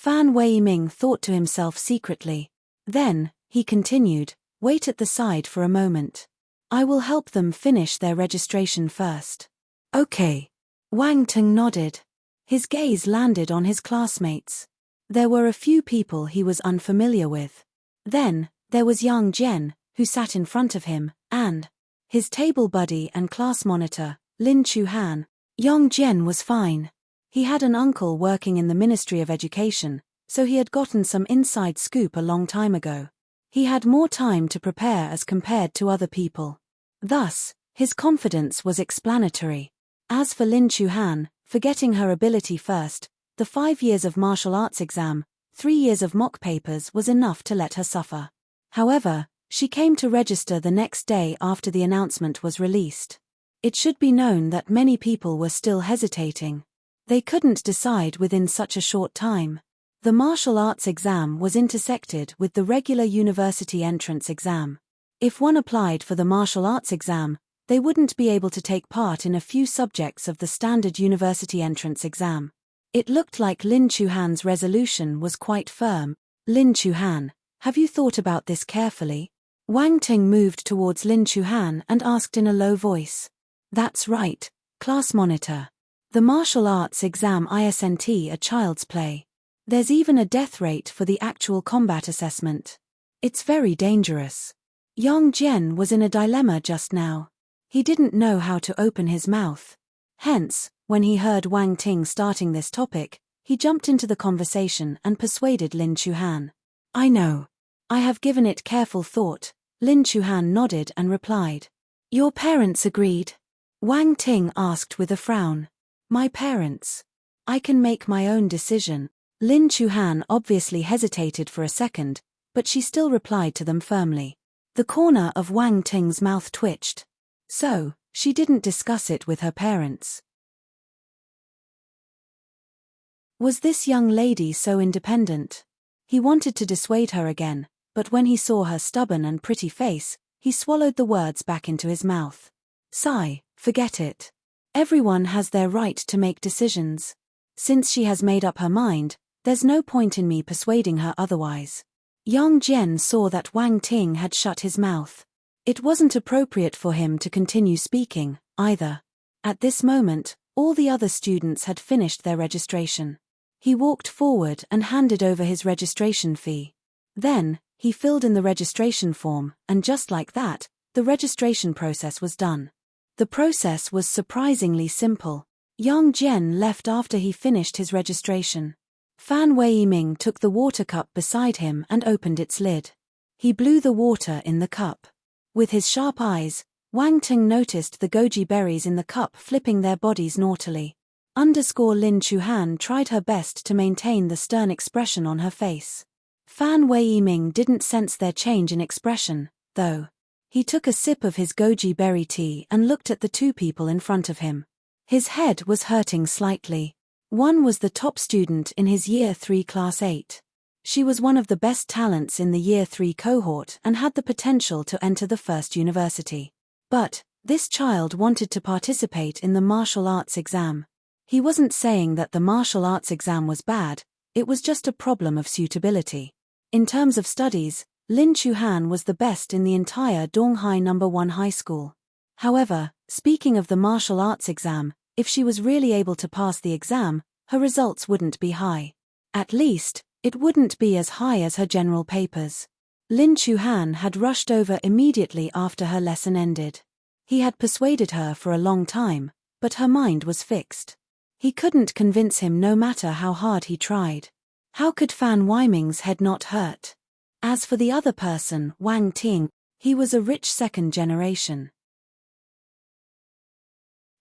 Fan Weiming thought to himself secretly. Then, he continued, wait at the side for a moment. I will help them finish their registration first. Okay. Wang Ting nodded. His gaze landed on his classmates. There were a few people he was unfamiliar with. Then, there was Yang Jian, who sat in front of him, and his table buddy and class monitor, Lin Chuhan. Yang Jian was fine. He had an uncle working in the Ministry of Education, so he had gotten some inside scoop a long time ago. He had more time to prepare as compared to other people. Thus, his confidence was explanatory. As for Lin Chuhan, forgetting her ability first, the 5 years of martial arts exam, 3 years of mock papers was enough to let her suffer. However, she came to register the next day after the announcement was released. It should be known that many people were still hesitating. They couldn't decide within such a short time. The martial arts exam was intersected with the regular university entrance exam. If one applied for the martial arts exam, they wouldn't be able to take part in a few subjects of the standard university entrance exam. It looked like Lin Chuhan's resolution was quite firm. Lin Chuhan, have you thought about this carefully? Wang Ting moved towards Lin Chuhan and asked in a low voice. That's right, class monitor. The martial arts exam isn't a child's play. There's even a death rate for the actual combat assessment. It's very dangerous. Yang Jian was in a dilemma just now. He didn't know how to open his mouth. Hence, when he heard Wang Ting starting this topic, he jumped into the conversation and persuaded Lin Chuhan. I know. I have given it careful thought. Lin Chuhan nodded and replied. Your parents agreed? Wang Ting asked with a frown. My parents. I can make my own decision. Lin Chuhan obviously hesitated for a second, but she still replied to them firmly. The corner of Wang Ting's mouth twitched. So, she didn't discuss it with her parents. Was this young lady so independent? He wanted to dissuade her again, but when he saw her stubborn and pretty face, he swallowed the words back into his mouth. Sigh, forget it. Everyone has their right to make decisions. Since she has made up her mind, there's no point in me persuading her otherwise. Yang Jian saw that Wang Ting had shut his mouth. It wasn't appropriate for him to continue speaking, either. At this moment, all the other students had finished their registration. He walked forward and handed over his registration fee. Then, he filled in the registration form, and just like that, the registration process was done. The process was surprisingly simple. Yang Jian left after he finished his registration. Fan Weiming took the water cup beside him and opened its lid. He blew the water in the cup. With his sharp eyes, Wang Ting noticed the goji berries in the cup flipping their bodies naughtily. Lin Chuhan tried her best to maintain the stern expression on her face. Fan Weiming didn't sense their change in expression, though. He took a sip of his goji berry tea and looked at the two people in front of him. His head was hurting slightly. One was the top student in his Year 3 Class 8. She was one of the best talents in the Year 3 cohort and had the potential to enter the first university. But, this child wanted to participate in the martial arts exam. He wasn't saying that the martial arts exam was bad, it was just a problem of suitability. In terms of studies, Lin Chuhan was the best in the entire Donghai No. 1 high school. However, speaking of the martial arts exam, if she was really able to pass the exam, her results wouldn't be high. At least, it wouldn't be as high as her general papers. Lin Chuhan had rushed over immediately after her lesson ended. He had persuaded her for a long time, but her mind was fixed. He couldn't convince him no matter how hard he tried. How could Fan Weiming's head not hurt? As for the other person, Wang Ting, he was a rich second generation.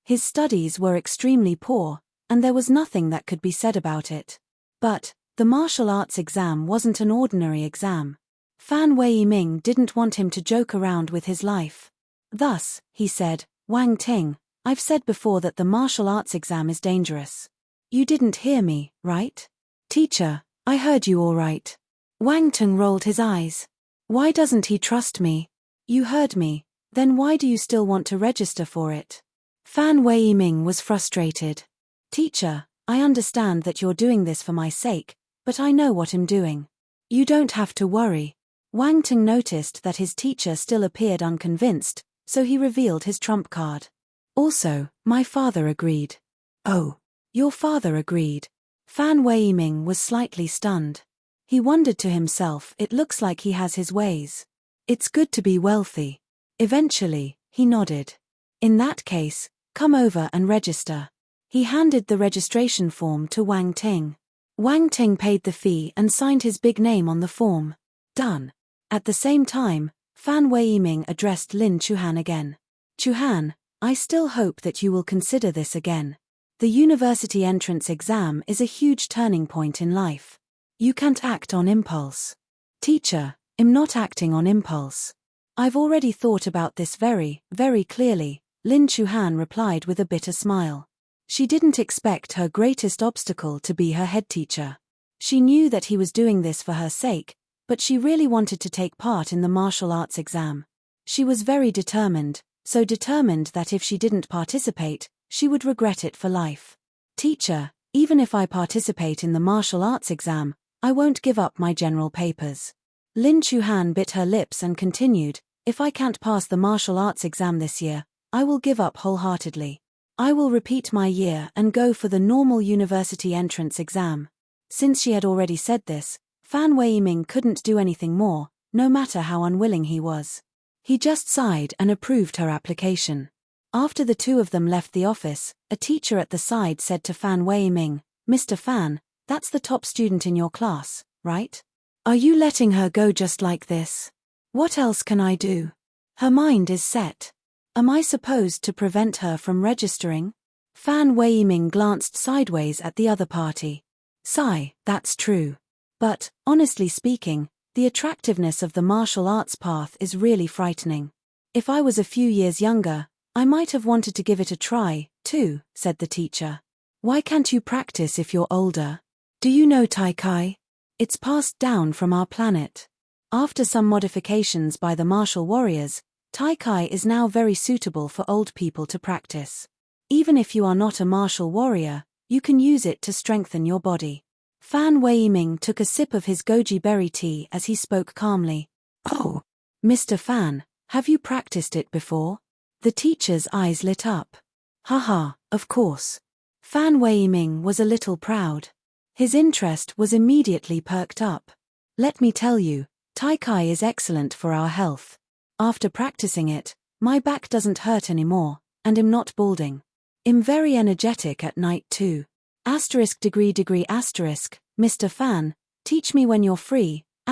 His studies were extremely poor, and there was nothing that could be said about it. But, the martial arts exam wasn't an ordinary exam. Fan Weiming didn't want him to joke around with his life. Thus, he said, Wang Ting, I've said before that the martial arts exam is dangerous. You didn't hear me, right? Teacher, I heard you all right. Wang Ting rolled his eyes. Why doesn't he trust me? You heard me, then why do you still want to register for it? Fan Weiming was frustrated. Teacher, I understand that you're doing this for my sake, but I know what I'm doing. You don't have to worry. Wang Ting noticed that his teacher still appeared unconvinced, so he revealed his trump card. Also, my father agreed. Oh, your father agreed. Fan Weiming was slightly stunned. He wondered to himself, it looks like he has his ways. It's good to be wealthy. Eventually, he nodded. In that case, come over and register. He handed the registration form to Wang Ting. Wang Ting paid the fee and signed his big name on the form. Done. At the same time, Fan Weiming addressed Lin Chuhan again. Chuhan, I still hope that you will consider this again. The university entrance exam is a huge turning point in life. You can't act on impulse. Teacher, I'm not acting on impulse. I've already thought about this very, very clearly, Lin Chuhan replied with a bitter smile. She didn't expect her greatest obstacle to be her head teacher. She knew that he was doing this for her sake, but she really wanted to take part in the martial arts exam. She was very determined, so determined that if she didn't participate, she would regret it for life. Teacher, even if I participate in the martial arts exam, I won't give up my general papers. Lin Chuhan bit her lips and continued, if I can't pass the martial arts exam this year, I will give up wholeheartedly. I will repeat my year and go for the normal university entrance exam. Since she had already said this, Fan Weiming couldn't do anything more, no matter how unwilling he was. He just sighed and approved her application. After the two of them left the office, a teacher at the side said to Fan Weiming, Mr. Fan, that's the top student in your class, right? Are you letting her go just like this? What else can I do? Her mind is set. Am I supposed to prevent her from registering? Fan Weiming glanced sideways at the other party. Sigh, that's true. But, honestly speaking, the attractiveness of the martial arts path is really frightening. If I was a few years younger, I might have wanted to give it a try, too, said the teacher. Why can't you practice if you're older? Do you know Tai Chi? It's passed down from our planet. After some modifications by the martial warriors, Tai Chi is now very suitable for old people to practice. Even if you are not a martial warrior, you can use it to strengthen your body. Fan Weiming took a sip of his goji berry tea as he spoke calmly. Oh, Mr. Fan, have you practiced it before? The teacher's eyes lit up. Haha, of course. Fan Weiming was a little proud. His interest was immediately perked up. Let me tell you, Tai Chi is excellent for our health. After practicing it, my back doesn't hurt anymore, and I'm not balding. I'm very energetic at night too. *degree asterisk, Mr. Fan, teach me when you're free, *****.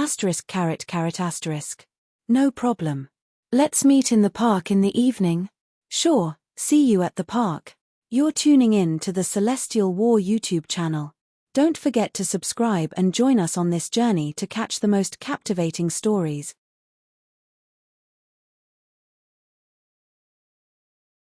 No problem. Let's meet in the park in the evening. Sure, see you at the park. You're tuning in to the Celestial War YouTube channel. Don't forget to subscribe and join us on this journey to catch the most captivating stories.